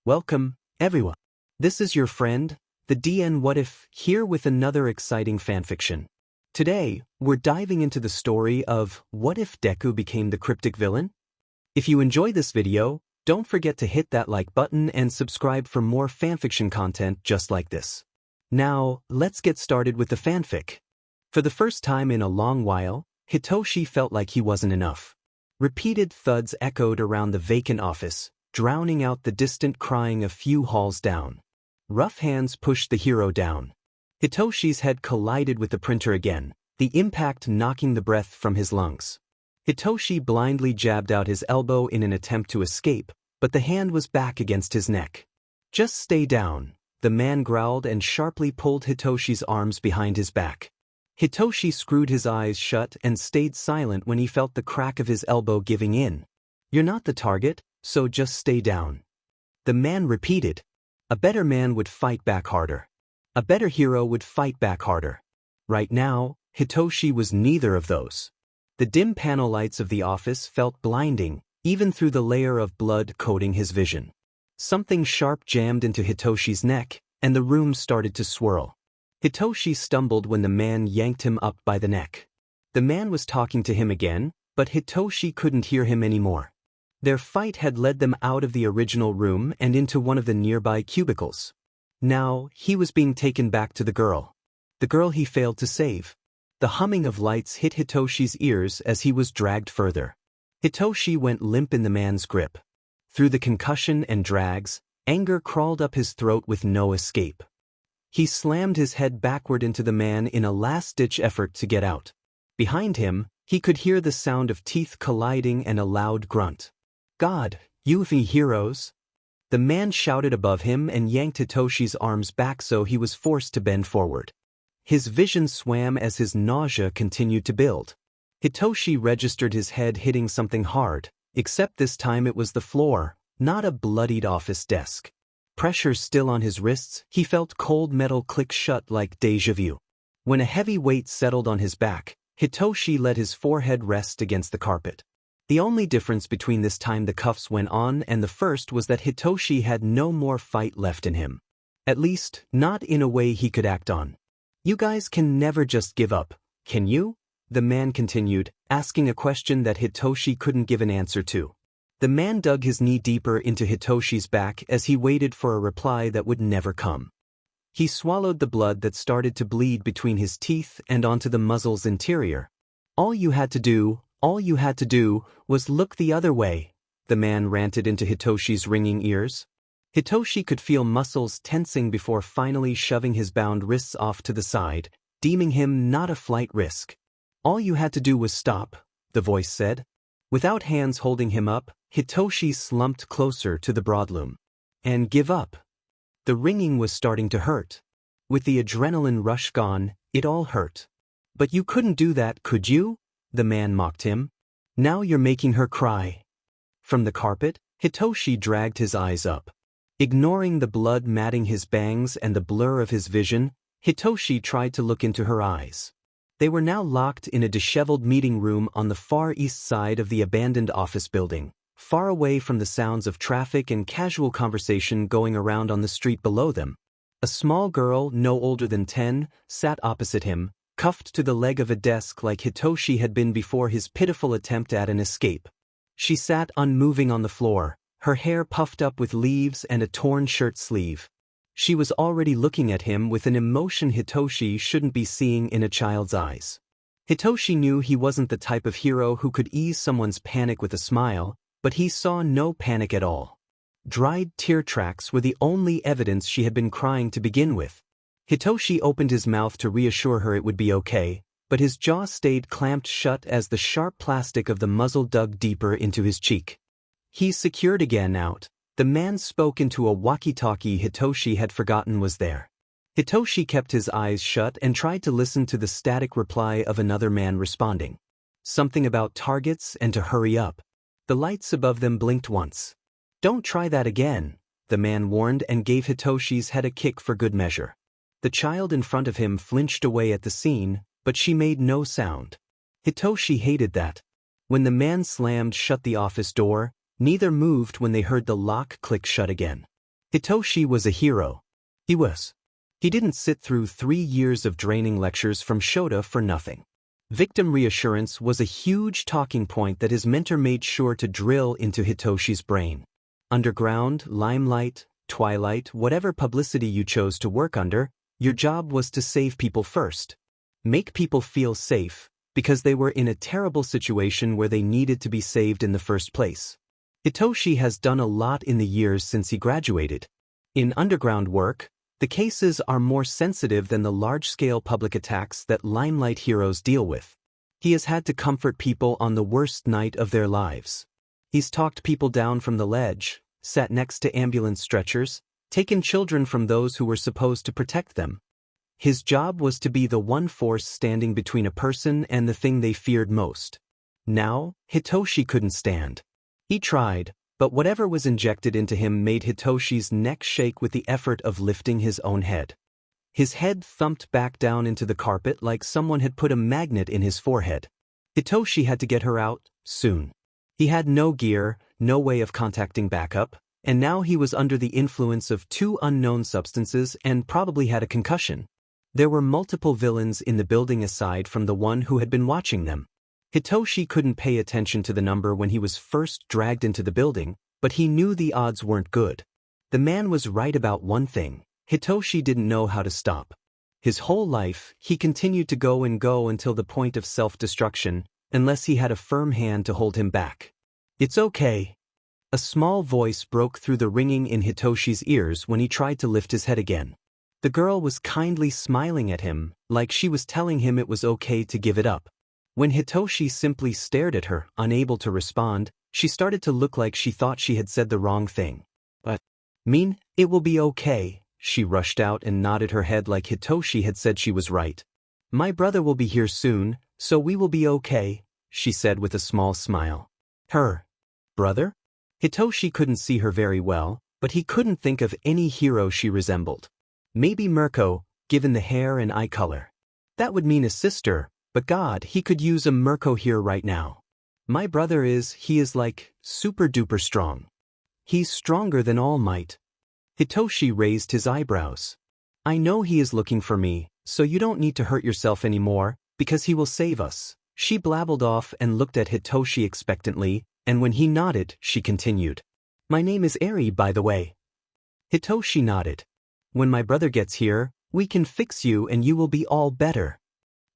Welcome, everyone. This is your friend, the DN What If, here with another exciting fanfiction. Today, we're diving into the story of what if Deku became the Cryptic villain? If you enjoy this video, don't forget to hit that like button and subscribe for more fanfiction content just like this. Now, let's get started with the fanfic. For the first time in a long while, Hitoshi felt like he wasn't enough. Repeated thuds echoed around the vacant office, drowning out the distant crying a few halls down. Rough hands pushed the hero down. Hitoshi's head collided with the printer again, the impact knocking the breath from his lungs. Hitoshi blindly jabbed out his elbow in an attempt to escape, but the hand was back against his neck. "Just stay down," the man growled and sharply pulled Hitoshi's arms behind his back. Hitoshi screwed his eyes shut and stayed silent when he felt the crack of his elbow giving in. "You're not the target, so just stay down," the man repeated. A better man would fight back harder. A better hero would fight back harder. Right now, Hitoshi was neither of those. The dim panel lights of the office felt blinding, even through the layer of blood coating his vision. Something sharp jammed into Hitoshi's neck, and the room started to swirl. Hitoshi stumbled when the man yanked him up by the neck. The man was talking to him again, but Hitoshi couldn't hear him anymore. Their fight had led them out of the original room and into one of the nearby cubicles. Now, he was being taken back to the girl he failed to save. The humming of lights hit Hitoshi's ears as he was dragged further. Hitoshi went limp in the man's grip. Through the concussion and drags, anger crawled up his throat with no escape. He slammed his head backward into the man in a last-ditch effort to get out. Behind him, he could hear the sound of teeth colliding and a loud grunt. "God, you heroes!" The man shouted above him and yanked Hitoshi's arms back so he was forced to bend forward. His vision swam as his nausea continued to build. Hitoshi registered his head hitting something hard, except this time it was the floor, not a bloodied office desk. Pressure still on his wrists, he felt cold metal click shut like déjà vu. When a heavy weight settled on his back, Hitoshi let his forehead rest against the carpet. The only difference between this time the cuffs went on and the first was that Hitoshi had no more fight left in him. At least, not in a way he could act on. "You guys can never just give up, can you?" the man continued, asking a question that Hitoshi couldn't give an answer to. The man dug his knee deeper into Hitoshi's back as he waited for a reply that would never come. He swallowed the blood that started to bleed between his teeth and onto the muzzle's interior. All you had to do was look the other way," the man ranted into Hitoshi's ringing ears. Hitoshi could feel muscles tensing before finally shoving his bound wrists off to the side, deeming him not a flight risk. "All you had to do was stop," the voice said. Without hands holding him up, Hitoshi slumped closer to the broadloom. "And give up." The ringing was starting to hurt. With the adrenaline rush gone, it all hurt. "But you couldn't do that, could you?" the man mocked him. "Now you're making her cry." From the carpet, Hitoshi dragged his eyes up. Ignoring the blood matting his bangs and the blur of his vision, Hitoshi tried to look into her eyes. They were now locked in a disheveled meeting room on the far east side of the abandoned office building, far away from the sounds of traffic and casual conversation going around on the street below them. A small girl, no older than 10, sat opposite him, cuffed to the leg of a desk like Hitoshi had been before his pitiful attempt at an escape. She sat unmoving on the floor, her hair puffed up with leaves and a torn shirt sleeve. She was already looking at him with an emotion Hitoshi shouldn't be seeing in a child's eyes. Hitoshi knew he wasn't the type of hero who could ease someone's panic with a smile, but he saw no panic at all. Dried tear tracks were the only evidence she had been crying to begin with. Hitoshi opened his mouth to reassure her it would be okay, but his jaw stayed clamped shut as the sharp plastic of the muzzle dug deeper into his cheek. "He's secured again out," the man spoke into a walkie-talkie Hitoshi had forgotten was there. Hitoshi kept his eyes shut and tried to listen to the static reply of another man responding. Something about targets and to hurry up. The lights above them blinked once. "Don't try that again," the man warned and gave Hitoshi's head a kick for good measure. The child in front of him flinched away at the scene, but she made no sound. Hitoshi hated that. When the man slammed shut the office door, neither moved when they heard the lock click shut again. Hitoshi was a hero. He was. He didn't sit through 3 years of draining lectures from Shota for nothing. Victim reassurance was a huge talking point that his mentor made sure to drill into Hitoshi's brain. Underground, limelight, twilight, whatever publicity you chose to work under, your job was to save people first. Make people feel safe, because they were in a terrible situation where they needed to be saved in the first place. Hitoshi has done a lot in the years since he graduated. In underground work, the cases are more sensitive than the large-scale public attacks that limelight heroes deal with. He has had to comfort people on the worst night of their lives. He's talked people down from the ledge, sat next to ambulance stretchers, taken children from those who were supposed to protect them. His job was to be the one force standing between a person and the thing they feared most. Now, Hitoshi couldn't stand. He tried, but whatever was injected into him made Hitoshi's neck shake with the effort of lifting his own head. His head thumped back down into the carpet like someone had put a magnet in his forehead. Hitoshi had to get her out, soon. He had no gear, no way of contacting backup, and now he was under the influence of 2 unknown substances and probably had a concussion. There were multiple villains in the building aside from the one who had been watching them. Hitoshi couldn't pay attention to the number when he was first dragged into the building, but he knew the odds weren't good. The man was right about one thing: Hitoshi didn't know how to stop. His whole life, he continued to go and go until the point of self-destruction, unless he had a firm hand to hold him back. "It's okay." A small voice broke through the ringing in Hitoshi's ears when he tried to lift his head again. The girl was kindly smiling at him, like she was telling him it was okay to give it up. When Hitoshi simply stared at her, unable to respond, she started to look like she thought she had said the wrong thing. It will be okay," she rushed out and nodded her head like Hitoshi had said she was right. "My brother will be here soon, so we will be okay," she said with a small smile. Her brother? Hitoshi couldn't see her very well, but he couldn't think of any hero she resembled. Maybe Mirko, given the hair and eye color. That would mean a sister, but God, he could use a Mirko here right now. "My brother he is like, super-duper strong. He's stronger than All Might." Hitoshi raised his eyebrows. "I know he is looking for me, so you don't need to hurt yourself anymore, because he will save us." She blabbled off and looked at Hitoshi expectantly, and when he nodded, she continued. "My name is Eri, by the way." Hitoshi nodded. "When my brother gets here, we can fix you and you will be all better."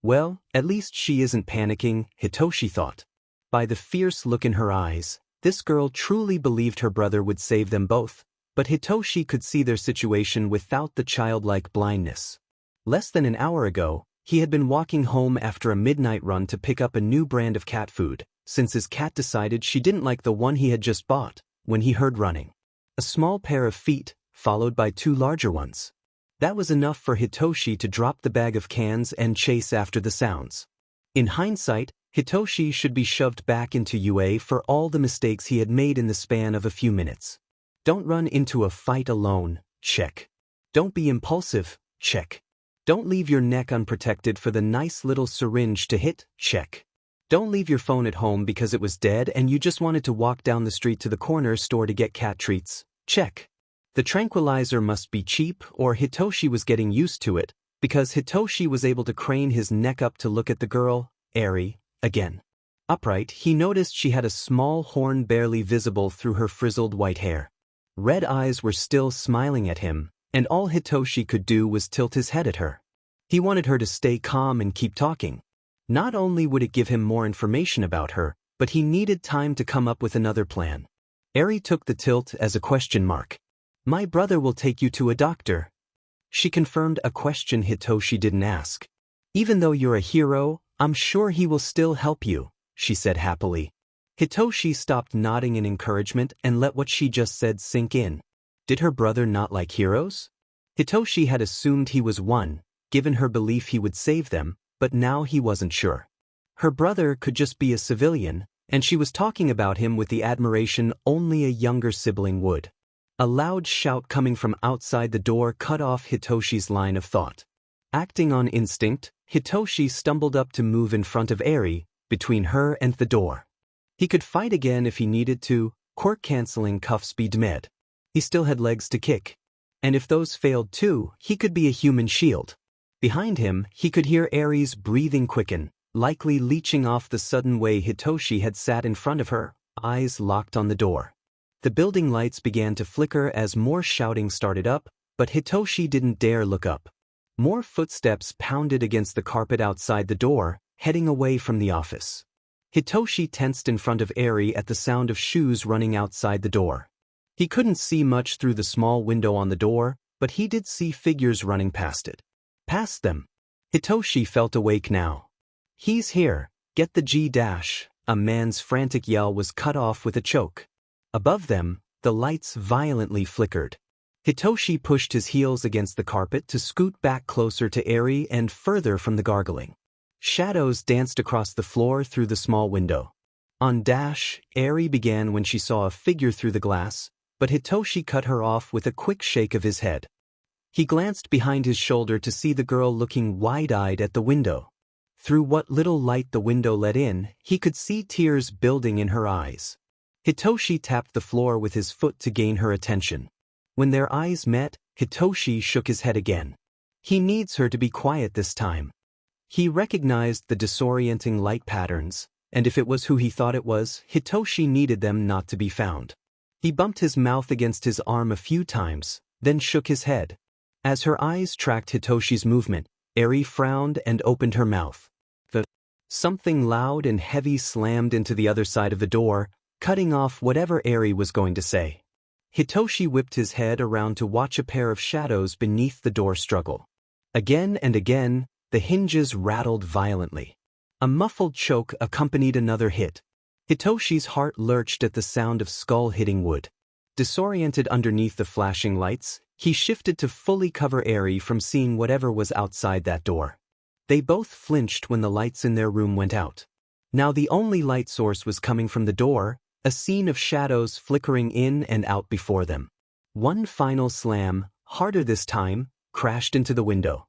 Well, at least she isn't panicking, Hitoshi thought. By the fierce look in her eyes, this girl truly believed her brother would save them both, but Hitoshi could see their situation without the childlike blindness. Less than an hour ago, he had been walking home after a midnight run to pick up a new brand of cat food, since his cat decided she didn't like the one he had just bought, when he heard running. A small pair of feet, followed by 2 larger ones. That was enough for Hitoshi to drop the bag of cans and chase after the sounds. In hindsight, Hitoshi should be shoved back into UA for all the mistakes he had made in the span of a few minutes. Don't run into a fight alone, check. Don't be impulsive, check. Don't leave your neck unprotected for the nice little syringe to hit, check. Don't leave your phone at home because it was dead and you just wanted to walk down the street to the corner store to get cat treats, check. The tranquilizer must be cheap, or Hitoshi was getting used to it, because Hitoshi was able to crane his neck up to look at the girl, Eri, again. Upright, he noticed she had a small horn barely visible through her frizzled white hair. Red eyes were still smiling at him, and all Hitoshi could do was tilt his head at her. He wanted her to stay calm and keep talking. Not only would it give him more information about her, but he needed time to come up with another plan. Eri took the tilt as a question mark. "My brother will take you to a doctor." She confirmed a question Hitoshi didn't ask. "Even though you're a hero, I'm sure he will still help you," she said happily. Hitoshi stopped nodding in encouragement and let what she just said sink in. Did her brother not like heroes? Hitoshi had assumed he was one, given her belief he would save them, but now he wasn't sure. Her brother could just be a civilian, and she was talking about him with the admiration only a younger sibling would. A loud shout coming from outside the door cut off Hitoshi's line of thought. Acting on instinct, Hitoshi stumbled up to move in front of Eri, between her and the door. He could fight again if he needed to, quirk-canceling cuffs be dmed. He still had legs to kick. And if those failed too, he could be a human shield. Behind him, he could hear Eri's breathing quicken, likely leeching off the sudden way Hitoshi had sat in front of her, eyes locked on the door. The building lights began to flicker as more shouting started up, but Hitoshi didn't dare look up. More footsteps pounded against the carpet outside the door, heading away from the office. Hitoshi tensed in front of Eri at the sound of shoes running outside the door. He couldn't see much through the small window on the door, but he did see figures running past it. Past them. Hitoshi felt awake now. "He's here, get the G-dash," a man's frantic yell was cut off with a choke. Above them, the lights violently flickered. Hitoshi pushed his heels against the carpet to scoot back closer to Eri and further from the gargling. Shadows danced across the floor through the small window. On dash, Eri began when she saw a figure through the glass, but Hitoshi cut her off with a quick shake of his head. He glanced behind his shoulder to see the girl looking wide-eyed at the window. Through what little light the window let in, he could see tears building in her eyes. Hitoshi tapped the floor with his foot to gain her attention. When their eyes met, Hitoshi shook his head again. He needs her to be quiet this time. He recognized the disorienting light patterns, and if it was who he thought it was, Hitoshi needed them not to be found. He bumped his mouth against his arm a few times, then shook his head. As her eyes tracked Hitoshi's movement, Eri frowned and opened her mouth. Something loud and heavy slammed into the other side of the door, cutting off whatever Eri was going to say. Hitoshi whipped his head around to watch a pair of shadows beneath the door struggle. Again and again, the hinges rattled violently. A muffled choke accompanied another hit. Hitoshi's heart lurched at the sound of skull hitting wood. Disoriented underneath the flashing lights, he shifted to fully cover Eri from seeing whatever was outside that door. They both flinched when the lights in their room went out. Now the only light source was coming from the door, a scene of shadows flickering in and out before them. One final slam, harder this time, crashed into the window.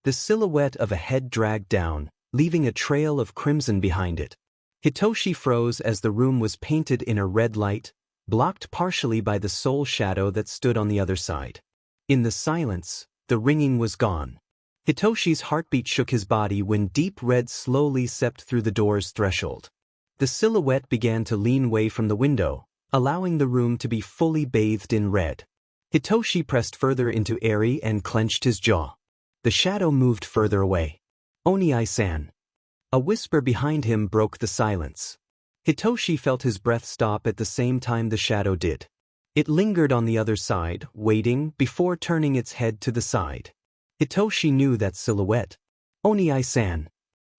The silhouette of a head dragged down, leaving a trail of crimson behind it. Hitoshi froze as the room was painted in a red light, blocked partially by the soul shadow that stood on the other side. In the silence, the ringing was gone. Hitoshi's heartbeat shook his body when deep red slowly seeped through the door's threshold. The silhouette began to lean away from the window, allowing the room to be fully bathed in red. Hitoshi pressed further into Eri and clenched his jaw. The shadow moved further away. "Oniai-san." A whisper behind him broke the silence. Hitoshi felt his breath stop at the same time the shadow did. It lingered on the other side, waiting, before turning its head to the side. Hitoshi knew that silhouette. "Oniai-san."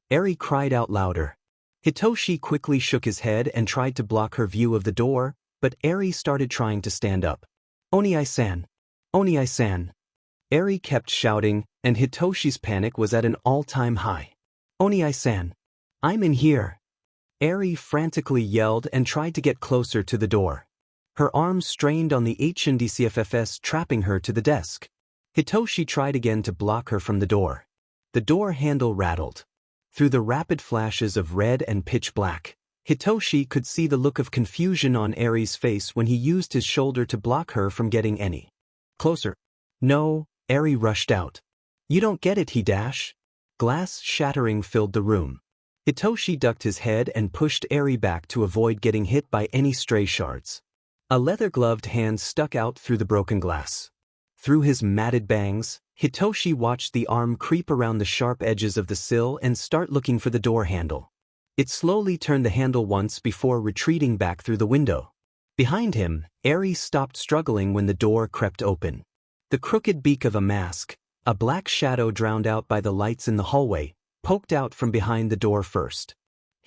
Eri cried out louder. Hitoshi quickly shook his head and tried to block her view of the door, but Eri started trying to stand up. "Oniai-san. Oniai-san." Eri kept shouting, and Hitoshi's panic was at an all-time high. "Oniai-san. I'm in here." Eri frantically yelled and tried to get closer to the door. Her arms strained on the HNDCFFS, trapping her to the desk. Hitoshi tried again to block her from the door. The door handle rattled. Through the rapid flashes of red and pitch black, Hitoshi could see the look of confusion on Eri's face when he used his shoulder to block her from getting any closer. "No," Eri rushed out. "You don't get it, he dash." Glass shattering filled the room. Hitoshi ducked his head and pushed Eri back to avoid getting hit by any stray shards. A leather-gloved hand stuck out through the broken glass. Through his matted bangs, Hitoshi watched the arm creep around the sharp edges of the sill and start looking for the door handle. It slowly turned the handle once before retreating back through the window. Behind him, Eri stopped struggling when the door crept open. The crooked beak of a mask, a black shadow drowned out by the lights in the hallway, poked out from behind the door first.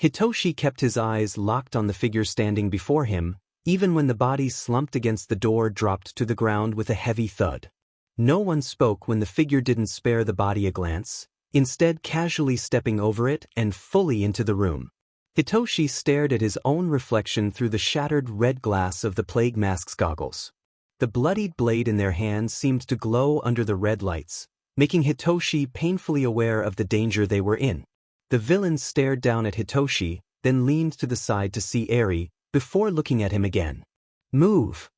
Hitoshi kept his eyes locked on the figure standing before him, even when the body slumped against the door dropped to the ground with a heavy thud. No one spoke when the figure didn't spare the body a glance, instead casually stepping over it and fully into the room. Hitoshi stared at his own reflection through the shattered red glass of the plague mask's goggles. The bloodied blade in their hands seemed to glow under the red lights, making Hitoshi painfully aware of the danger they were in. The villain stared down at Hitoshi, then leaned to the side to see Eri, before looking at him again. "Move."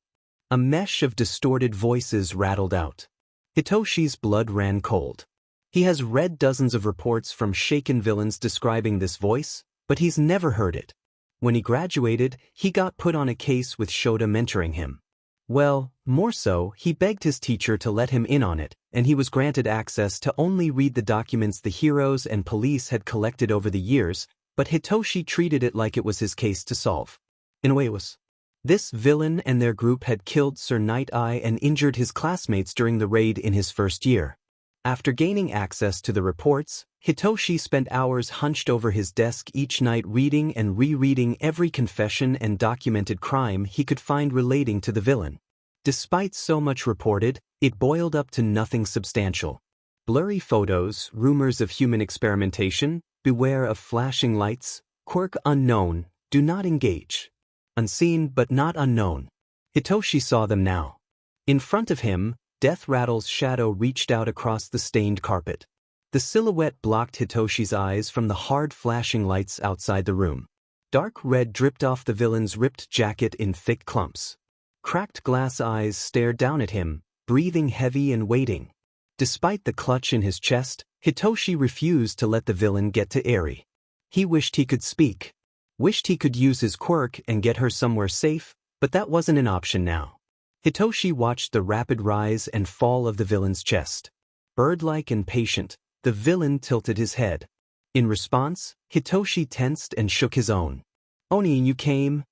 A mesh of distorted voices rattled out. Hitoshi's blood ran cold. He has read dozens of reports from shaken villains describing this voice, but he's never heard it. When he graduated, he got put on a case with Shota mentoring him. Well, more so, he begged his teacher to let him in on it, and he was granted access to only read the documents the heroes and police had collected over the years, but Hitoshi treated it like it was his case to solve. In a way it was. This villain and their group had killed Sir Night Eye and injured his classmates during the raid in his first year. After gaining access to the reports, Hitoshi spent hours hunched over his desk each night reading and rereading every confession and documented crime he could find relating to the villain. Despite so much reported, it boiled up to nothing substantial. Blurry photos, rumors of human experimentation, beware of flashing lights, quirk unknown, do not engage. Unseen but not unknown. Hitoshi saw them now. In front of him, Death Rattle's shadow reached out across the stained carpet. The silhouette blocked Hitoshi's eyes from the hard flashing lights outside the room. Dark red dripped off the villain's ripped jacket in thick clumps. Cracked glass eyes stared down at him, breathing heavy and waiting. Despite the clutch in his chest, Hitoshi refused to let the villain get to Eri. He wished he could speak. Wished he could use his quirk and get her somewhere safe, but that wasn't an option now. Hitoshi watched the rapid rise and fall of the villain's chest. Bird-like and patient, the villain tilted his head. In response, Hitoshi tensed and shook his own. "Oni, you came?"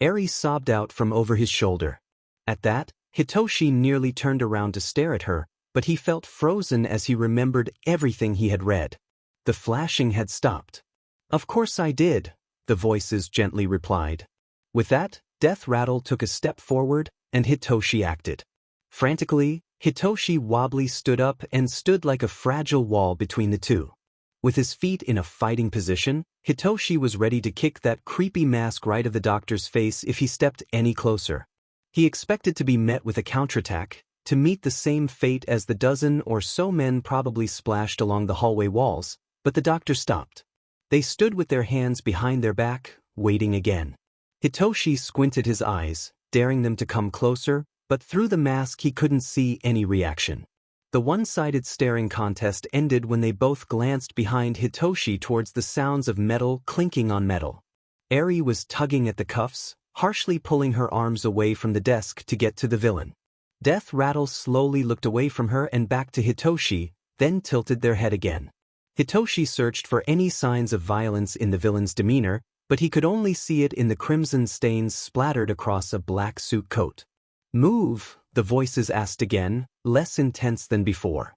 Eri sobbed out from over his shoulder. At that, Hitoshi nearly turned around to stare at her, but he felt frozen as he remembered everything he had read. The flashing had stopped. "Of course I did," the voices gently replied. With that, Death Rattle took a step forward, and Hitoshi acted. Frantically, Hitoshi wobbly stood up and stood like a fragile wall between the two. With his feet in a fighting position, Hitoshi was ready to kick that creepy mask right of the doctor's face if he stepped any closer. He expected to be met with a counterattack, to meet the same fate as the dozen or so men probably splashed along the hallway walls, but the doctor stopped. They stood with their hands behind their back, waiting again. Hitoshi squinted his eyes, daring them to come closer, but through the mask he couldn't see any reaction. The one-sided staring contest ended when they both glanced behind Hitoshi towards the sounds of metal clinking on metal. Eri was tugging at the cuffs, harshly pulling her arms away from the desk to get to the villain. Death Rattle slowly looked away from her and back to Hitoshi, then tilted their head again. Hitoshi searched for any signs of violence in the villain's demeanor, but he could only see it in the crimson stains splattered across a black suit coat. "Move," the voices asked again, less intense than before.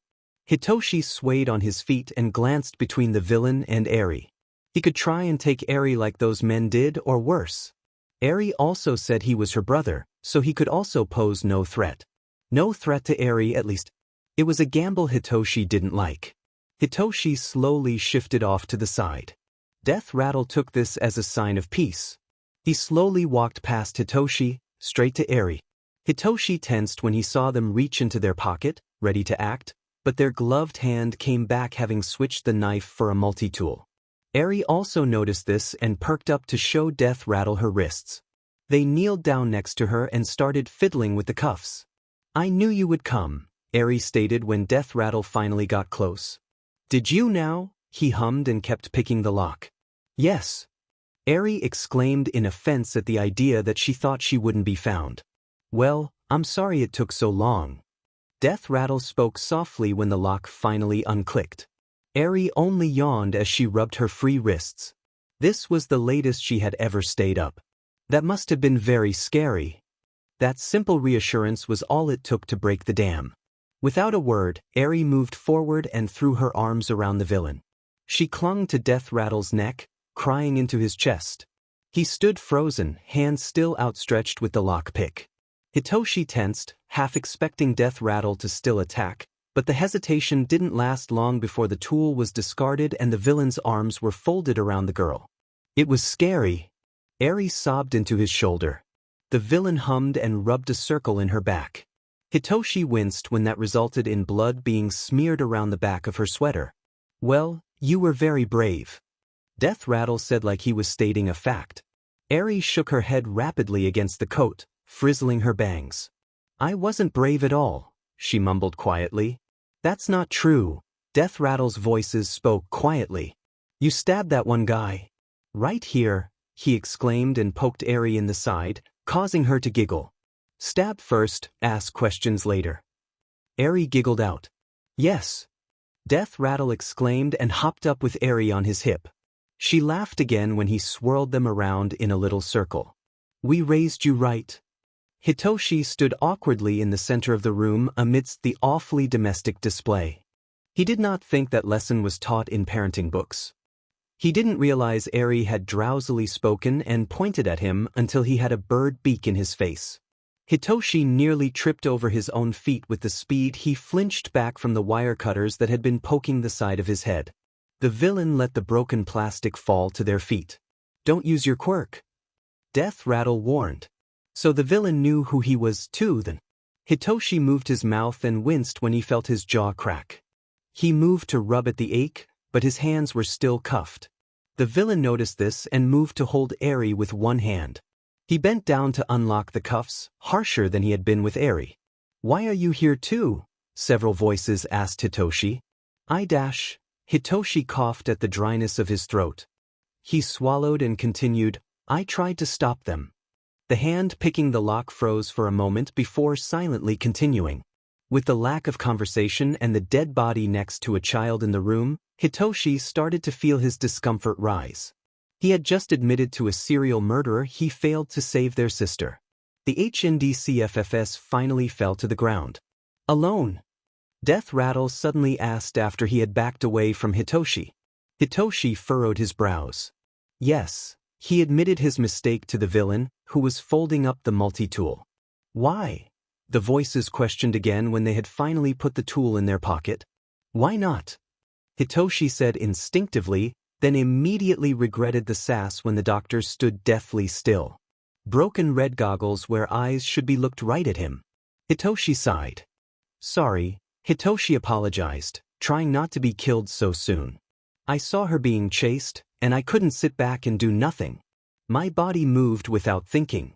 Hitoshi swayed on his feet and glanced between the villain and Eri. He could try and take Eri like those men did, or worse. Eri also said he was her brother, so he could also pose no threat. No threat to Eri, at least. It was a gamble Hitoshi didn't like. Hitoshi slowly shifted off to the side. Death Rattle took this as a sign of peace. He slowly walked past Hitoshi, straight to Eri. Hitoshi tensed when he saw them reach into their pocket, ready to act, but their gloved hand came back having switched the knife for a multi-tool. Eri also noticed this and perked up to show Death Rattle her wrists. They kneeled down next to her and started fiddling with the cuffs. "I knew you would come," Eri stated when Death Rattle finally got close. "Did you now?" he hummed and kept picking the lock. "Yes." Eri exclaimed in offense at the idea that she thought she wouldn't be found. "Well, I'm sorry it took so long." Death Rattle spoke softly when the lock finally unclicked. Eri only yawned as she rubbed her free wrists. This was the latest she had ever stayed up. That must have been very scary. That simple reassurance was all it took to break the dam. Without a word, Eri moved forward and threw her arms around the villain. She clung to Death Rattle's neck, crying into his chest. He stood frozen, hands still outstretched with the lockpick. Hitoshi tensed, half expecting Death Rattle to still attack, but the hesitation didn't last long before the tool was discarded and the villain's arms were folded around the girl. It was scary. Eri sobbed into his shoulder. The villain hummed and rubbed a circle in her back. Hitoshi winced when that resulted in blood being smeared around the back of her sweater. "Well, you were very brave," Death Rattle said like he was stating a fact. Eri shook her head rapidly against the coat, frizzling her bangs. I wasn't brave at all, she mumbled quietly. That's not true. Death Rattle's voices spoke quietly. You stabbed that one guy. Right here, he exclaimed and poked Eri in the side, causing her to giggle. Stab first, ask questions later. Eri giggled out. Yes. Death Rattle exclaimed and hopped up with Eri on his hip. She laughed again when he swirled them around in a little circle. We raised you right. Hitoshi stood awkwardly in the center of the room amidst the awfully domestic display. He did not think that lesson was taught in parenting books. He didn't realize Eri had drowsily spoken and pointed at him until he had a bird beak in his face. Hitoshi nearly tripped over his own feet with the speed he flinched back from the wire cutters that had been poking the side of his head. The villain let the broken plastic fall to their feet. Don't use your quirk. Death Rattle warned. So the villain knew who he was too then. Hitoshi moved his mouth and winced when he felt his jaw crack. He moved to rub at the ache, but his hands were still cuffed. The villain noticed this and moved to hold Eri with one hand. He bent down to unlock the cuffs, harsher than he had been with Eri. Why are you here too? Several voices asked Hitoshi. Hitoshi coughed at the dryness of his throat. He swallowed and continued, I tried to stop them. The hand picking the lock froze for a moment before silently continuing. With the lack of conversation and the dead body next to a child in the room, Hitoshi started to feel his discomfort rise. He had just admitted to a serial murderer he failed to save their sister. The HNDCFFS finally fell to the ground. Alone. Death Rattle suddenly asked after he had backed away from Hitoshi. Hitoshi furrowed his brows. Yes, he admitted his mistake to the villain, who was folding up the multi-tool. Why? The voices questioned again when they had finally put the tool in their pocket. Why not? Hitoshi said instinctively, then immediately regretted the sass when the doctor stood deathly still. Broken red goggles where eyes should be looked right at him. Hitoshi sighed. Sorry, Hitoshi apologized, trying not to be killed so soon. I saw her being chased, and I couldn't sit back and do nothing. My body moved without thinking.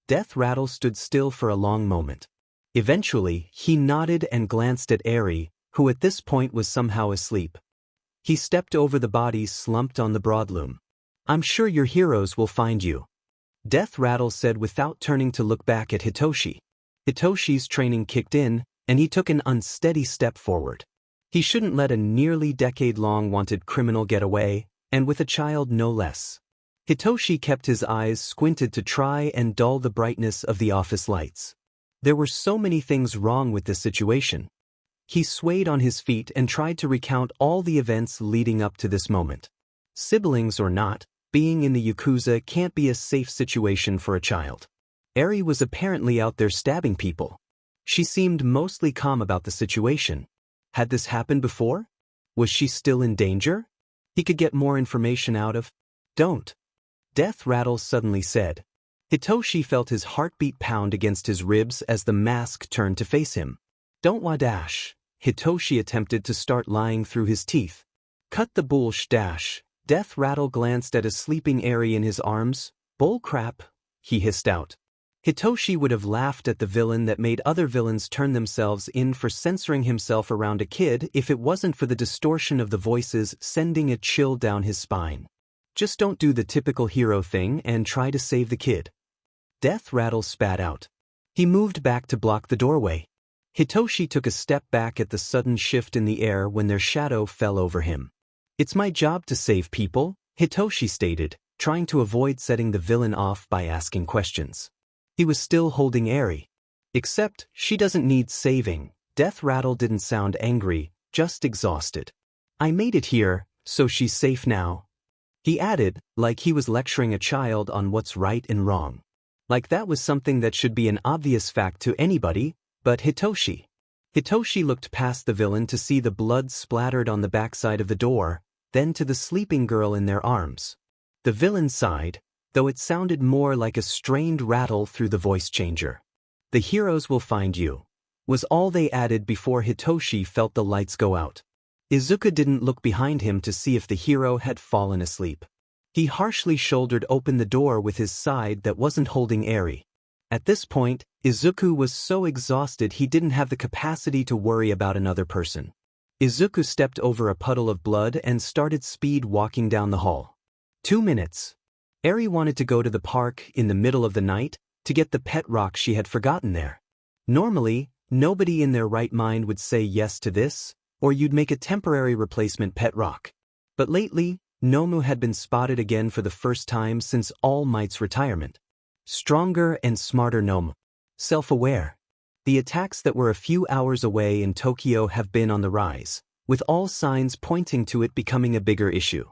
Death Rattle stood still for a long moment. Eventually, he nodded and glanced at Eri, who at this point was somehow asleep. He stepped over the bodies slumped on the broadloom. I'm sure your heroes will find you. Death Rattle said without turning to look back at Hitoshi. Hitoshi's training kicked in, and he took an unsteady step forward. He shouldn't let a nearly decade-long wanted criminal get away, and with a child no less. Hitoshi kept his eyes squinted to try and dull the brightness of the office lights. There were so many things wrong with this situation. He swayed on his feet and tried to recount all the events leading up to this moment. Siblings or not, being in the Yakuza can't be a safe situation for a child. Eri was apparently out there stabbing people. She seemed mostly calm about the situation. Had this happened before? Was she still in danger? He could get more information out of. Don't. Death Rattle suddenly said. Hitoshi felt his heartbeat pound against his ribs as the mask turned to face him. Don't wadash. Hitoshi attempted to start lying through his teeth. Cut the bullsh. Death Rattle glanced at a sleeping Eri in his arms. Bull crap, he hissed out. Hitoshi would have laughed at the villain that made other villains turn themselves in for censoring himself around a kid if it wasn't for the distortion of the voices sending a chill down his spine. Just don't do the typical hero thing and try to save the kid. Death Rattle spat out. He moved back to block the doorway. Hitoshi took a step back at the sudden shift in the air when their shadow fell over him. It's my job to save people, Hitoshi stated, trying to avoid setting the villain off by asking questions. He was still holding Eri. Except, she doesn't need saving. Death Rattle didn't sound angry, just exhausted. I made it here, so she's safe now. He added, like he was lecturing a child on what's right and wrong. Like that was something that should be an obvious fact to anybody, but Hitoshi. Hitoshi looked past the villain to see the blood splattered on the backside of the door, then to the sleeping girl in their arms. The villain sighed, though it sounded more like a strained rattle through the voice changer. The heroes will find you, was all they added before Hitoshi felt the lights go out. Izuka didn't look behind him to see if the hero had fallen asleep. He harshly shouldered open the door with his side that wasn't holding Eri. At this point, Izuku was so exhausted he didn't have the capacity to worry about another person. Izuku stepped over a puddle of blood and started speed walking down the hall. 2 minutes. Eri wanted to go to the park in the middle of the night to get the pet rock she had forgotten there. Normally, nobody in their right mind would say yes to this, or you'd make a temporary replacement pet rock. But lately, Nomu had been spotted again for the first time since All Might's retirement. Stronger and smarter Nomu. Self-aware. The attacks that were a few hours away in Tokyo have been on the rise, with all signs pointing to it becoming a bigger issue.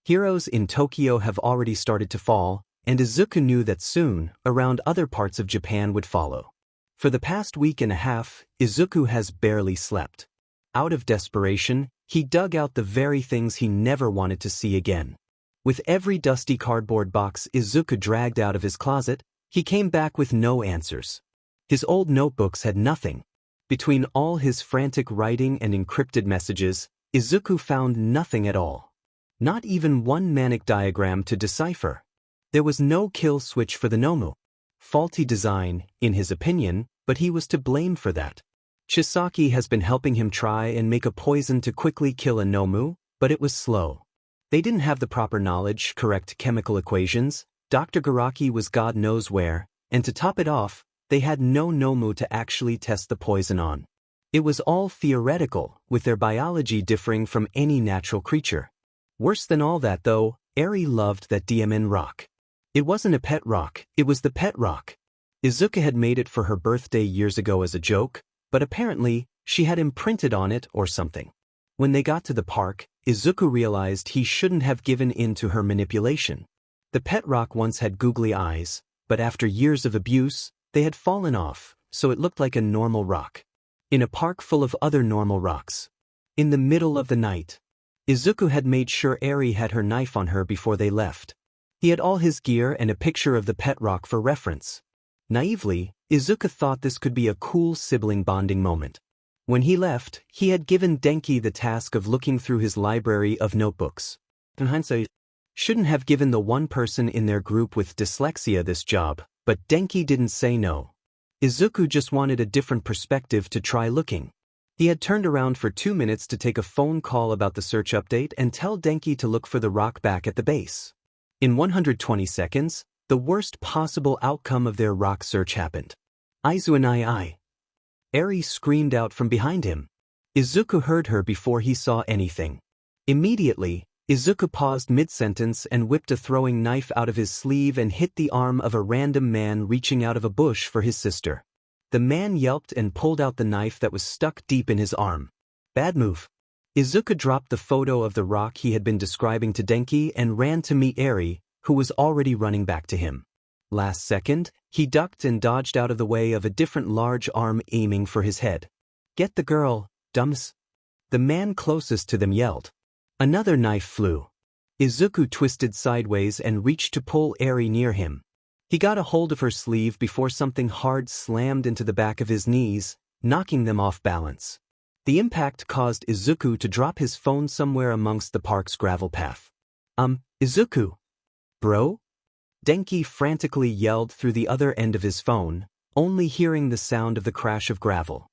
Heroes in Tokyo have already started to fall, and Izuku knew that soon, around other parts of Japan would follow. For the past week and a half, Izuku has barely slept. Out of desperation, he dug out the very things he never wanted to see again. With every dusty cardboard box Izuku dragged out of his closet, he came back with no answers. His old notebooks had nothing. Between all his frantic writing and encrypted messages, Izuku found nothing at all. Not even one manic diagram to decipher. There was no kill switch for the Nomu. Faulty design, in his opinion, but he was to blame for that. Chisaki has been helping him try and make a poison to quickly kill a Nomu, but it was slow. They didn't have the proper knowledge, correct chemical equations, Dr. Garaki was God knows where, and to top it off, they had no Nomu to actually test the poison on. It was all theoretical, with their biology differing from any natural creature. Worse than all that though, Eri loved that DMN rock. It wasn't a pet rock, it was the pet rock. Izuku had made it for her birthday years ago as a joke, but apparently, she had imprinted on it or something. When they got to the park, Izuku realized he shouldn't have given in to her manipulation. The pet rock once had googly eyes, but after years of abuse, they had fallen off, so it looked like a normal rock. In a park full of other normal rocks. In the middle of the night. Izuku had made sure Eri had her knife on her before they left. He had all his gear and a picture of the pet rock for reference. Naively, Izuku thought this could be a cool sibling bonding moment. When he left, he had given Denki the task of looking through his library of notebooks. In hindsight, shouldn't have given the one person in their group with dyslexia this job, but Denki didn't say no. Izuku just wanted a different perspective to try looking. He had turned around for 2 minutes to take a phone call about the search update and tell Denki to look for the rock back at the base. In 120 seconds, the worst possible outcome of their rock search happened. Aizu and I. Eri screamed out from behind him. Izuku heard her before he saw anything. Immediately, Izuku paused mid-sentence and whipped a throwing knife out of his sleeve and hit the arm of a random man reaching out of a bush for his sister. The man yelped and pulled out the knife that was stuck deep in his arm. Bad move. Izuku dropped the photo of the rock he had been describing to Denki and ran to meet Eri, who was already running back to him. Last second, he ducked and dodged out of the way of a different large arm aiming for his head. Get the girl, dumps. The man closest to them yelled. Another knife flew. Izuku twisted sideways and reached to pull Eri near him. He got a hold of her sleeve before something hard slammed into the back of his knees, knocking them off balance. The impact caused Izuku to drop his phone somewhere amongst the park's gravel path. Izuku? Bro? Denki frantically yelled through the other end of his phone, only hearing the sound of the crash of gravel.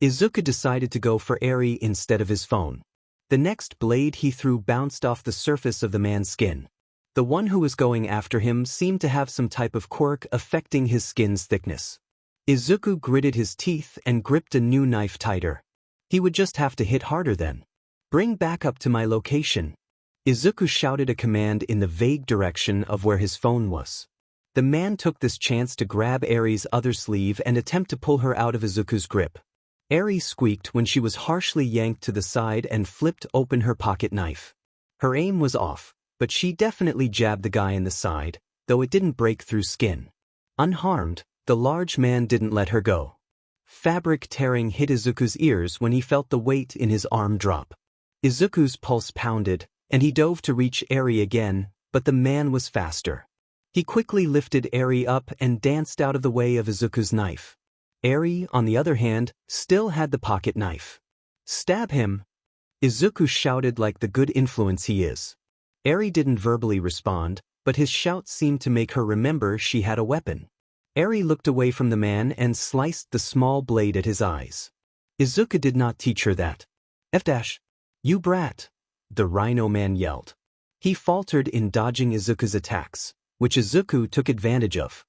Izuku decided to go for Eri instead of his phone. The next blade he threw bounced off the surface of the man's skin. The one who was going after him seemed to have some type of quirk affecting his skin's thickness. Izuku gritted his teeth and gripped a new knife tighter. He would just have to hit harder then. Bring back up to my location. Izuku shouted a command in the vague direction of where his phone was. The man took this chance to grab Eri's other sleeve and attempt to pull her out of Izuku's grip. Eri squeaked when she was harshly yanked to the side and flipped open her pocket knife. Her aim was off, but she definitely jabbed the guy in the side, though it didn't break through skin. Unharmed, the large man didn't let her go. Fabric tearing hit Izuku's ears when he felt the weight in his arm drop. Izuku's pulse pounded, and he dove to reach Eri again, but the man was faster. He quickly lifted Eri up and danced out of the way of Izuku's knife. Eri, on the other hand, still had the pocket knife. Stab him! Izuku shouted like the good influence he is. Eri didn't verbally respond, but his shout seemed to make her remember she had a weapon. Eri looked away from the man and sliced the small blade at his eyes. Izuku did not teach her that. F-. You brat! The Rhino Man yelled. He faltered in dodging Izuku's attacks, which Izuku took advantage of.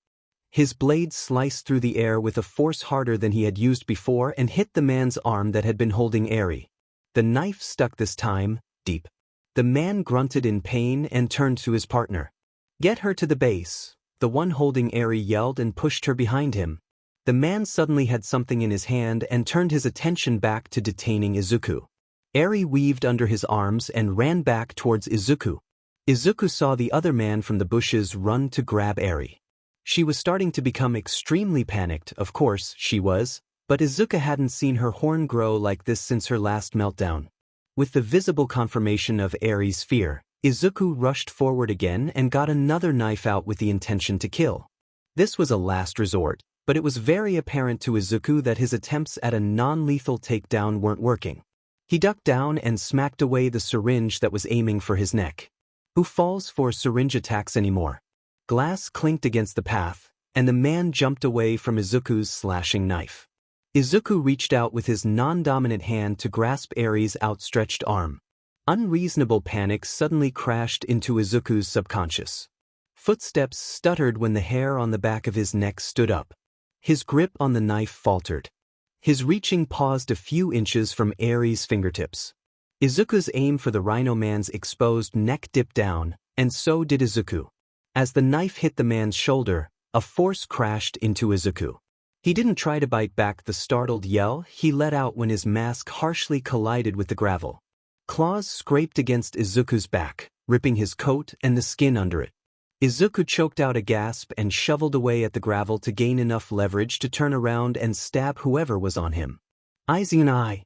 His blade sliced through the air with a force harder than he had used before and hit the man's arm that had been holding Eri. The knife stuck this time, deep. The man grunted in pain and turned to his partner. Get her to the base, the one holding Eri yelled and pushed her behind him. The man suddenly had something in his hand and turned his attention back to detaining Izuku. Eri weaved under his arms and ran back towards Izuku. Izuku saw the other man from the bushes run to grab Eri. She was starting to become extremely panicked, of course she was, but Izuku hadn't seen her horn grow like this since her last meltdown. With the visible confirmation of Eri's fear, Izuku rushed forward again and got another knife out with the intention to kill. This was a last resort, but it was very apparent to Izuku that his attempts at a non-lethal takedown weren't working. He ducked down and smacked away the syringe that was aiming for his neck. Who falls for syringe attacks anymore? Glass clinked against the path, and the man jumped away from Izuku's slashing knife. Izuku reached out with his non-dominant hand to grasp Eri's outstretched arm. Unreasonable panic suddenly crashed into Izuku's subconscious. Footsteps stuttered when the hair on the back of his neck stood up. His grip on the knife faltered. His reaching paused a few inches from Eri's fingertips. Izuku's aim for the Rhino Man's exposed neck dipped down, and so did Izuku. As the knife hit the man's shoulder, a force crashed into Izuku. He didn't try to bite back the startled yell he let out when his mask harshly collided with the gravel. Claws scraped against Izuku's back, ripping his coat and the skin under it. Izuku choked out a gasp and shoveled away at the gravel to gain enough leverage to turn around and stab whoever was on him. Aizen.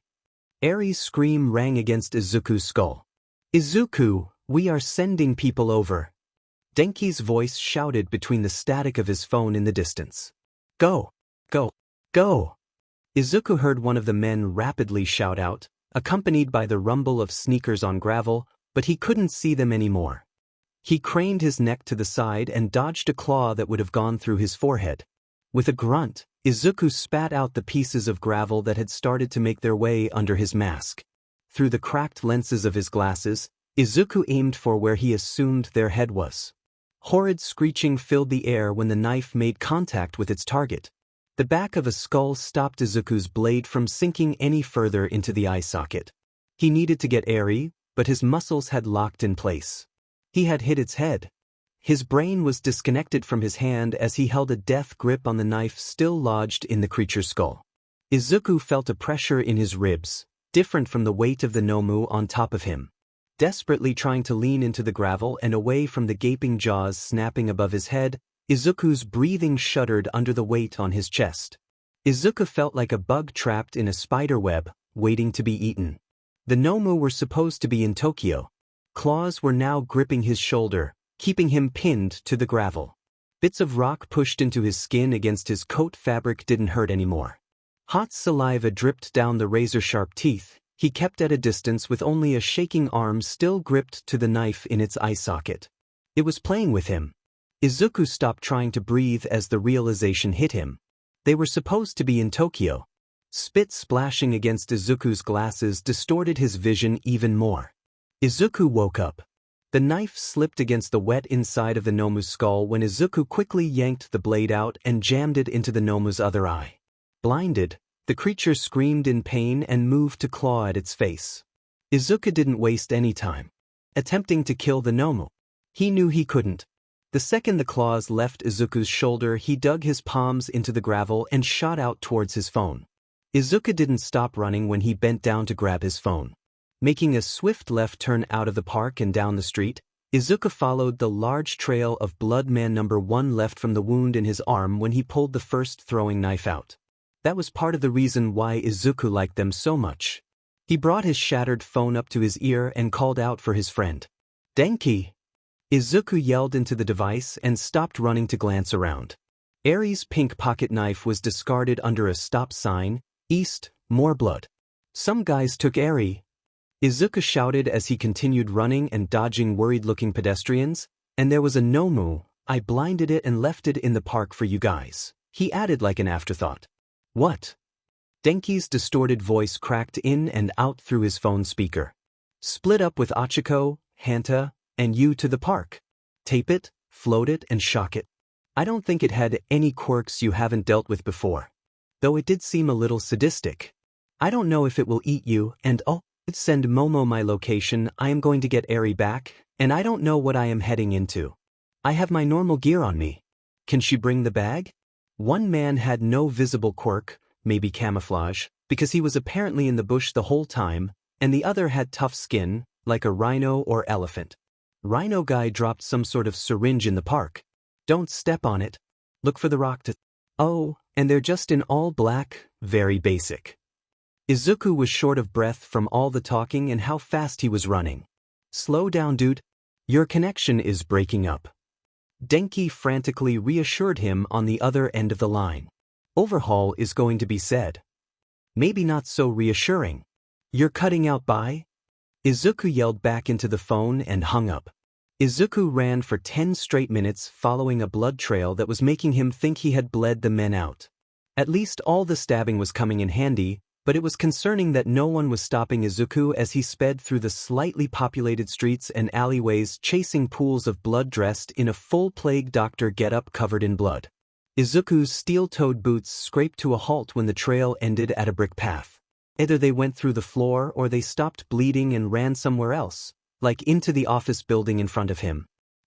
Eri's scream rang against Izuku's skull. Izuku, we are sending people over. Denki's voice shouted between the static of his phone in the distance. Go! Go! Go! Izuku heard one of the men rapidly shout out, accompanied by the rumble of sneakers on gravel, but he couldn't see them anymore. He craned his neck to the side and dodged a claw that would have gone through his forehead. With a grunt, Izuku spat out the pieces of gravel that had started to make their way under his mask. Through the cracked lenses of his glasses, Izuku aimed for where he assumed their head was. Horrid screeching filled the air when the knife made contact with its target. The back of a skull stopped Izuku's blade from sinking any further into the eye socket. He needed to get Eri, but his muscles had locked in place. He had hit its head. His brain was disconnected from his hand as he held a death grip on the knife still lodged in the creature's skull. Izuku felt a pressure in his ribs, different from the weight of the Nomu on top of him. Desperately trying to lean into the gravel and away from the gaping jaws snapping above his head, Izuku's breathing shuddered under the weight on his chest. Izuku felt like a bug trapped in a spider web, waiting to be eaten. The Nomu were supposed to be in Tokyo. Claws were now gripping his shoulder, keeping him pinned to the gravel. Bits of rock pushed into his skin against his coat fabric didn't hurt anymore. Hot saliva dripped down the razor-sharp teeth. He kept at a distance with only a shaking arm still gripped to the knife in its eye socket. It was playing with him. Izuku stopped trying to breathe as the realization hit him. They were supposed to be in Tokyo. Spit splashing against Izuku's glasses distorted his vision even more. Izuku woke up. The knife slipped against the wet inside of the Nomu's skull when Izuku quickly yanked the blade out and jammed it into the Nomu's other eye. Blinded, the creature screamed in pain and moved to claw at its face. Izuku didn't waste any time attempting to kill the Nomu. He knew he couldn't. The second the claws left Izuku's shoulder, he dug his palms into the gravel and shot out towards his phone. Izuku didn't stop running when he bent down to grab his phone. Making a swift left turn out of the park and down the street, Izuku followed the large trail of blood man number 1 left from the wound in his arm when he pulled the first throwing knife out. That was part of the reason why Izuku liked them so much. He brought his shattered phone up to his ear and called out for his friend. Denki! Izuku yelled into the device and stopped running to glance around. Eri's pink pocket knife was discarded under a stop sign, east, more blood. Some guys took Eri. Izuku shouted as he continued running and dodging worried-looking pedestrians, and there was a Nomu, I blinded it and left it in the park for you guys, he added like an afterthought. What? Denki's distorted voice cracked in and out through his phone speaker. Split up with Achiko, Hanta, and you to the park. Tape it, float it, and shock it. I don't think it had any quirks you haven't dealt with before. Though it did seem a little sadistic. I don't know if it will eat you, and oh, send Momo my location. I am going to get Eri back, and I don't know what I am heading into. I have my normal gear on me. Can she bring the bag? One man had no visible quirk, maybe camouflage, because he was apparently in the bush the whole time, and the other had tough skin, like a rhino or elephant. Rhino guy dropped some sort of syringe in the park. Don't step on it. Look for the rock to... Oh, and they're just in all black, very basic. Izuku was short of breath from all the talking and how fast he was running. Slow down, dude. Your connection is breaking up. Denki frantically reassured him on the other end of the line. Overhaul is going to be said. Maybe not so reassuring. You're cutting out by? Izuku yelled back into the phone and hung up. Izuku ran for 10 straight minutes following a blood trail that was making him think he had bled the men out. At least all the stabbing was coming in handy, but it was concerning that no one was stopping Izuku as he sped through the slightly populated streets and alleyways chasing pools of blood dressed in a full plague doctor getup covered in blood. Izuku's steel-toed boots scraped to a halt when the trail ended at a brick path. Either they went through the floor or they stopped bleeding and ran somewhere else, like into the office building in front of him.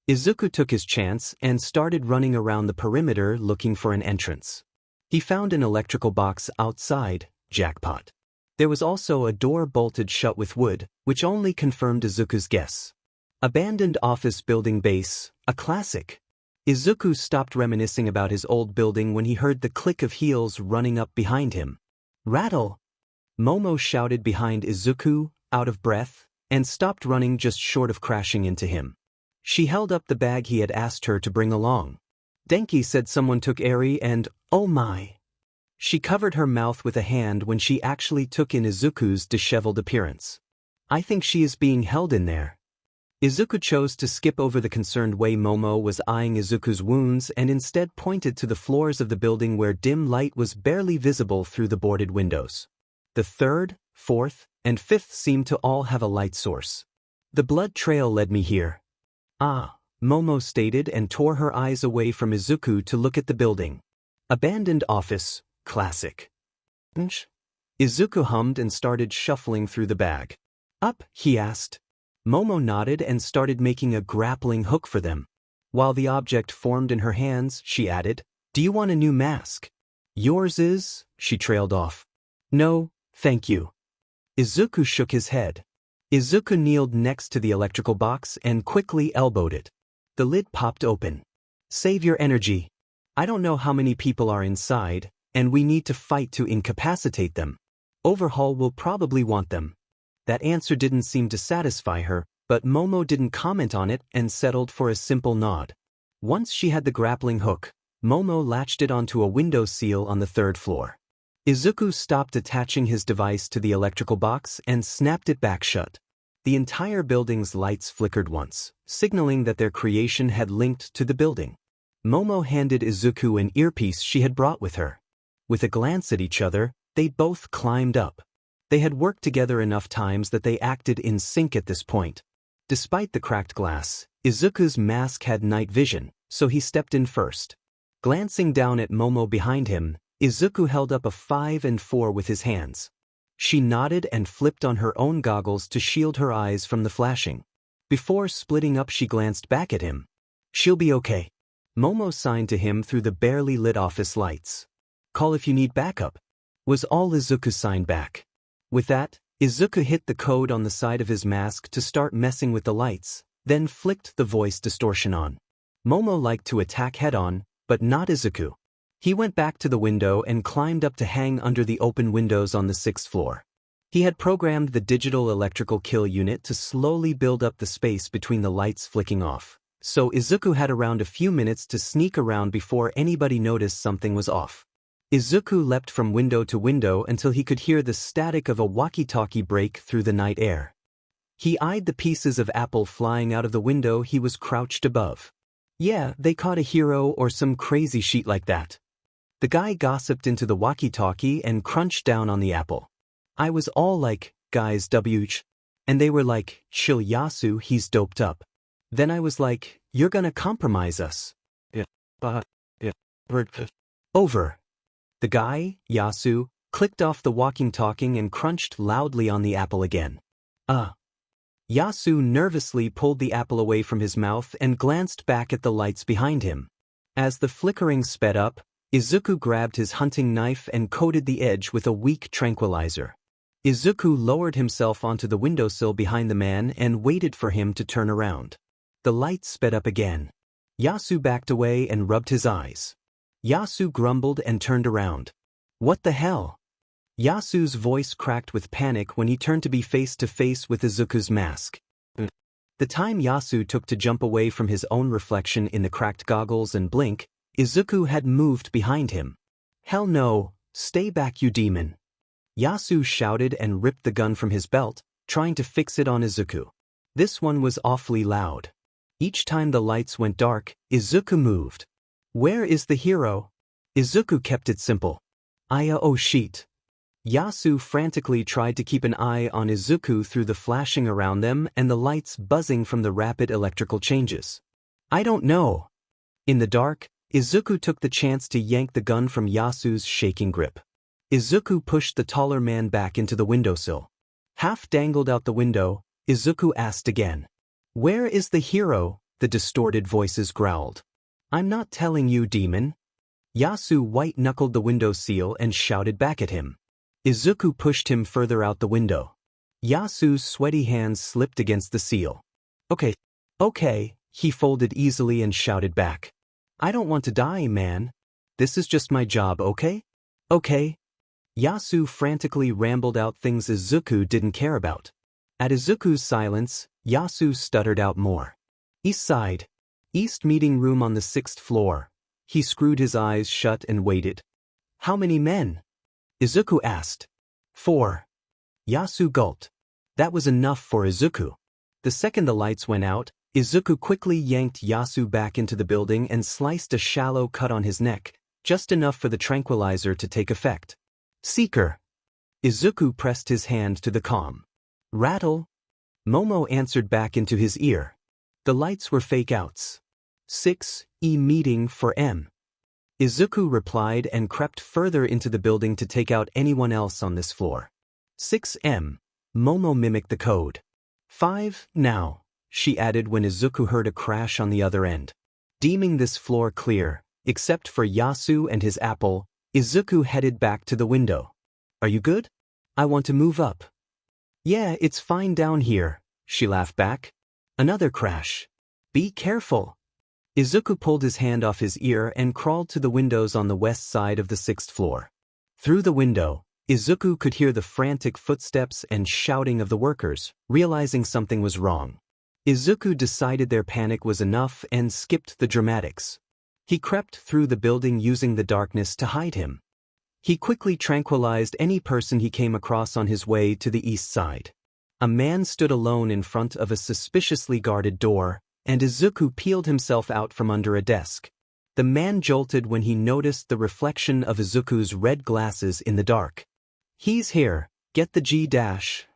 Izuku took his chance and started running around the perimeter looking for an entrance. He found an electrical box outside. Jackpot. There was also a door bolted shut with wood, which only confirmed Izuku's guess. Abandoned office building base, a classic. Izuku stopped reminiscing about his old building when he heard the click of heels running up behind him. Rattle! Momo shouted behind Izuku, out of breath, and stopped running just short of crashing into him. She held up the bag he had asked her to bring along. Denki said someone took Eri and, oh my. She covered her mouth with a hand when she actually took in Izuku's disheveled appearance. I think she is being held in there. Izuku chose to skip over the concerned way Momo was eyeing Izuku's wounds and instead pointed to the floors of the building where dim light was barely visible through the boarded windows. The third, fourth, and fifth seemed to all have a light source. The blood trail led me here. Ah, Momo stated and tore her eyes away from Izuku to look at the building. Abandoned office. Classic. Izuku hummed and started shuffling through the bag. Up, he asked. Momo nodded and started making a grappling hook for them. While the object formed in her hands, she added, do you want a new mask? Yours is, she trailed off. No, thank you. Izuku shook his head. Izuku kneeled next to the electrical box and quickly elbowed it. The lid popped open. Save your energy. I don't know how many people are inside, and we need to fight to incapacitate them. Overhaul will probably want them. That answer didn't seem to satisfy her, but Momo didn't comment on it and settled for a simple nod. Once she had the grappling hook, Momo latched it onto a window sill on the third floor. Izuku stopped attaching his device to the electrical box and snapped it back shut. The entire building's lights flickered once, signaling that their creation had linked to the building. Momo handed Izuku an earpiece she had brought with her. With a glance at each other, they both climbed up. They had worked together enough times that they acted in sync at this point. Despite the cracked glass, Izuku's mask had night vision, so he stepped in first. Glancing down at Momo behind him, Izuku held up a 5 and 4 with his hands. She nodded and flipped on her own goggles to shield her eyes from the flashing. Before splitting up, she glanced back at him. She'll be okay. Momo signed to him through the barely lit office lights. Call if you need backup, was all Izuku signed back. With that, Izuku hit the code on the side of his mask to start messing with the lights, then flicked the voice distortion on. Momo liked to attack head-on, but not Izuku. He went back to the window and climbed up to hang under the open windows on the 6th floor. He had programmed the digital electrical kill unit to slowly build up the space between the lights flicking off, so Izuku had around a few minutes to sneak around before anybody noticed something was off. Izuku leapt from window to window until he could hear the static of a walkie-talkie break through the night air. He eyed the pieces of apple flying out of the window he was crouched above. Yeah, they caught a hero or some crazy sheet like that. The guy gossiped into the walkie-talkie and crunched down on the apple. I was all like, guys WH. And they were like, chill Yasu, he's doped up. Then I was like, you're gonna compromise us. Yeah, yeah, over. The guy, Yasu, clicked off the walkie-talkie and crunched loudly on the apple again. Yasu nervously pulled the apple away from his mouth and glanced back at the lights behind him. As the flickering sped up, Izuku grabbed his hunting knife and coated the edge with a weak tranquilizer. Izuku lowered himself onto the windowsill behind the man and waited for him to turn around. The lights sped up again. Yasu backed away and rubbed his eyes. Yasu grumbled and turned around. What the hell? Yasu's voice cracked with panic when he turned to be face to face with Izuku's mask. The time Yasu took to jump away from his own reflection in the cracked goggles and blink, Izuku had moved behind him. Hell no, stay back you demon. Yasu shouted and ripped the gun from his belt, trying to fix it on Izuku. This one was awfully loud. Each time the lights went dark, Izuku moved. Where is the hero? Izuku kept it simple. Aya oh shit. Yasu frantically tried to keep an eye on Izuku through the flashing around them and the lights buzzing from the rapid electrical changes. I don't know. In the dark, Izuku took the chance to yank the gun from Yasu's shaking grip. Izuku pushed the taller man back into the windowsill. Half dangled out the window, Izuku asked again. Where is the hero? The distorted voices growled. I'm not telling you, demon. Yasu white-knuckled the window seal and shouted back at him. Izuku pushed him further out the window. Yasu's sweaty hands slipped against the seal. Okay, he folded easily and shouted back. I don't want to die, man. This is just my job, okay? Okay. Yasu frantically rambled out things Izuku didn't care about. At Izuku's silence, Yasu stuttered out more. East side. East meeting room on the 6th floor. He screwed his eyes shut and waited. How many men? Izuku asked. 4. Yasu gulped. That was enough for Izuku. The second the lights went out, Izuku quickly yanked Yasu back into the building and sliced a shallow cut on his neck, just enough for the tranquilizer to take effect. Seeker. Izuku pressed his hand to the comm. Rattle. Momo answered back into his ear. The lights were fake-outs. 6E meeting for M. Izuku replied and crept further into the building to take out anyone else on this floor. 6M. Momo mimicked the code. 5 now, she added when Izuku heard a crash on the other end. Deeming this floor clear, except for Yasu and his apple, Izuku headed back to the window. Are you good? I want to move up. Yeah, it's fine down here, she laughed back. Another crash. Be careful. Izuku pulled his hand off his ear and crawled to the windows on the west side of the 6th floor. Through the window, Izuku could hear the frantic footsteps and shouting of the workers, realizing something was wrong. Izuku decided their panic was enough and skipped the dramatics. He crept through the building using the darkness to hide him. He quickly tranquilized any person he came across on his way to the east side. A man stood alone in front of a suspiciously guarded door, and Izuku peeled himself out from under a desk. The man jolted when he noticed the reflection of Izuku's red glasses in the dark. He's here, get the G-.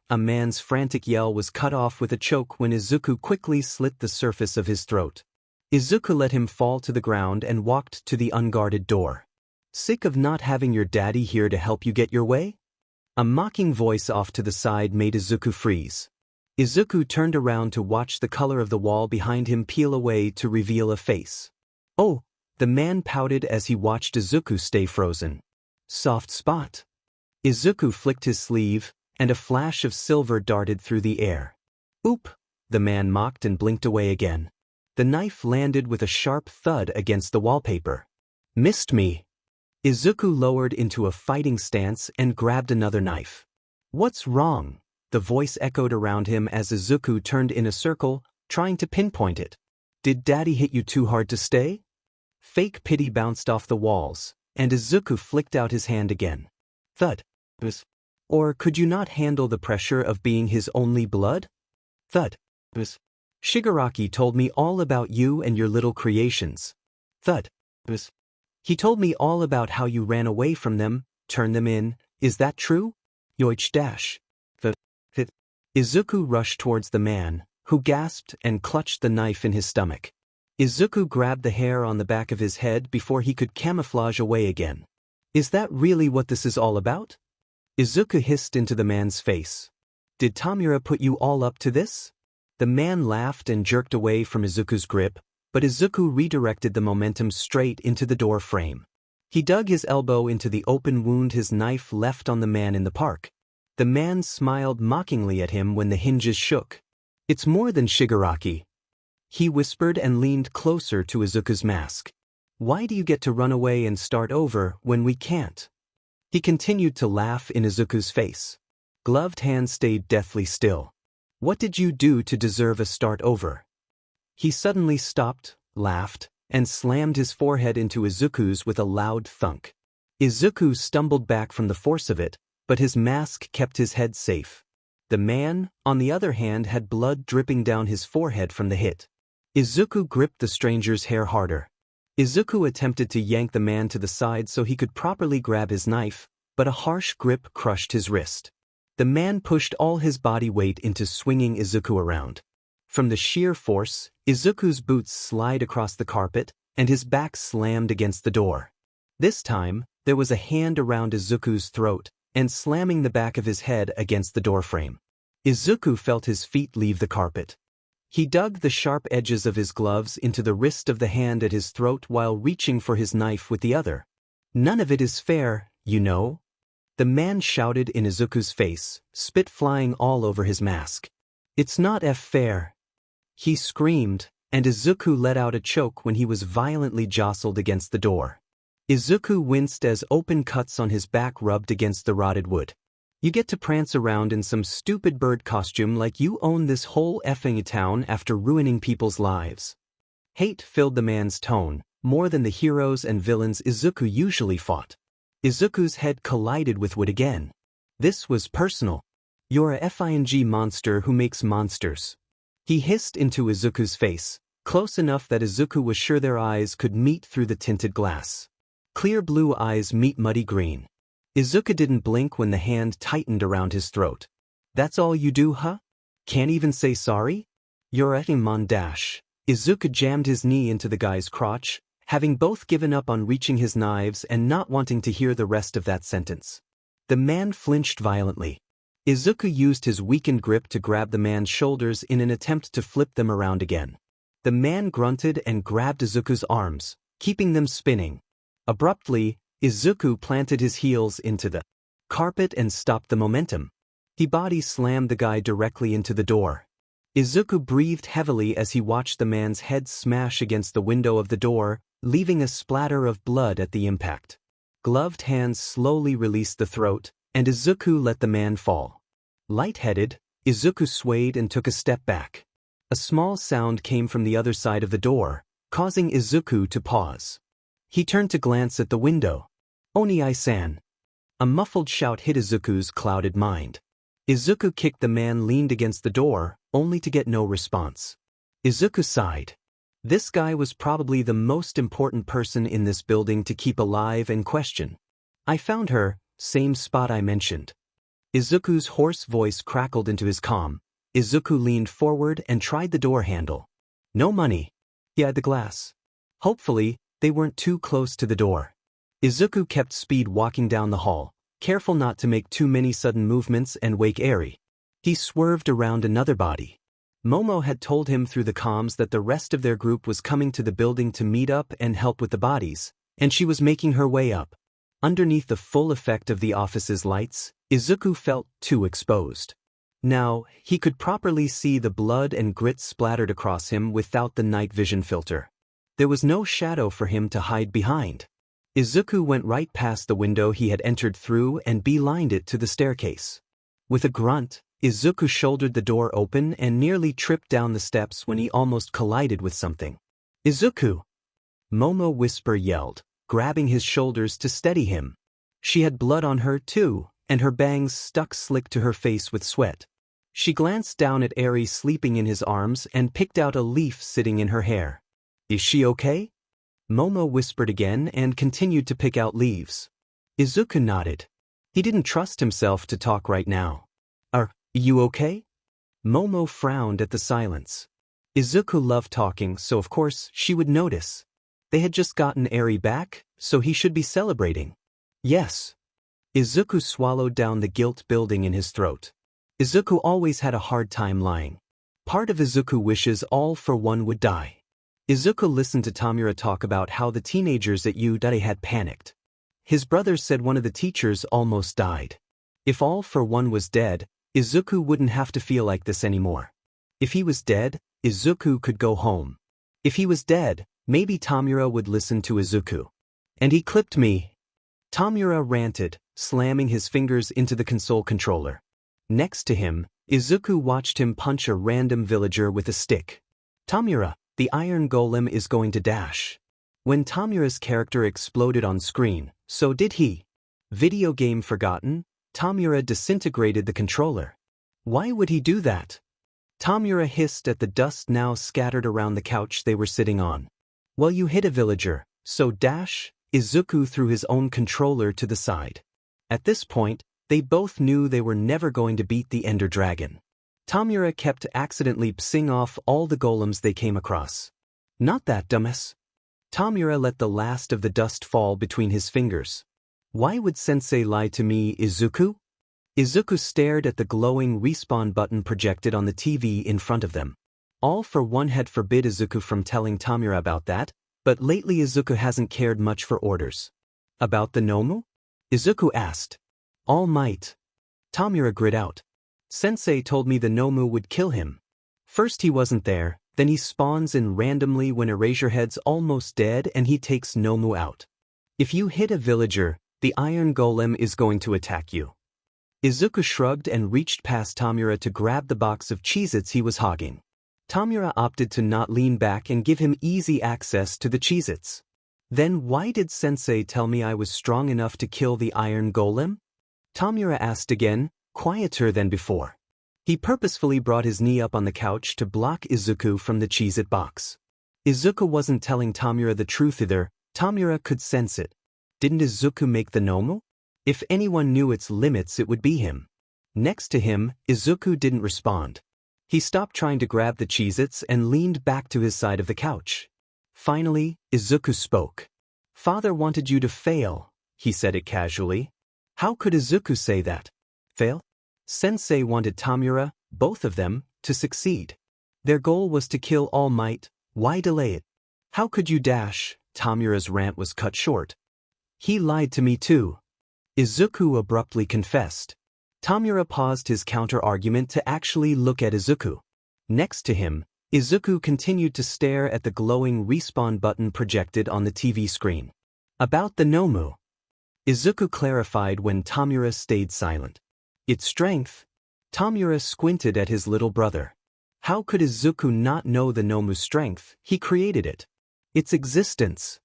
A man's frantic yell was cut off with a choke when Izuku quickly slit the surface of his throat. Izuku let him fall to the ground and walked to the unguarded door. Sick of not having your daddy here to help you get your way? A mocking voice off to the side made Izuku freeze. Izuku turned around to watch the color of the wall behind him peel away to reveal a face. Oh, the man pouted as he watched Izuku stay frozen. Soft spot. Izuku flicked his sleeve, and a flash of silver darted through the air. Oop, the man mocked and blinked away again. The knife landed with a sharp thud against the wallpaper. Missed me. Izuku lowered into a fighting stance and grabbed another knife. What's wrong? The voice echoed around him as Izuku turned in a circle, trying to pinpoint it. Did daddy hit you too hard to stay? Fake pity bounced off the walls, and Izuku flicked out his hand again. Thud. Or could you not handle the pressure of being his only blood? Thud. Shigaraki told me all about you and your little creations. Thud. He told me all about how you ran away from them, turned them in. Is that true? Yoich dash. Izuku rushed towards the man, who gasped and clutched the knife in his stomach. Izuku grabbed the hair on the back of his head before he could camouflage away again. Is that really what this is all about? Izuku hissed into the man's face. Did Tamura put you all up to this? The man laughed and jerked away from Izuku's grip, but Izuku redirected the momentum straight into the door frame. He dug his elbow into the open wound his knife left on the man in the park. The man smiled mockingly at him when the hinges shook. It's more than Shigaraki. He whispered and leaned closer to Izuku's mask. Why do you get to run away and start over when we can't? He continued to laugh in Izuku's face. Gloved hands stayed deathly still. What did you do to deserve a start over? He suddenly stopped, laughed, and slammed his forehead into Izuku's with a loud thunk. Izuku stumbled back from the force of it, but his mask kept his head safe. The man, on the other hand, had blood dripping down his forehead from the hit. Izuku gripped the stranger's hair harder. Izuku attempted to yank the man to the side so he could properly grab his knife, but a harsh grip crushed his wrist. The man pushed all his body weight into swinging Izuku around. From the sheer force, Izuku's boots slid across the carpet, and his back slammed against the door. This time, there was a hand around Izuku's throat, and slamming the back of his head against the doorframe. Izuku felt his feet leave the carpet. He dug the sharp edges of his gloves into the wrist of the hand at his throat while reaching for his knife with the other. None of it is fair, you know? The man shouted in Izuku's face, spit flying all over his mask. It's not fair. He screamed, and Izuku let out a choke when he was violently jostled against the door. Izuku winced as open cuts on his back rubbed against the rotted wood. You get to prance around in some stupid bird costume like you own this whole effing town after ruining people's lives. Hate filled the man's tone, more than the heroes and villains Izuku usually fought. Izuku's head collided with wood again. This was personal. You're a FING monster who makes monsters. He hissed into Izuku's face, close enough that Izuku was sure their eyes could meet through the tinted glass. Clear blue eyes meet muddy green. Izuku didn't blink when the hand tightened around his throat. That's all you do, huh? Can't even say sorry? You're a mon dash. Izuku jammed his knee into the guy's crotch, having both given up on reaching his knives and not wanting to hear the rest of that sentence. The man flinched violently. Izuku used his weakened grip to grab the man's shoulders in an attempt to flip them around again. The man grunted and grabbed Izuku's arms, keeping them spinning. Abruptly, Izuku planted his heels into the carpet and stopped the momentum. He body slammed the guy directly into the door. Izuku breathed heavily as he watched the man's head smash against the window of the door, leaving a splatter of blood at the impact. Gloved hands slowly released the throat, and Izuku let the man fall. Lightheaded, Izuku swayed and took a step back. A small sound came from the other side of the door, causing Izuku to pause. He turned to glance at the window. Oni-san. A muffled shout hit Izuku's clouded mind. Izuku kicked the man leaned against the door, only to get no response. Izuku sighed. This guy was probably the most important person in this building to keep alive and question. I found her, same spot I mentioned. Izuku's hoarse voice crackled into his calm. Izuku leaned forward and tried the door handle. No money. He had the glass. Hopefully, they weren't too close to the door. Izuku kept speed walking down the hall, careful not to make too many sudden movements and wake Eri. He swerved around another body. Momo had told him through the comms that the rest of their group was coming to the building to meet up and help with the bodies, and she was making her way up. Underneath the full effect of the office's lights, Izuku felt too exposed. Now, he could properly see the blood and grit splattered across him without the night vision filter. There was no shadow for him to hide behind. Izuku went right past the window he had entered through and beelined it to the staircase. With a grunt, Izuku shouldered the door open and nearly tripped down the steps when he almost collided with something. Izuku! Momo Whisper yelled, grabbing his shoulders to steady him. She had blood on her too, and her bangs stuck slick to her face with sweat. She glanced down at Eri sleeping in his arms and picked out a leaf sitting in her hair. Is she okay? Momo whispered again and continued to pick out leaves. Izuku nodded. He didn't trust himself to talk right now. Are you okay? Momo frowned at the silence. Izuku loved talking, so of course she would notice. They had just gotten Eri back, so he should be celebrating. Yes. Izuku swallowed down the guilt building in his throat. Izuku always had a hard time lying. Part of Izuku wishes all for one would die. Izuku listened to Tamura talk about how the teenagers at Udai had panicked. His brothers said one of the teachers almost died. If all for one was dead, Izuku wouldn't have to feel like this anymore. If he was dead, Izuku could go home. If he was dead, maybe Tamura would listen to Izuku. And he clipped me. Tamura ranted, slamming his fingers into the console controller. Next to him, Izuku watched him punch a random villager with a stick. Tamura, the iron golem is going to dash. When Tamura's character exploded on screen, so did he. Video game forgotten, Tamura disintegrated the controller. Why would he do that? Tamura hissed at the dust now scattered around the couch they were sitting on. Well, you hit a villager, so dash. Izuku threw his own controller to the side. At this point, they both knew they were never going to beat the Ender Dragon. Tamura kept accidentally pissing off all the golems they came across. Not that, dumbass. Tamura let the last of the dust fall between his fingers. Why would Sensei lie to me, Izuku? Izuku stared at the glowing respawn button projected on the TV in front of them. All for one had forbid Izuku from telling Tamura about that, but lately Izuku hasn't cared much for orders. About the Nomu? Izuku asked. All Might. Tamura grit out. Sensei told me the Nomu would kill him. First he wasn't there, then he spawns in randomly when Eraserhead's almost dead and he takes Nomu out. If you hit a villager, the iron golem is going to attack you. Izuku shrugged and reached past Tamura to grab the box of Cheez-Its he was hogging. Tamura opted to not lean back and give him easy access to the Cheez-Its. Then why did Sensei tell me I was strong enough to kill the iron golem? Tamura asked again, quieter than before. He purposefully brought his knee up on the couch to block Izuku from the Cheez-It box. Izuku wasn't telling Tamura the truth either, Tamura could sense it. Didn't Izuku make the Nomu? If anyone knew its limits it would be him. Next to him, Izuku didn't respond. He stopped trying to grab the Cheez-Its and leaned back to his side of the couch. Finally, Izuku spoke. Father wanted you to fail, he said it casually. How could Izuku say that? Fail? Sensei wanted Tamura, both of them, to succeed. Their goal was to kill All Might, why delay it? How could you dash? Tamura's rant was cut short. He lied to me too. Izuku abruptly confessed. Tamura paused his counter-argument to actually look at Izuku. Next to him, Izuku continued to stare at the glowing respawn button projected on the TV screen. About the Nomu. Izuku clarified when Tamura stayed silent. Its strength? Tamura squinted at his little brother. How could Izuku not know the Nomu's strength? He created it. Its existence.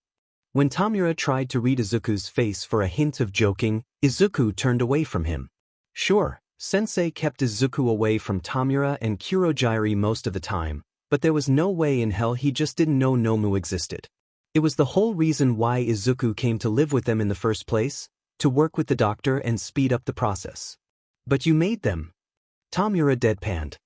When Tamura tried to read Izuku's face for a hint of joking, Izuku turned away from him. Sure, Sensei kept Izuku away from Tamura and Kurogiri most of the time, but there was no way in hell he just didn't know Nomu existed. It was the whole reason why Izuku came to live with them in the first place, to work with the doctor and speed up the process. But you made them. Tamura deadpanned.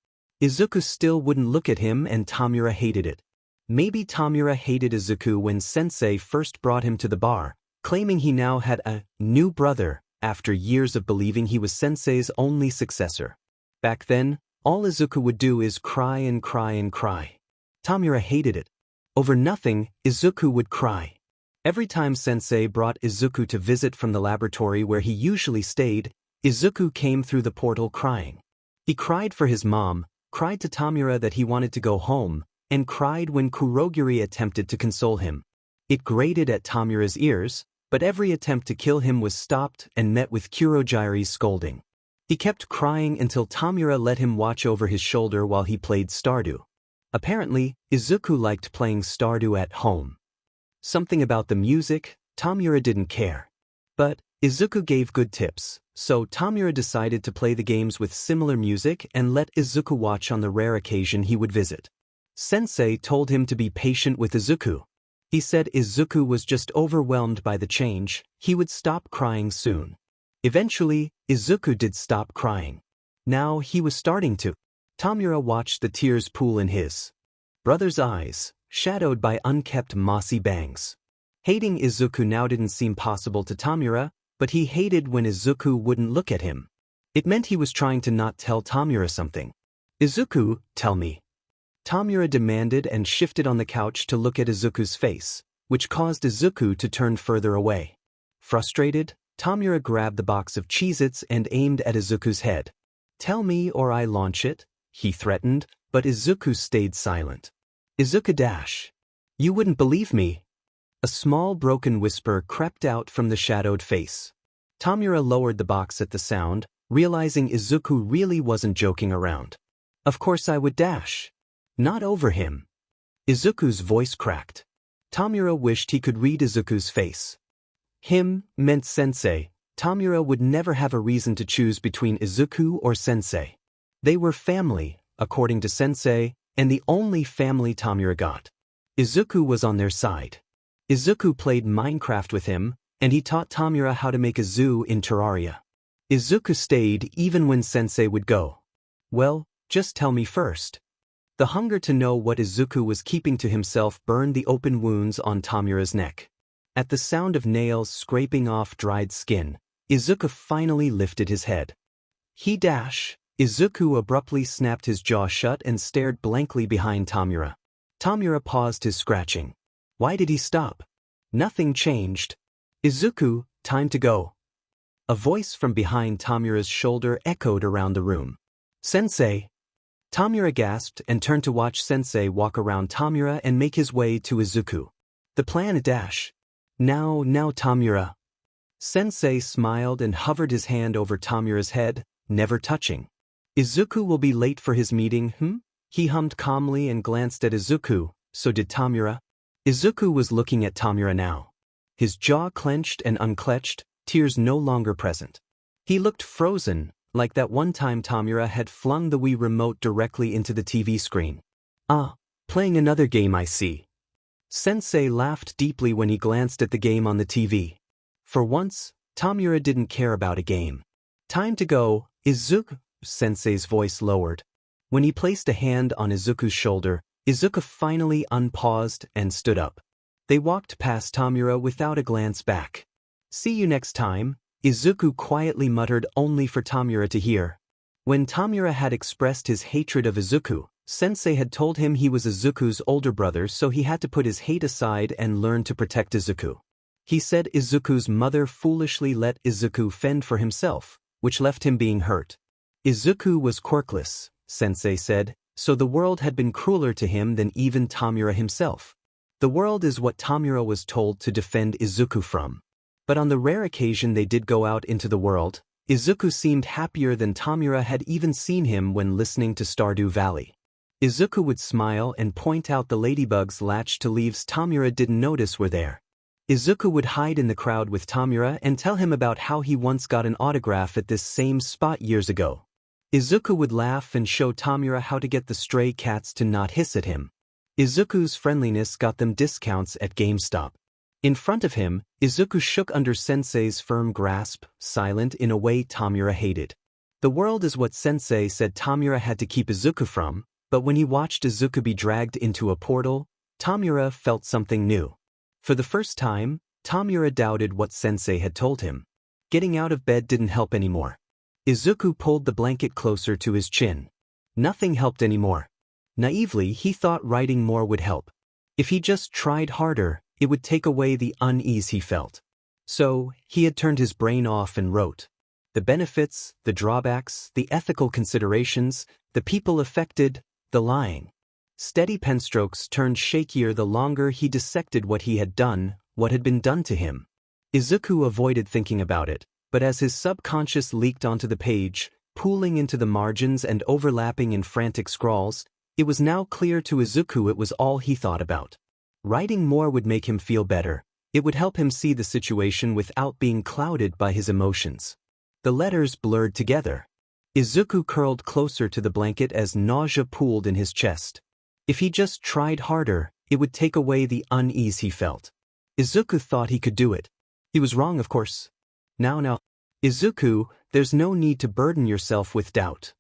Izuku still wouldn't look at him and Tamura hated it. Maybe Tamura hated Izuku when Sensei first brought him to the bar, claiming he now had a new brother, after years of believing he was Sensei's only successor. Back then, all Izuku would do is cry and cry and cry. Tamura hated it. Over nothing, Izuku would cry. Every time Sensei brought Izuku to visit from the laboratory where he usually stayed, Izuku came through the portal crying. He cried for his mom, cried to Tamura that he wanted to go home, and cried when Kurogiri attempted to console him. It grated at Tamura's ears, but every attempt to kill him was stopped and met with Kurogiri's scolding. He kept crying until Tamura let him watch over his shoulder while he played Stardew. Apparently, Izuku liked playing Stardew at home. Something about the music, Tamura didn't care. But Izuku gave good tips, so Tamura decided to play the games with similar music and let Izuku watch on the rare occasion he would visit. Sensei told him to be patient with Izuku. He said Izuku was just overwhelmed by the change, he would stop crying soon. Eventually, Izuku did stop crying. Now he was starting to. Tamura watched the tears pool in his brother's eyes, shadowed by unkempt mossy bangs. Hating Izuku now didn't seem possible to Tamura, but he hated when Izuku wouldn't look at him. It meant he was trying to not tell Tamura something. "Izuku, tell me." Tamura demanded and shifted on the couch to look at Izuku's face, which caused Izuku to turn further away. Frustrated, Tamura grabbed the box of Cheez-Its and aimed at Izuku's head. "Tell me or I launch it," he threatened, but Izuku stayed silent. "Izuku dash. You wouldn't believe me." A small broken whisper crept out from the shadowed face. Tamura lowered the box at the sound, realizing Izuku really wasn't joking around. "Of course I would dash. Not over him." Izuku's voice cracked. Tamura wished he could read Izuku's face. Him meant Sensei. Tamura would never have a reason to choose between Izuku or Sensei. They were family, according to Sensei, and the only family Tamura got. Izuku was on their side. Izuku played Minecraft with him, and he taught Tamura how to make a zoo in Terraria. Izuku stayed even when Sensei would go. "Well, just tell me first." The hunger to know what Izuku was keeping to himself burned the open wounds on Tamura's neck. At the sound of nails scraping off dried skin, Izuku finally lifted his head. "He dash." Izuku abruptly snapped his jaw shut and stared blankly behind Tamura. Tamura paused his scratching. Why did he stop? Nothing changed. "Izuku, time to go." A voice from behind Tamura's shoulder echoed around the room. "Sensei." Tamura gasped and turned to watch Sensei walk around Tamura and make his way to Izuku. "The plan a dash. Now Tamura." Sensei smiled and hovered his hand over Tamura's head, never touching. "Izuku will be late for his meeting, He hummed calmly and glanced at Izuku, so did Tamura. Izuku was looking at Tamura now. His jaw clenched and unclenched, tears no longer present. He looked frozen, like that one time Tamura had flung the Wii remote directly into the TV screen. "Ah, playing another game I see." Sensei laughed deeply when he glanced at the game on the TV. For once, Tamura didn't care about a game. "Time to go, Izuku," Sensei's voice lowered. When he placed a hand on Izuku's shoulder, Izuku finally unpaused and stood up. They walked past Tamura without a glance back. "See you next time," Izuku quietly muttered only for Tamura to hear. When Tamura had expressed his hatred of Izuku, Sensei had told him he was Izuku's older brother, so he had to put his hate aside and learn to protect Izuku. He said Izuku's mother foolishly let Izuku fend for himself, which left him being hurt. Izuku was quirkless, Sensei said, so the world had been crueler to him than even Tamura himself. The world is what Tamura was told to defend Izuku from. But on the rare occasion they did go out into the world, Izuku seemed happier than Tamura had even seen him when listening to Stardew Valley. Izuku would smile and point out the ladybugs latched to leaves Tamura didn't notice were there. Izuku would hide in the crowd with Tamura and tell him about how he once got an autograph at this same spot years ago. Izuku would laugh and show Tamura how to get the stray cats to not hiss at him. Izuku's friendliness got them discounts at GameStop. In front of him, Izuku shook under Sensei's firm grasp, silent in a way Tamura hated. The world is what Sensei said Tamura had to keep Izuku from, but when he watched Izuku be dragged into a portal, Tamura felt something new. For the first time, Tamura doubted what Sensei had told him. Getting out of bed didn't help anymore. Izuku pulled the blanket closer to his chin. Nothing helped anymore. Naively, he thought writing more would help. If he just tried harder, it would take away the unease he felt. So, he had turned his brain off and wrote. The benefits, the drawbacks, the ethical considerations, the people affected, the lying. Steady penstrokes turned shakier the longer he dissected what he had done, what had been done to him. Izuku avoided thinking about it, but as his subconscious leaked onto the page, pooling into the margins and overlapping in frantic scrawls, it was now clear to Izuku it was all he thought about. Writing more would make him feel better, It would help him see the situation without being clouded by his emotions. The letters blurred together. Izuku curled closer to the blanket as nausea pooled in his chest. If he just tried harder, it would take away the unease he felt. Izuku thought he could do it. He was wrong, of course. Now, Izuku, there's no need to burden yourself with doubt.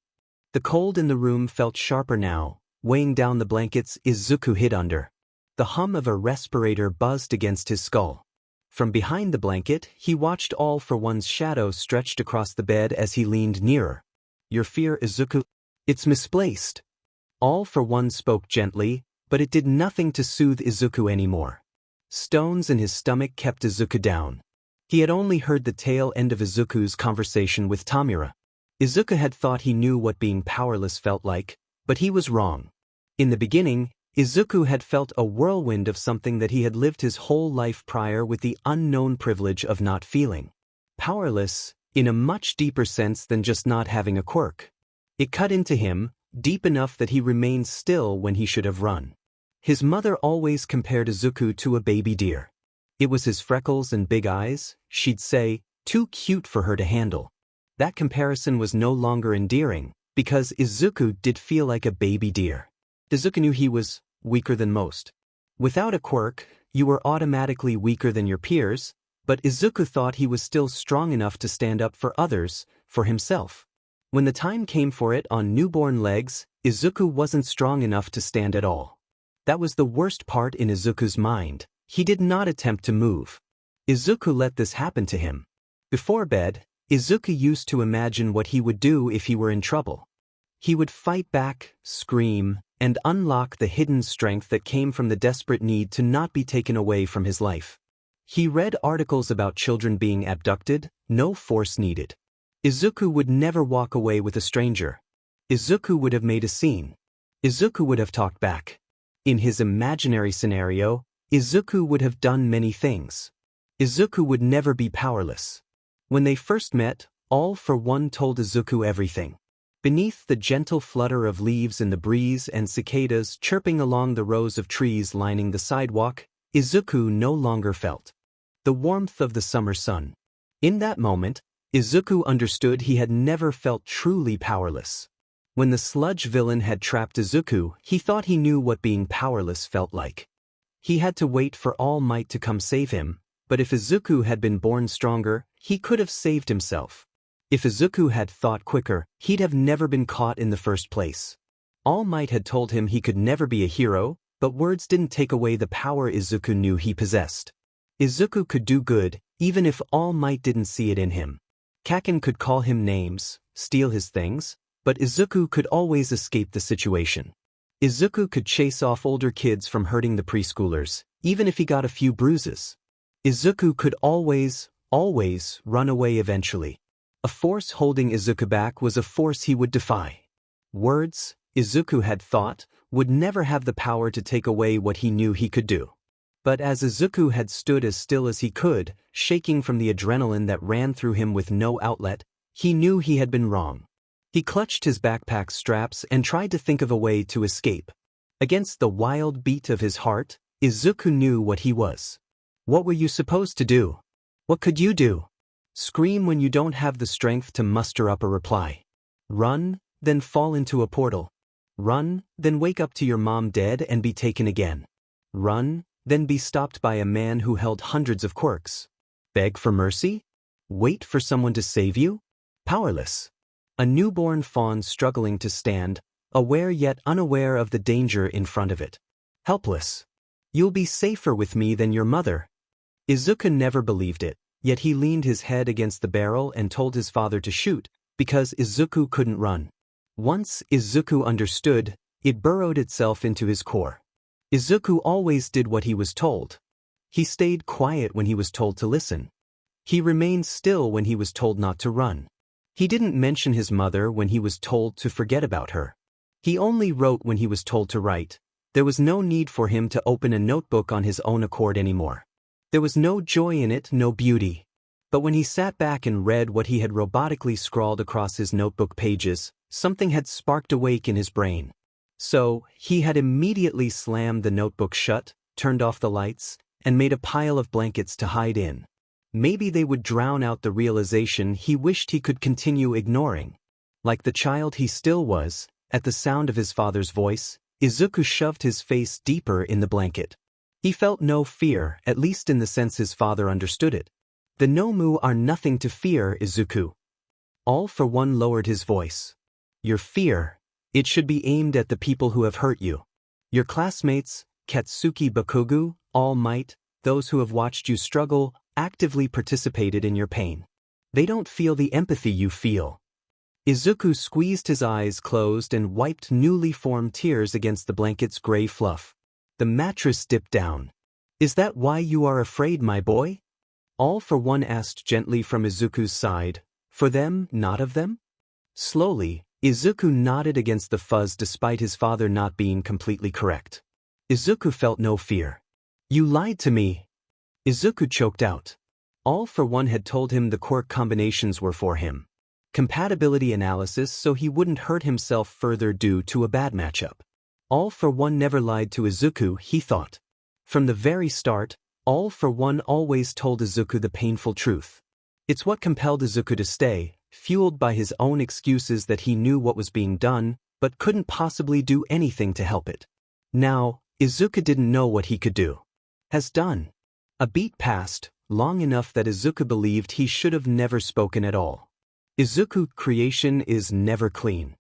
The cold in the room felt sharper now, weighing down the blankets Izuku hid under. The hum of a respirator buzzed against his skull. From behind the blanket, he watched All for One's shadow stretched across the bed as he leaned nearer. Your fear, Izuku? It's misplaced. All for One spoke gently, but it did nothing to soothe Izuku anymore. Stones in his stomach kept Izuku down. He had only heard the tail end of Izuku's conversation with Tamura. Izuku had thought he knew what being powerless felt like, but he was wrong. In the beginning, Izuku had felt a whirlwind of something that he had lived his whole life prior with the unknown privilege of not feeling. Powerless, in a much deeper sense than just not having a quirk. It cut into him, deep enough that he remained still when he should have run. His mother always compared Izuku to a baby deer. It was his freckles and big eyes, she'd say, too cute for her to handle. That comparison was no longer endearing, because Izuku did feel like a baby deer. Izuku knew he was weaker than most. Without a quirk, you were automatically weaker than your peers, but Izuku thought he was still strong enough to stand up for others, for himself. When the time came for it on newborn legs, Izuku wasn't strong enough to stand at all. That was the worst part in Izuku's mind. He did not attempt to move. Izuku let this happen to him. Before bed, Izuku used to imagine what he would do if he were in trouble. He would fight back, scream, and unlock the hidden strength that came from the desperate need to not be taken away from his life. He read articles about children being abducted, no force needed. Izuku would never walk away with a stranger. Izuku would have made a scene. Izuku would have talked back. In his imaginary scenario, Izuku would have done many things. Izuku would never be powerless. When they first met, All for One told Izuku everything. Beneath the gentle flutter of leaves in the breeze and cicadas chirping along the rows of trees lining the sidewalk, Izuku no longer felt the warmth of the summer sun. In that moment, Izuku understood he had never felt truly powerless. When the sludge villain had trapped Izuku, he thought he knew what being powerless felt like. He had to wait for All Might to come save him, but if Izuku had been born stronger, he could have saved himself. If Izuku had thought quicker, he'd have never been caught in the first place. All Might had told him he could never be a hero, but words didn't take away the power Izuku knew he possessed. Izuku could do good, even if All Might didn't see it in him. Kaken could call him names, steal his things, but Izuku could always escape the situation. Izuku could chase off older kids from hurting the preschoolers, even if he got a few bruises. Izuku could always run away eventually. A force holding Izuku back was a force he would defy. Words, Izuku had thought, would never have the power to take away what he knew he could do. But as Izuku had stood as still as he could, shaking from the adrenaline that ran through him with no outlet, he knew he had been wrong. He clutched his backpack's straps and tried to think of a way to escape. Against the wild beat of his heart, Izuku knew what he was. What were you supposed to do? What could you do? Scream when you don't have the strength to muster up a reply. Run, then fall into a portal. Run, then wake up to your mom dead and be taken again. Run, then be stopped by a man who held hundreds of quirks. Beg for mercy? Wait for someone to save you? Powerless. A newborn fawn struggling to stand, aware yet unaware of the danger in front of it. Helpless. You'll be safer with me than your mother. Izuku never believed it, yet he leaned his head against the barrel and told his father to shoot, because Izuku couldn't run. Once Izuku understood, it burrowed itself into his core. Izuku always did what he was told. He stayed quiet when he was told to listen. He remained still when he was told not to run. He didn't mention his mother when he was told to forget about her. He only wrote when he was told to write. There was no need for him to open a notebook on his own accord anymore. There was no joy in it, no beauty. But when he sat back and read what he had robotically scrawled across his notebook pages, something had sparked awake in his brain. So, he had immediately slammed the notebook shut, turned off the lights, and made a pile of blankets to hide in. Maybe they would drown out the realization he wished he could continue ignoring. Like the child he still was, at the sound of his father's voice, Izuku shoved his face deeper in the blanket. He felt no fear, at least in the sense his father understood it. The Nomu are nothing to fear, Izuku. All for one lowered his voice. Your fear, it should be aimed at the people who have hurt you. Your classmates, Katsuki Bakugu, All Might, those who have watched you struggle, actively participated in your pain. They don't feel the empathy you feel. Izuku squeezed his eyes closed and wiped newly formed tears against the blanket's gray fluff. The mattress dipped down. Is that why you are afraid, my boy? All for one asked gently from Izuku's side. For them, not of them? Slowly, Izuku nodded against the fuzz despite his father not being completely correct. Izuku felt no fear. You lied to me. Izuku choked out. All for one had told him the quirk combinations were for him. Compatibility analysis so he wouldn't hurt himself further due to a bad matchup. All for one never lied to Izuku, he thought. From the very start, All for one always told Izuku the painful truth. It's what compelled Izuku to stay, fueled by his own excuses that he knew what was being done, but couldn't possibly do anything to help it. Now, Izuku didn't know what he could do. Has done. A beat passed, long enough that Izuku believed he should have never spoken at all. Izuku creation is never clean.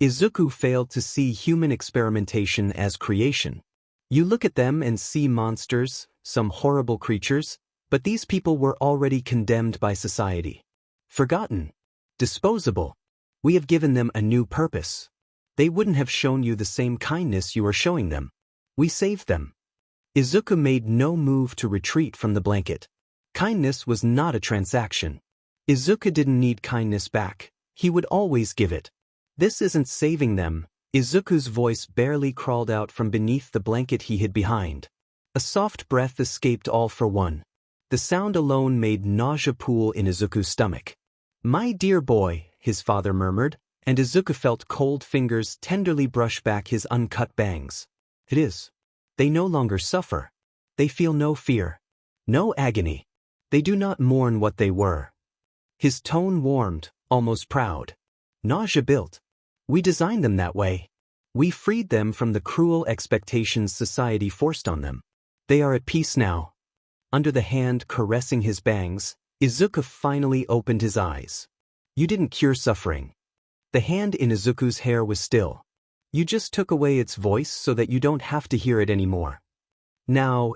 Izuku failed to see human experimentation as creation. You look at them and see monsters, some horrible creatures, but these people were already condemned by society. Forgotten. Disposable. We have given them a new purpose. They wouldn't have shown you the same kindness you are showing them. We saved them. Izuku made no move to retreat from the blanket. Kindness was not a transaction. Izuku didn't need kindness back. He would always give it. This isn't saving them. Izuku's voice barely crawled out from beneath the blanket he hid behind. A soft breath escaped All for one. The sound alone made nausea pool in Izuku's stomach. My dear boy, his father murmured, and Izuku felt cold fingers tenderly brush back his uncut bangs. It is. They no longer suffer. They feel no fear. No agony. They do not mourn what they were. His tone warmed, almost proud. Nausea built. We designed them that way. We freed them from the cruel expectations society forced on them. They are at peace now. Under the hand caressing his bangs, Izuku finally opened his eyes. You didn't cure suffering. The hand in Izuku's hair was still. You just took away its voice so that you don't have to hear it anymore. Now,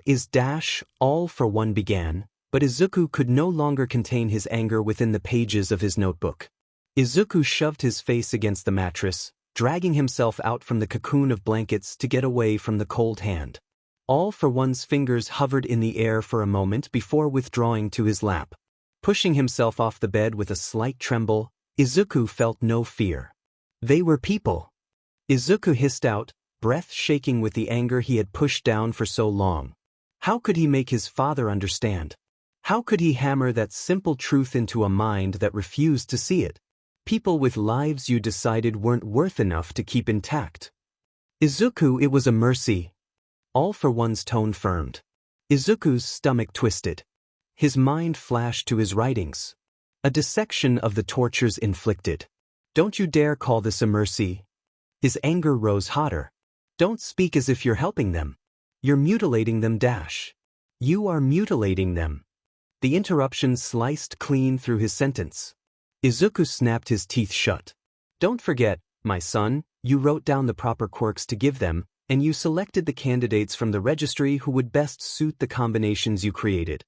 All for one began, but Izuku could no longer contain his anger within the pages of his notebook. Izuku shoved his face against the mattress, dragging himself out from the cocoon of blankets to get away from the cold hand. All for one's fingers hovered in the air for a moment before withdrawing to his lap. Pushing himself off the bed with a slight tremble, Izuku felt no fear. They were people. Izuku hissed out, breath shaking with the anger he had pushed down for so long. How could he make his father understand? How could he hammer that simple truth into a mind that refused to see it? People with lives you decided weren't worth enough to keep intact. Izuku, it was a mercy. All for one's tone firmed. Izuku's stomach twisted. His mind flashed to his writings. A dissection of the tortures inflicted. Don't you dare call this a mercy. His anger rose hotter. Don't speak as if you're helping them. You're mutilating them. You are mutilating them. The interruption sliced clean through his sentence. Izuku snapped his teeth shut. Don't forget, my son, you wrote down the proper quirks to give them, and you selected the candidates from the registry who would best suit the combinations you created.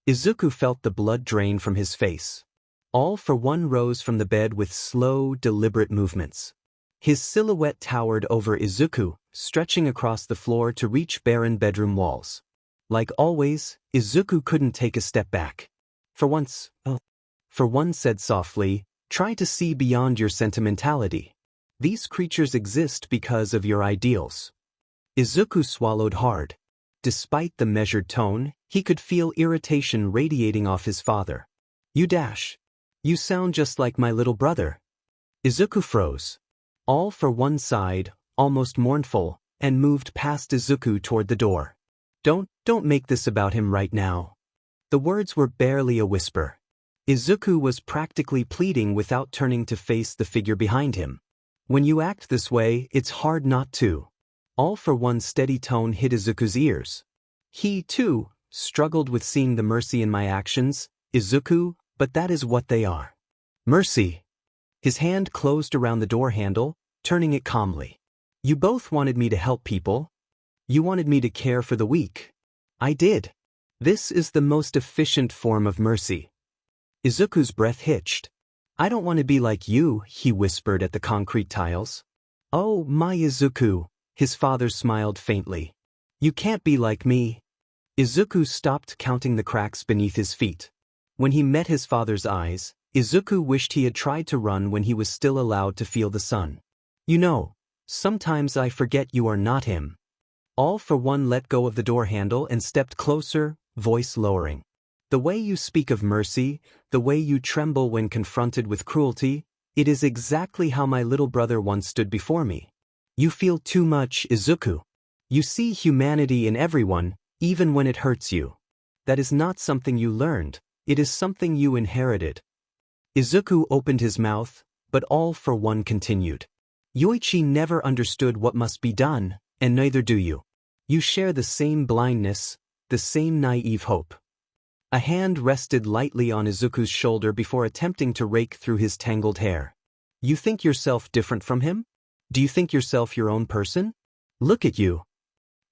Izuku felt the blood drain from his face. All for one rose from the bed with slow, deliberate movements. His silhouette towered over Izuku, stretching across the floor to reach barren bedroom walls. Like always, Izuku couldn't take a step back. For once, one said softly, try to see beyond your sentimentality. These creatures exist because of your ideals. Izuku swallowed hard. Despite the measured tone, he could feel irritation radiating off his father. You sound just like my little brother. Izuku froze. All for one sighed, almost mournful, and moved past Izuku toward the door. Don't make this about him right now. The words were barely a whisper. Izuku was practically pleading without turning to face the figure behind him. When you act this way, it's hard not to. All for One's steady tone hit Izuku's ears. He, too, struggled with seeing the mercy in my actions, Izuku, but that is what they are. Mercy. His hand closed around the door handle, turning it calmly. You both wanted me to help people. You wanted me to care for the weak. I did. This is the most efficient form of mercy. Izuku's breath hitched. I don't want to be like you, he whispered at the concrete tiles. Oh, my Izuku, his father smiled faintly. You can't be like me. Izuku stopped counting the cracks beneath his feet. When he met his father's eyes, Izuku wished he had tried to run when he was still allowed to feel the sun. You know, sometimes I forget you are not him. All for One let go of the door handle and stepped closer, voice lowering. The way you speak of mercy, the way you tremble when confronted with cruelty, it is exactly how my little brother once stood before me. You feel too much, Izuku. You see humanity in everyone, even when it hurts you. That is not something you learned, it is something you inherited. Izuku opened his mouth, but All for One continued. Yoichi never understood what must be done, and neither do you. You share the same blindness, the same naive hope. A hand rested lightly on Izuku's shoulder before attempting to rake through his tangled hair. You think yourself different from him? Do you think yourself your own person? Look at you.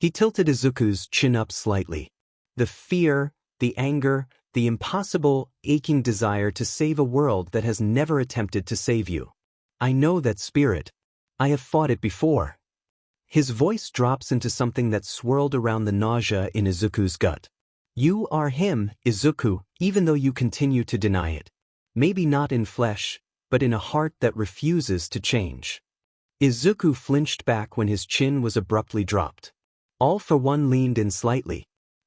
He tilted Izuku's chin up slightly. The fear, the anger, the impossible, aching desire to save a world that has never attempted to save you. I know that spirit. I have fought it before. His voice drops into something that swirled around the nausea in Izuku's gut. You are him, Izuku, even though you continue to deny it. Maybe not in flesh, but in a heart that refuses to change. Izuku flinched back when his chin was abruptly dropped. All for One leaned in slightly.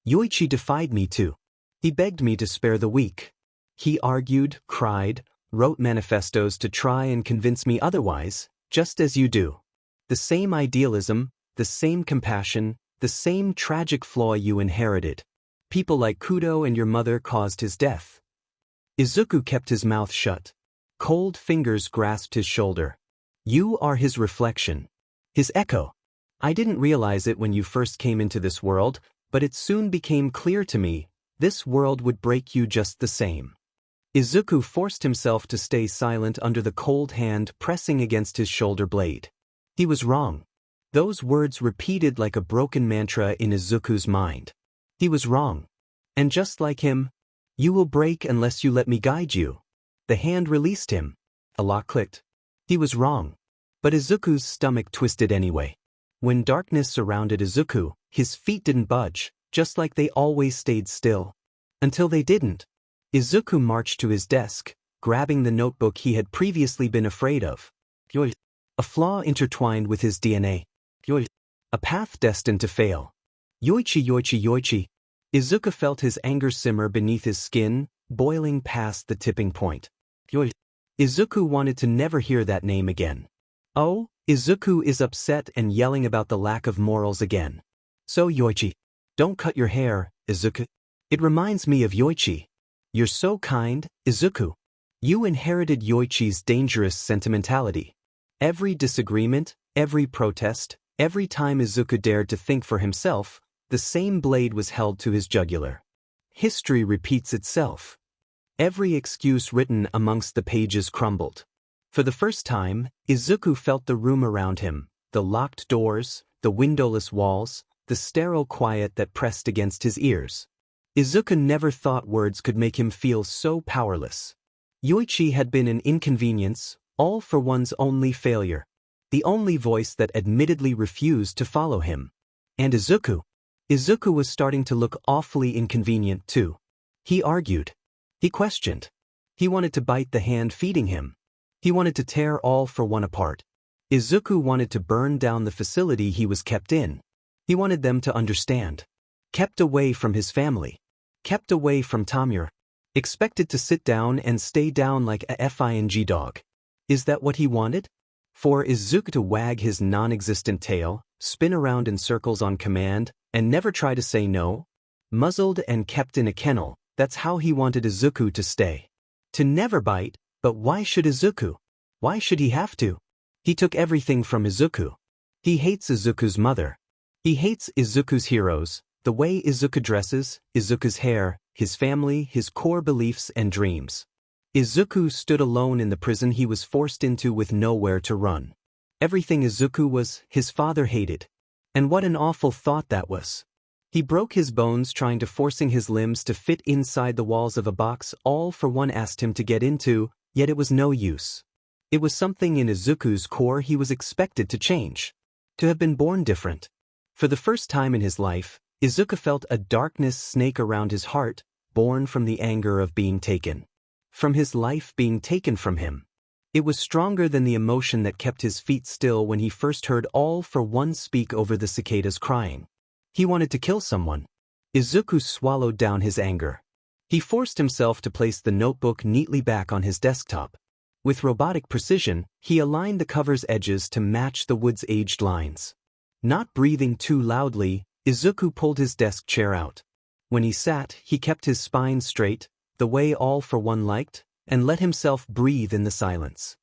Yoichi defied me too. He begged me to spare the weak. He argued, cried, wrote manifestos to try and convince me otherwise, just as you do. The same idealism, the same compassion, the same tragic flaw you inherited. People like Kudo and your mother caused his death. Izuku kept his mouth shut. Cold fingers grasped his shoulder. You are his reflection. His echo. I didn't realize it when you first came into this world, but it soon became clear to me, this world would break you just the same. Izuku forced himself to stay silent under the cold hand pressing against his shoulder blade. He was wrong. Those words repeated like a broken mantra in Izuku's mind. He was wrong. And just like him, you will break unless you let me guide you. The hand released him. A lock clicked. He was wrong. But Izuku's stomach twisted anyway. When darkness surrounded Izuku, his feet didn't budge, just like they always stayed still. Until they didn't. Izuku marched to his desk, grabbing the notebook he had previously been afraid of. A flaw intertwined with his DNA. A path destined to fail. Yoichi. Izuku felt his anger simmer beneath his skin, boiling past the tipping point. Izuku wanted to never hear that name again. Oh, Izuku is upset and yelling about the lack of morals again. So Yoichi. Don't cut your hair, Izuku. It reminds me of Yoichi. You're so kind, Izuku. You inherited Yoichi's dangerous sentimentality. Every disagreement, every protest, every time Izuku dared to think for himself, the same blade was held to his jugular. History repeats itself. Every excuse written amongst the pages crumbled. For the first time, Izuku felt the room around him, the locked doors, the windowless walls, the sterile quiet that pressed against his ears. Izuku never thought words could make him feel so powerless. Yoichi had been an inconvenience, All for One's only failure. The only voice that admittedly refused to follow him. And Izuku was starting to look awfully inconvenient too. He argued. He questioned. He wanted to bite the hand feeding him. He wanted to tear All for One apart. Izuku wanted to burn down the facility he was kept in. He wanted them to understand. Kept away from his family. Kept away from Tamura. Expected to sit down and stay down like a FING dog. Is that what he wanted? For Izuku to wag his non-existent tail, spin around in circles on command, And never try to say no? Muzzled and kept in a kennel, that's how he wanted Izuku to stay. To never bite, but why should Izuku? Why should he have to? He took everything from Izuku. He hates Izuku's mother. He hates Izuku's heroes, the way Izuku dresses, Izuku's hair, his family, his core beliefs and dreams. Izuku stood alone in the prison he was forced into with nowhere to run. Everything Izuku was, his father hated. And what an awful thought that was. He broke his bones trying to forcing his limbs to fit inside the walls of a box all for one asked him to get into, yet it was no use. It was something in Izuku's core he was expected to change. To have been born different. For the first time in his life, Izuku felt a darkness snake around his heart, born from the anger of being taken. From his life being taken from him. It was stronger than the emotion that kept his feet still when he first heard All for One speak over the cicadas crying. He wanted to kill someone. Izuku swallowed down his anger. He forced himself to place the notebook neatly back on his desktop. With robotic precision, he aligned the cover's edges to match the wood's aged lines. Not breathing too loudly, Izuku pulled his desk chair out. When he sat, he kept his spine straight, the way All for One liked, and let himself breathe in the silence.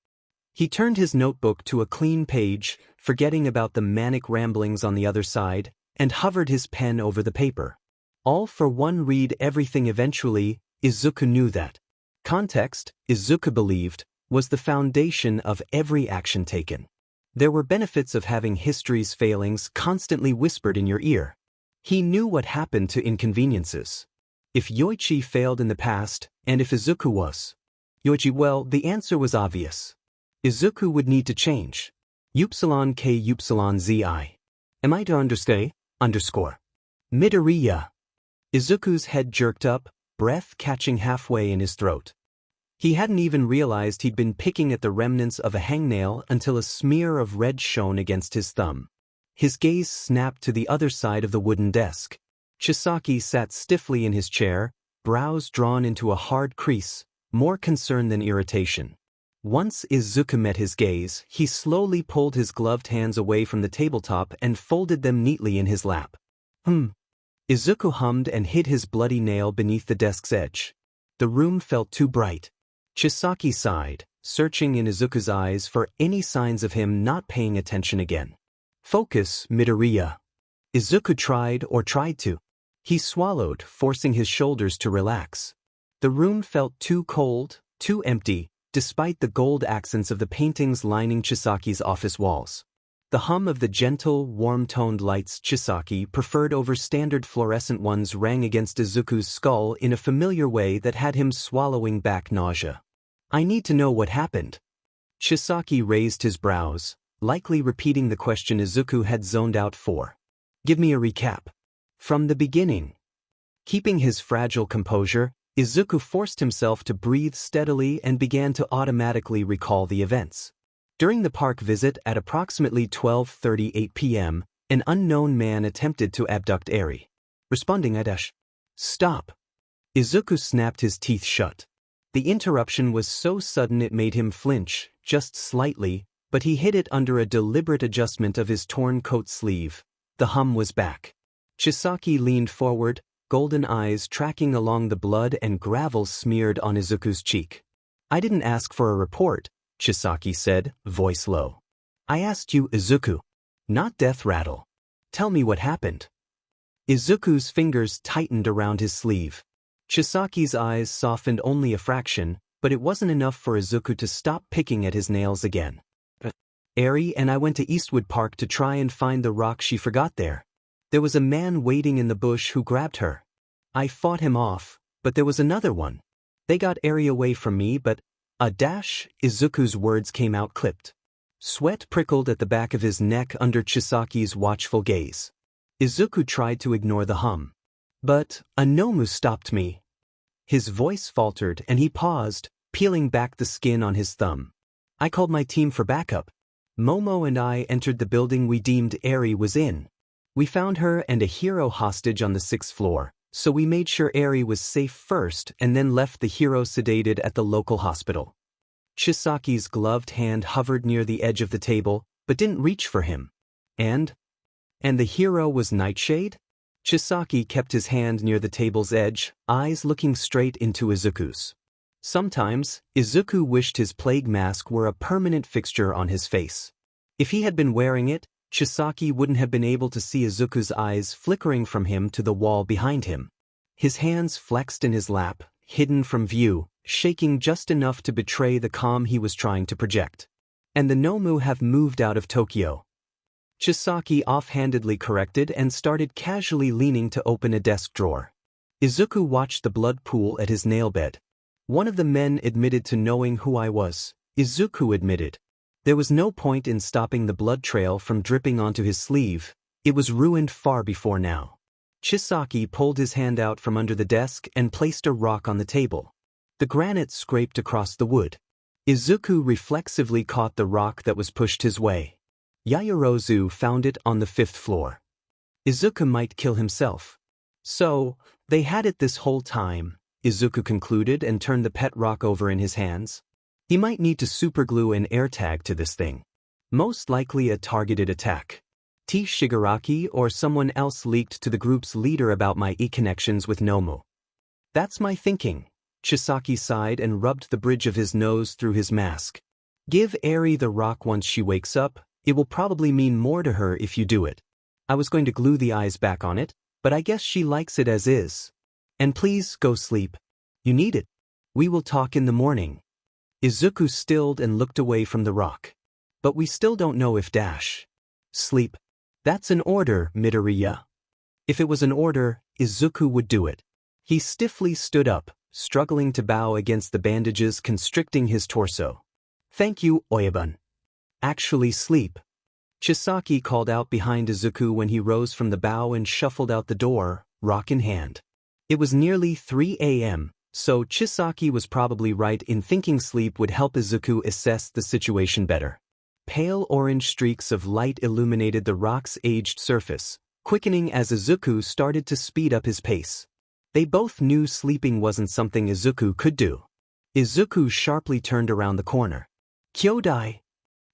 He turned his notebook to a clean page, forgetting about the manic ramblings on the other side, and hovered his pen over the paper. All for One read everything eventually, Izuku knew that. Context, Izuku believed, was the foundation of every action taken. There were benefits of having history's failings constantly whispered in your ear. He knew what happened to inconveniences. If Yoichi failed in the past, and if Izuku was Yoichi, well, the answer was obvious. Izuku would need to change. Upsilon K Upsilon Zi. Am I to understand? Underscore. Midoriya. Izuku's head jerked up, breath catching halfway in his throat. He hadn't even realized he'd been picking at the remnants of a hangnail until a smear of red shone against his thumb. His gaze snapped to the other side of the wooden desk. Chisaki sat stiffly in his chair, brows drawn into a hard crease, more concern than irritation. Once Izuku met his gaze, he slowly pulled his gloved hands away from the tabletop and folded them neatly in his lap. Izuku hummed and hid his bloody nail beneath the desk's edge. The room felt too bright. Chisaki sighed, searching in Izuku's eyes for any signs of him not paying attention again. Focus, Midoriya. Izuku tried to. He swallowed, forcing his shoulders to relax. The room felt too cold, too empty, despite the gold accents of the paintings lining Chisaki's office walls. The hum of the gentle, warm-toned lights Chisaki preferred over standard fluorescent ones rang against Izuku's skull in a familiar way that had him swallowing back nausea. I need to know what happened. Chisaki raised his brows, likely repeating the question Izuku had zoned out for. Give me a recap. From the beginning. Keeping his fragile composure, Izuku forced himself to breathe steadily and began to automatically recall the events. During the park visit at approximately 12:38 p.m., an unknown man attempted to abduct Eri. Responding at Stop. Izuku snapped his teeth shut. The interruption was so sudden it made him flinch, just slightly, but he hid it under a deliberate adjustment of his torn coat sleeve. The hum was back. Chisaki leaned forward, golden eyes tracking along the blood and gravel smeared on Izuku's cheek. I didn't ask for a report, Chisaki said, voice low. I asked you, Izuku. Not death rattle. Tell me what happened. Izuku's fingers tightened around his sleeve. Chisaki's eyes softened only a fraction, but it wasn't enough for Izuku to stop picking at his nails again. Eri and I went to Eastwood Park to try and find the rock she forgot there. There was a man waiting in the bush who grabbed her. I fought him off, but there was another one. They got Eri away from me, but Izuku's words came out clipped. Sweat prickled at the back of his neck under Chisaki's watchful gaze. Izuku tried to ignore the hum. But Anomu stopped me. His voice faltered and he paused, peeling back the skin on his thumb. I called my team for backup. Momo and I entered the building we deemed Eri was in. We found her and a hero hostage on the 6th floor, so we made sure Eri was safe first and then left the hero sedated at the local hospital. Chisaki's gloved hand hovered near the edge of the table, but didn't reach for him. And the hero was Nightshade? Chisaki kept his hand near the table's edge, eyes looking straight into Izuku's. Sometimes, Izuku wished his plague mask were a permanent fixture on his face. If he had been wearing it, Chisaki wouldn't have been able to see Izuku's eyes flickering from him to the wall behind him. His hands flexed in his lap, hidden from view, shaking just enough to betray the calm he was trying to project. And the Nomu have moved out of Tokyo. Chisaki offhandedly corrected and started casually leaning to open a desk drawer. Izuku watched the blood pool at his nail bed. One of the men admitted to knowing who I was. Izuku admitted. There was no point in stopping the blood trail from dripping onto his sleeve. It was ruined far before now. Chisaki pulled his hand out from under the desk and placed a rock on the table. The granite scraped across the wood. Izuku reflexively caught the rock that was pushed his way. Yaoyorozu found it on the 5th floor. Izuku might kill himself. So, they had it this whole time, Izuku concluded and turned the pet rock over in his hands. He might need to superglue an AirTag to this thing. Most likely a targeted attack. T. Shigaraki or someone else leaked to the group's leader about my e-connections with Nomu. That's my thinking. Chisaki sighed and rubbed the bridge of his nose through his mask. Give Eri the rock once she wakes up. It will probably mean more to her if you do it. I was going to glue the eyes back on it, but I guess she likes it as is. And please, go sleep. You need it. We will talk in the morning. Izuku stilled and looked away from the rock. But we still don't know if sleep. That's an order, Midoriya. If it was an order, Izuku would do it. He stiffly stood up, struggling to bow against the bandages constricting his torso. Thank you, Oyabun. Actually sleep. Chisaki called out behind Izuku when he rose from the bow and shuffled out the door, rock in hand. It was nearly 3 a.m., so Chisaki was probably right in thinking sleep would help Izuku assess the situation better. Pale orange streaks of light illuminated the rock's aged surface, quickening as Izuku started to speed up his pace. They both knew sleeping wasn't something Izuku could do. Izuku sharply turned around the corner. Kyodai!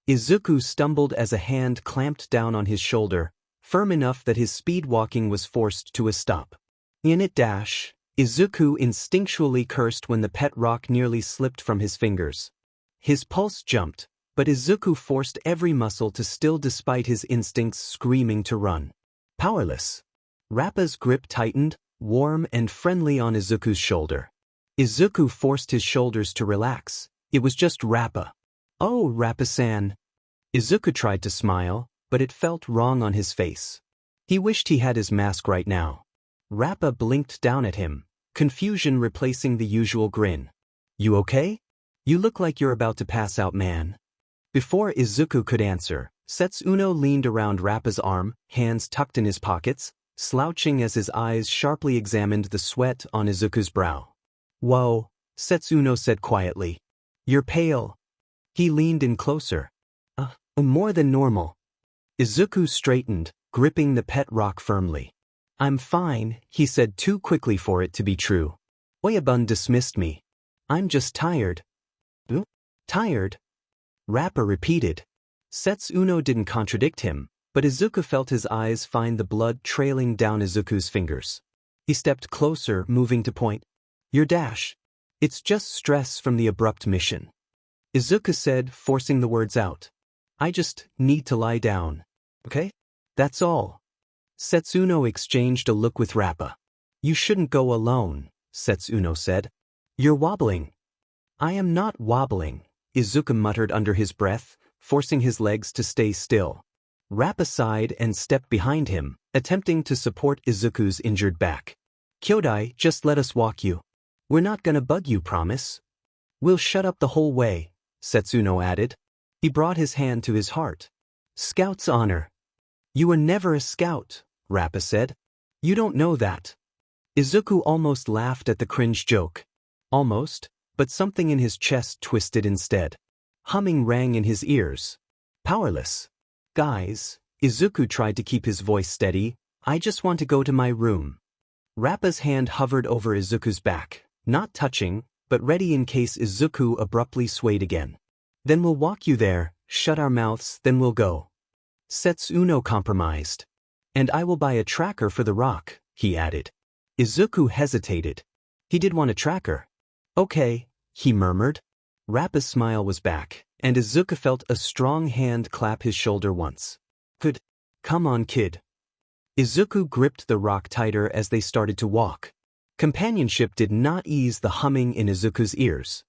Izuku stumbled as a hand clamped down on his shoulder, firm enough that his speed walking was forced to a stop. In it Izuku instinctually cursed when the pet rock nearly slipped from his fingers. His pulse jumped, but Izuku forced every muscle to still despite his instincts screaming to run. Powerless. Rappa's grip tightened, warm and friendly on Izuku's shoulder. Izuku forced his shoulders to relax. It was just Rappa. Oh, Rappa-san. Izuku tried to smile, but it felt wrong on his face. He wished he had his mask right now. Rappa blinked down at him, confusion replacing the usual grin. You okay? You look like you're about to pass out, man. Before Izuku could answer, Setsuno leaned around Rappa's arm, hands tucked in his pockets, slouching as his eyes sharply examined the sweat on Izuku's brow. Whoa, Setsuno said quietly. You're pale. He leaned in closer. More than normal. Izuku straightened, gripping the pet rock firmly. I'm fine, he said too quickly for it to be true. Oyabun dismissed me. I'm just tired. Tired? Rappa repeated. Setsuno didn't contradict him, but Izuku felt his eyes find the blood trailing down Izuku's fingers. He stepped closer, moving to point. Your It's just stress from the abrupt mission. Izuku said, forcing the words out. I just need to lie down. Okay? That's all. Setsuno exchanged a look with Rappa. You shouldn't go alone, Setsuno said. You're wobbling. I am not wobbling, Izuku muttered under his breath, forcing his legs to stay still. Rappa sighed and stepped behind him, attempting to support Izuku's injured back. Kyodai, just let us walk you. We're not gonna bug you, promise? We'll shut up the whole way, Setsuno added. He brought his hand to his heart. Scout's honor. You were never a scout, Rappa said. You don't know that. Izuku almost laughed at the cringe joke. Almost, but something in his chest twisted instead. Humming rang in his ears. Powerless. Guys, Izuku tried to keep his voice steady, I just want to go to my room. Rappa's hand hovered over Izuku's back, not touching, but ready in case Izuku abruptly swayed again. Then we'll walk you there, shut our mouths, then we'll go. Setsuno compromised. And I will buy a tracker for the rock, he added. Izuku hesitated. He did want to track her. Okay, he murmured. Rappa's smile was back, and Izuku felt a strong hand clap his shoulder once. Good. Come on, kid. Izuku gripped the rock tighter as they started to walk. Companionship did not ease the humming in Izuku's ears.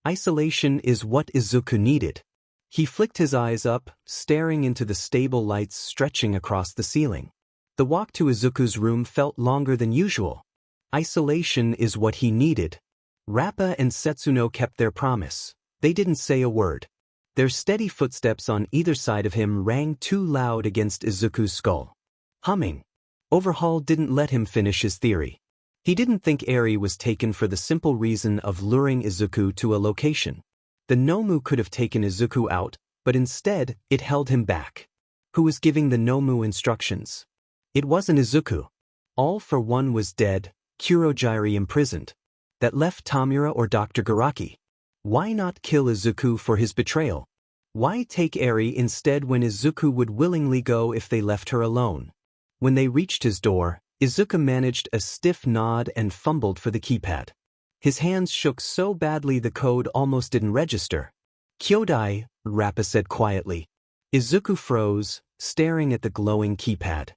Isolation is what Izuku needed. He flicked his eyes up, staring into the stable lights stretching across the ceiling. The walk to Izuku's room felt longer than usual. Isolation is what he needed. Rappa and Setsuno kept their promise. They didn't say a word. Their steady footsteps on either side of him rang too loud against Izuku's skull. Humming. Overhaul didn't let him finish his theory. He didn't think Eri was taken for the simple reason of luring Izuku to a location. The Nomu could have taken Izuku out, but instead, it held him back. Who was giving the Nomu instructions? It wasn't Izuku. All for one was dead, Kurogyari imprisoned. That left Tamura or Dr. Garaki. Why not kill Izuku for his betrayal? Why take Eri instead when Izuku would willingly go if they left her alone? When they reached his door, Izuku managed a stiff nod and fumbled for the keypad. His hands shook so badly the code almost didn't register. Kyodai, Rappa said quietly. Izuku froze, staring at the glowing keypad.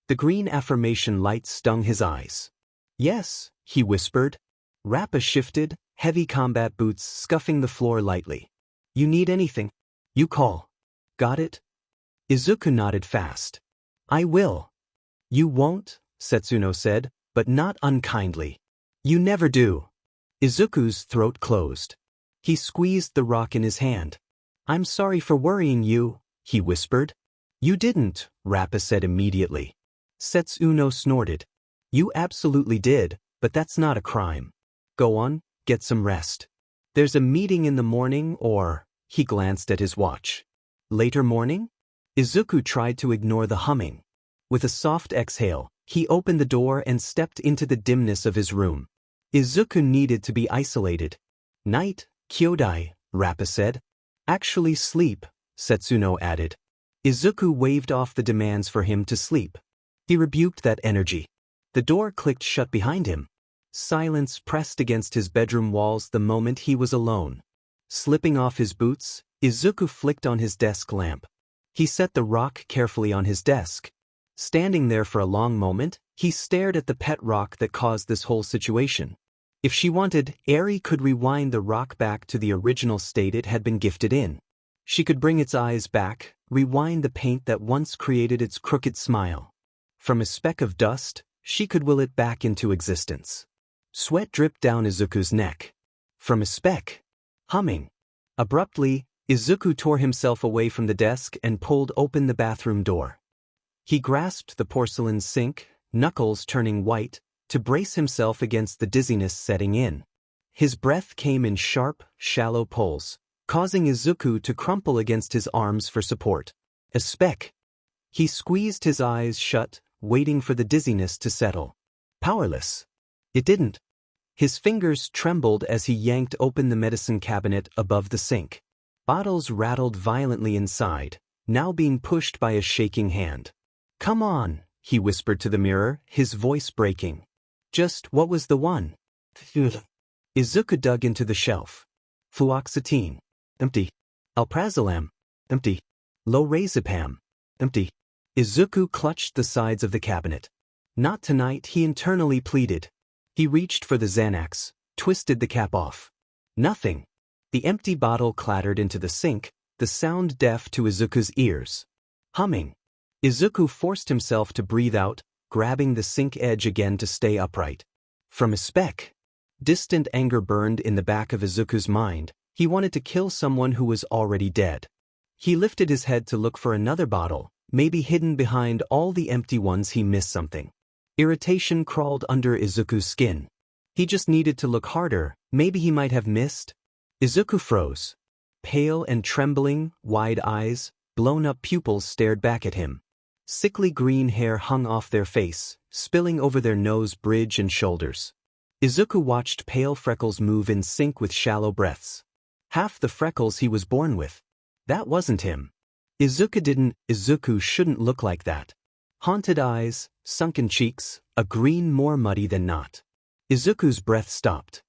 The green affirmation light stung his eyes. Yes, he whispered. Rappa shifted, heavy combat boots scuffing the floor lightly. You need anything? You call. Got it? Izuku nodded fast. I will. You won't, Setsuno said, but not unkindly. You never do. Izuku's throat closed. He squeezed the rock in his hand. I'm sorry for worrying you, he whispered. You didn't, Rappa said immediately. Setsuno snorted. You absolutely did, but that's not a crime. Go on, get some rest. There's a meeting in the morning or, he glanced at his watch. Later morning? Izuku tried to ignore the humming. With a soft exhale, he opened the door and stepped into the dimness of his room. Izuku needed to be isolated. Night, Kyodai, Rappa said. Actually sleep, Setsuno added. Izuku waved off the demands for him to sleep. He rebuked that energy. The door clicked shut behind him. Silence pressed against his bedroom walls the moment he was alone. Slipping off his boots, Izuku flicked on his desk lamp. He set the rock carefully on his desk. Standing there for a long moment, he stared at the pet rock that caused this whole situation. If she wanted, Eri could rewind the rock back to the original state it had been gifted in. She could bring its eyes back, rewind the paint that once created its crooked smile. From a speck of dust, she could will it back into existence. Sweat dripped down Izuku's neck. From a speck. Humming. Abruptly, Izuku tore himself away from the desk and pulled open the bathroom door. He grasped the porcelain sink, knuckles turning white, to brace himself against the dizziness setting in. His breath came in sharp, shallow pulls, causing Izuku to crumple against his arms for support. A speck. He squeezed his eyes shut, waiting for the dizziness to settle. Powerless. It didn't. His fingers trembled as he yanked open the medicine cabinet above the sink. Bottles rattled violently inside, now being pushed by a shaking hand. Come on, he whispered to the mirror, his voice breaking. Just what was the one? Izuku dug into the shelf. Fluoxetine. Empty. Alprazolam. Empty. Lorazepam. Empty. Izuku clutched the sides of the cabinet. Not tonight, he internally pleaded. He reached for the Xanax, twisted the cap off. Nothing. The empty bottle clattered into the sink, the sound deaf to Izuku's ears. Humming. Izuku forced himself to breathe out, grabbing the sink edge again to stay upright. From a speck. Distant anger burned in the back of Izuku's mind. He wanted to kill someone who was already dead. He lifted his head to look for another bottle, maybe hidden behind all the empty ones. He missed something. Irritation crawled under Izuku's skin. He just needed to look harder, maybe he might have missed. Izuku froze. Pale and trembling, wide eyes, blown-up pupils stared back at him. Sickly green hair hung off their face, spilling over their nose bridge and shoulders. Izuku watched pale freckles move in sync with shallow breaths. Half the freckles he was born with. That wasn't him. Izuku shouldn't look like that. Haunted eyes, sunken cheeks, a green more muddy than not. Izuku's breath stopped.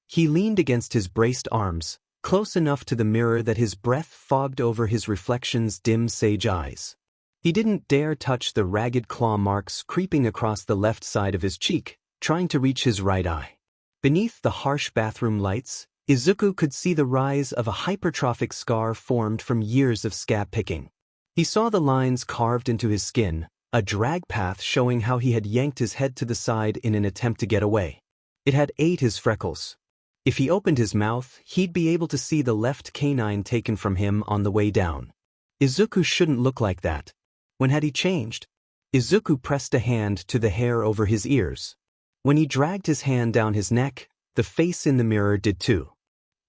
He leaned against his braced arms, close enough to the mirror that his breath fogged over his reflection's dim sage eyes. He didn't dare touch the ragged claw marks creeping across the left side of his cheek, trying to reach his right eye. Beneath the harsh bathroom lights, Izuku could see the rise of a hypertrophic scar formed from years of scab picking. He saw the lines carved into his skin, a drag path showing how he had yanked his head to the side in an attempt to get away. It had ate his freckles. If he opened his mouth, he'd be able to see the left canine taken from him on the way down. Izuku shouldn't look like that. When had he changed? Izuku pressed a hand to the hair over his ears. When he dragged his hand down his neck, the face in the mirror did too.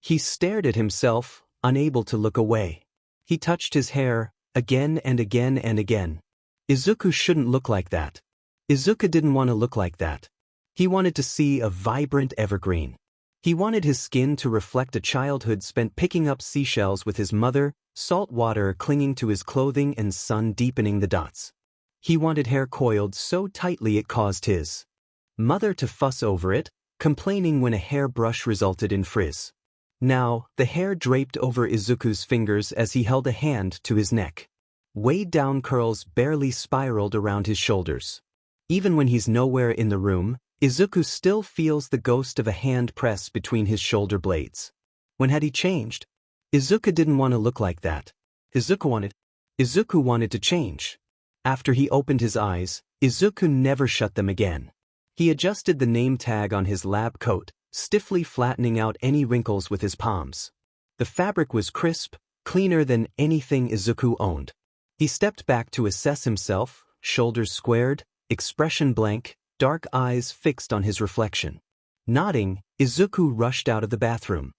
He stared at himself, unable to look away. He touched his hair, again and again and again. Izuku shouldn't look like that. Izuku didn't want to look like that. He wanted to see a vibrant evergreen. He wanted his skin to reflect a childhood spent picking up seashells with his mother, salt water clinging to his clothing and sun deepening the dots. He wanted hair coiled so tightly it caused his mother to fuss over it, complaining when a hairbrush resulted in frizz. Now, the hair draped over Izuku's fingers as he held a hand to his neck. Weighed down curls barely spiraled around his shoulders. Even when he's nowhere in the room, Izuku still feels the ghost of a hand press between his shoulder blades. When had he changed? Izuku didn't want to look like that. Izuku wanted to change. After he opened his eyes, Izuku never shut them again. He adjusted the name tag on his lab coat, stiffly flattening out any wrinkles with his palms. The fabric was crisp, cleaner than anything Izuku owned. He stepped back to assess himself, shoulders squared, expression blank, dark eyes fixed on his reflection. Nodding, Izuku rushed out of the bathroom.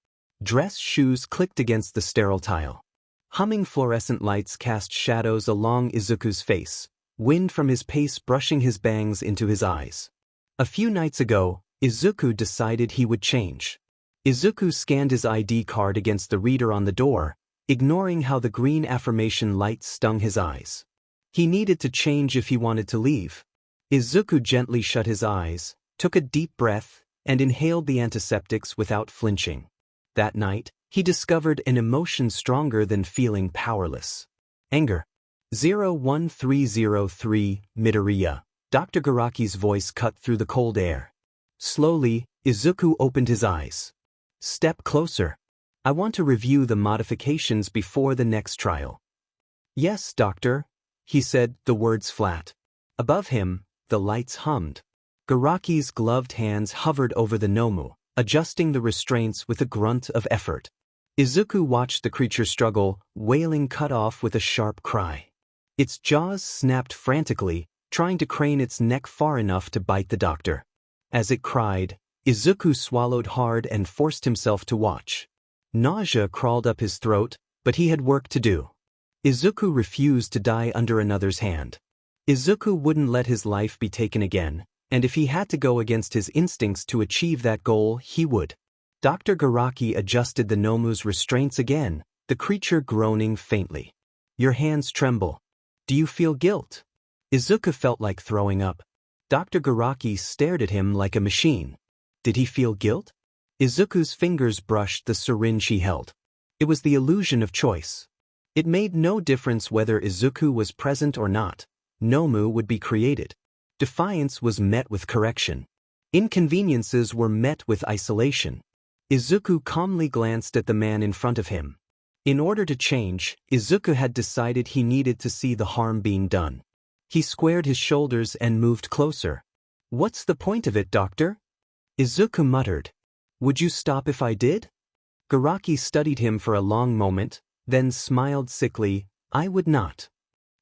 Dress shoes clicked against the sterile tile. Humming fluorescent lights cast shadows along Izuku's face, wind from his pace brushing his bangs into his eyes. A few nights ago, Izuku decided he would change. Izuku scanned his ID card against the reader on the door, ignoring how the green affirmation light stung his eyes. He needed to change if he wanted to leave. Izuku gently shut his eyes, took a deep breath, and inhaled the antiseptics without flinching. That night, he discovered an emotion stronger than feeling powerless. Anger. 01303 Midoriya. Dr. Garaki's voice cut through the cold air. Slowly, Izuku opened his eyes. Step closer. I want to review the modifications before the next trial. Yes, doctor, he said, the words flat. Above him, the lights hummed. Garaki's gloved hands hovered over the Nomu, adjusting the restraints with a grunt of effort. Izuku watched the creature struggle, wailing cut off with a sharp cry. Its jaws snapped frantically, trying to crane its neck far enough to bite the doctor. As it cried, Izuku swallowed hard and forced himself to watch. Nausea crawled up his throat, but he had work to do. Izuku refused to die under another's hand. Izuku wouldn't let his life be taken again, and if he had to go against his instincts to achieve that goal, he would. Dr. Garaki adjusted the Nomu's restraints again, the creature groaning faintly. Your hands tremble. Do you feel guilt? Izuku felt like throwing up. Dr. Garaki stared at him like a machine. Did he feel guilt? Izuku's fingers brushed the syringe he held. It was the illusion of choice. It made no difference whether Izuku was present or not. Nomu would be created. Defiance was met with correction. Inconveniences were met with isolation. Izuku calmly glanced at the man in front of him. In order to change, Izuku had decided he needed to see the harm being done. He squared his shoulders and moved closer. What's the point of it, doctor? Izuku muttered. Would you stop if I did? Garaki studied him for a long moment, then smiled sickly. I would not.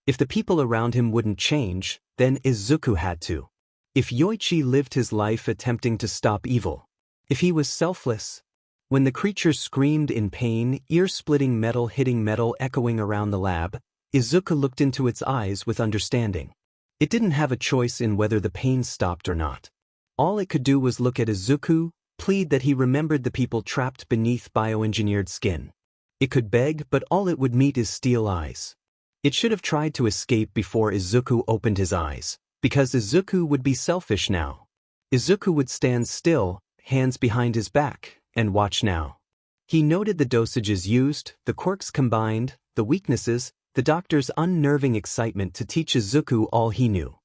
If the people around him wouldn't change, then Izuku had to. If Yoichi lived his life attempting to stop evil. If he was selfless. When the creature screamed in pain, ear-splitting metal hitting metal echoing around the lab, Izuku looked into its eyes with understanding. It didn't have a choice in whether the pain stopped or not. All it could do was look at Izuku, plead that he remembered the people trapped beneath bioengineered skin. It could beg, but all it would meet is steel eyes. It should have tried to escape before Izuku opened his eyes, because Izuku would be selfish now. Izuku would stand still, hands behind his back, and watch now. He noted the dosages used, the quirks combined, the weaknesses, the doctor's unnerving excitement to teach Izuku all he knew.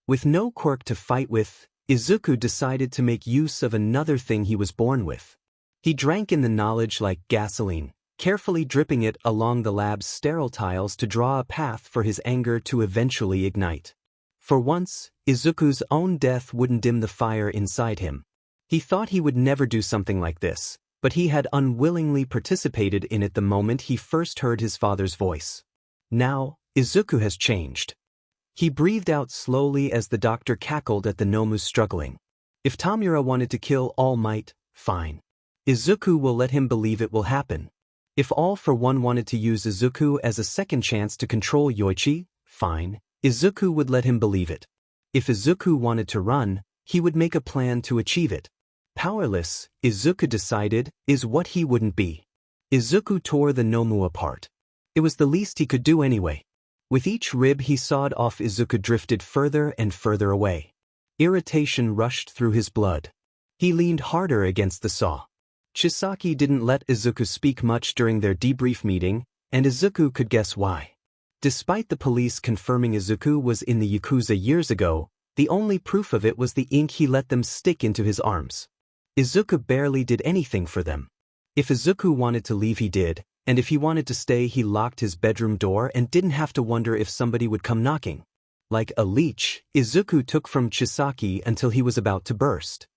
With no quirk to fight with, Izuku decided to make use of another thing he was born with. He drank in the knowledge like gasoline, carefully dripping it along the lab's sterile tiles to draw a path for his anger to eventually ignite. For once, Izuku's own death wouldn't dim the fire inside him. He thought he would never do something like this, but he had unwillingly participated in it the moment he first heard his father's voice. Now, Izuku has changed. He breathed out slowly as the doctor cackled at the Nomu's struggling. If Tamura wanted to kill All Might, fine. Izuku will let him believe it will happen. If All for One wanted to use Izuku as a second chance to control Yoichi, fine. Izuku would let him believe it. If Izuku wanted to run, he would make a plan to achieve it. Powerless, Izuku decided, is what he wouldn't be. Izuku tore the Nomu apart. It was the least he could do anyway. With each rib he sawed off, Izuku drifted further and further away. Irritation rushed through his blood. He leaned harder against the saw. Chisaki didn't let Izuku speak much during their debrief meeting, and Izuku could guess why. Despite the police confirming Izuku was in the Yakuza years ago, the only proof of it was the ink he let them stick into his arms. Izuku barely did anything for them. If Izuku wanted to leave, he did, and if he wanted to stay, he locked his bedroom door and didn't have to wonder if somebody would come knocking. Like a leech, Izuku took from Chisaki until he was about to burst.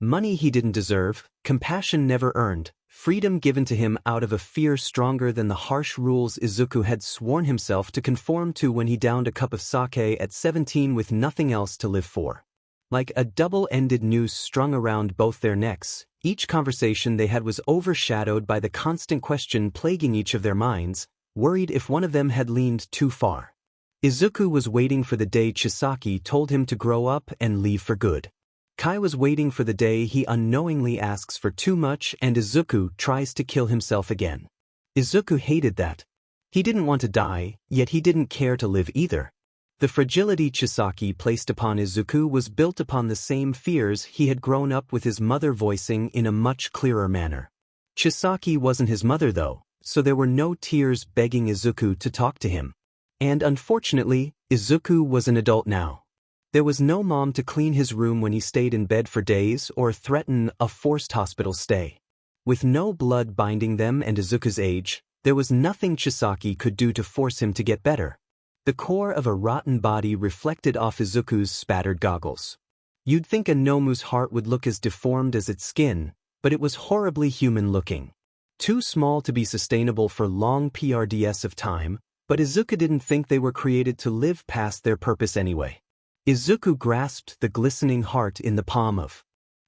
Money he didn't deserve, compassion never earned, freedom given to him out of a fear stronger than the harsh rules Izuku had sworn himself to conform to when he downed a cup of sake at 17 with nothing else to live for. Like a double-ended noose strung around both their necks, each conversation they had was overshadowed by the constant question plaguing each of their minds, worried if one of them had leaned too far. Izuku was waiting for the day Chisaki told him to grow up and leave for good. Kai was waiting for the day he unknowingly asks for too much and Izuku tries to kill himself again. Izuku hated that. He didn't want to die, yet he didn't care to live either. The fragility Chisaki placed upon Izuku was built upon the same fears he had grown up with his mother voicing in a much clearer manner. Chisaki wasn't his mother though, so there were no tears begging Izuku to talk to him. And unfortunately, Izuku was an adult now. There was no mom to clean his room when he stayed in bed for days or threaten a forced hospital stay. With no blood binding them and Izuku's age, there was nothing Chisaki could do to force him to get better. The core of a rotten body reflected off Izuku's spattered goggles. You'd think a Nomu's heart would look as deformed as its skin, but it was horribly human-looking. Too small to be sustainable for long PRDS of time, but Izuku didn't think they were created to live past their purpose anyway. Izuku grasped the glistening heart in the palm of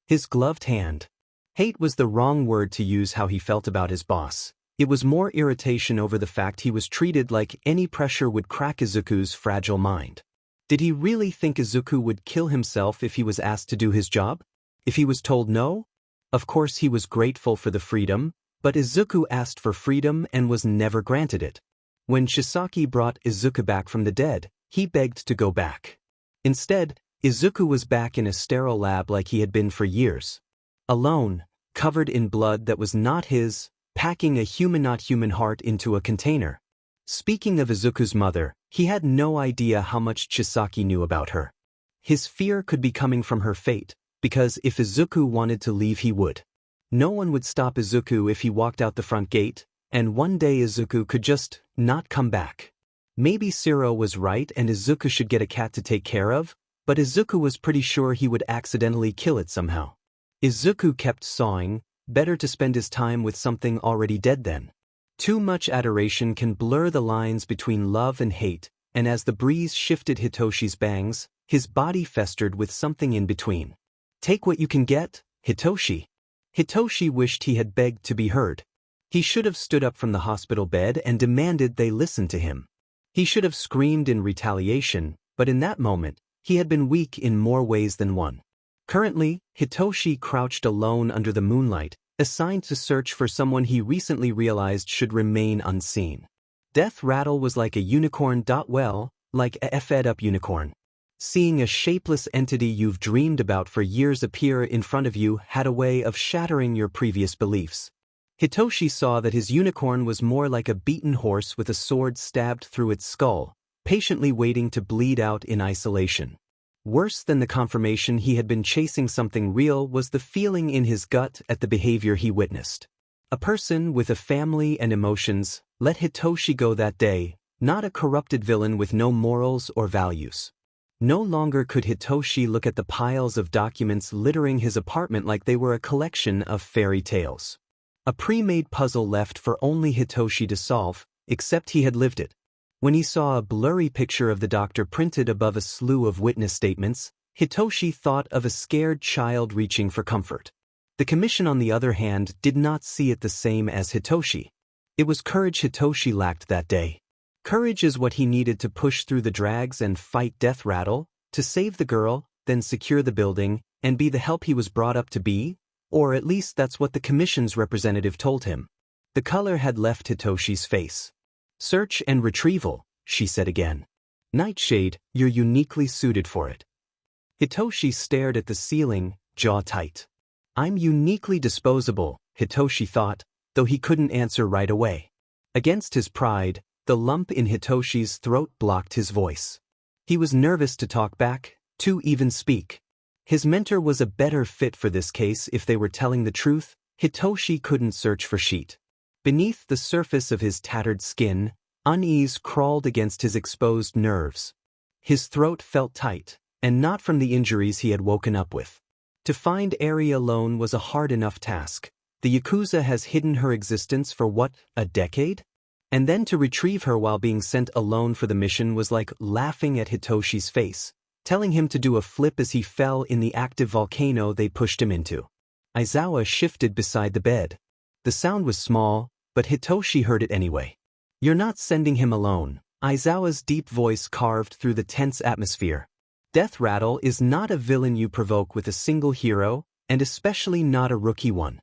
his gloved hand. Hate was the wrong word to use how he felt about his boss. It was more irritation over the fact he was treated like any pressure would crack Izuku's fragile mind. Did he really think Izuku would kill himself if he was asked to do his job? If he was told no? Of course he was grateful for the freedom, but Izuku asked for freedom and was never granted it. When Chisaki brought Izuku back from the dead, he begged to go back. Instead, Izuku was back in a sterile lab like he had been for years. Alone, covered in blood that was not his, packing a human-not-human heart into a container. Speaking of Izuku's mother, he had no idea how much Chisaki knew about her. His fear could be coming from her fate, because if Izuku wanted to leave he would. No one would stop Izuku if he walked out the front gate, and one day Izuku could just not come back. Maybe Siro was right and Izuku should get a cat to take care of, but Izuku was pretty sure he would accidentally kill it somehow. Izuku kept sawing, better to spend his time with something already dead then. Too much adoration can blur the lines between love and hate, and as the breeze shifted Hitoshi's bangs, his body festered with something in between. Take what you can get, Hitoshi. Hitoshi wished he had begged to be heard. He should have stood up from the hospital bed and demanded they listen to him. He should have screamed in retaliation, but in that moment, he had been weak in more ways than one. Currently, Hitoshi crouched alone under the moonlight, assigned to search for someone he recently realized should remain unseen. Death Rattle was like a unicorn. Well, like a fed-up unicorn. Seeing a shapeless entity you've dreamed about for years appear in front of you had a way of shattering your previous beliefs. Hitoshi saw that his unicorn was more like a beaten horse with a sword stabbed through its skull, patiently waiting to bleed out in isolation. Worse than the confirmation he had been chasing something real was the feeling in his gut at the behavior he witnessed. A person with a family and emotions let Hitoshi go that day, not a corrupted villain with no morals or values. No longer could Hitoshi look at the piles of documents littering his apartment like they were a collection of fairy tales. A pre-made puzzle left for only Hitoshi to solve, except he had lived it. When he saw a blurry picture of the doctor printed above a slew of witness statements, Hitoshi thought of a scared child reaching for comfort. The commission, on the other hand, did not see it the same as Hitoshi. It was courage Hitoshi lacked that day. Courage is what he needed to push through the drags and fight Death Rattle, to save the girl, then secure the building, and be the help he was brought up to be, or at least that's what the commission's representative told him. The color had left Hitoshi's face. "Search and retrieval," she said again. "Nightshade, you're uniquely suited for it." Hitoshi stared at the ceiling, jaw tight. "I'm uniquely disposable," Hitoshi thought, though he couldn't answer right away. Against his pride, the lump in Hitoshi's throat blocked his voice. He was nervous to talk back, to even speak. His mentor was a better fit for this case if they were telling the truth. Hitoshi couldn't search for sheet. Beneath the surface of his tattered skin, unease crawled against his exposed nerves. His throat felt tight, and not from the injuries he had woken up with. To find Eri alone was a hard enough task. The Yakuza has hidden her existence for what, a decade? And then to retrieve her while being sent alone for the mission was like laughing at Hitoshi's face, telling him to do a flip as he fell in the active volcano they pushed him into. Aizawa shifted beside the bed. The sound was small, but Hitoshi heard it anyway. "You're not sending him alone," Aizawa's deep voice carved through the tense atmosphere. "Death Rattle is not a villain you provoke with a single hero, and especially not a rookie one."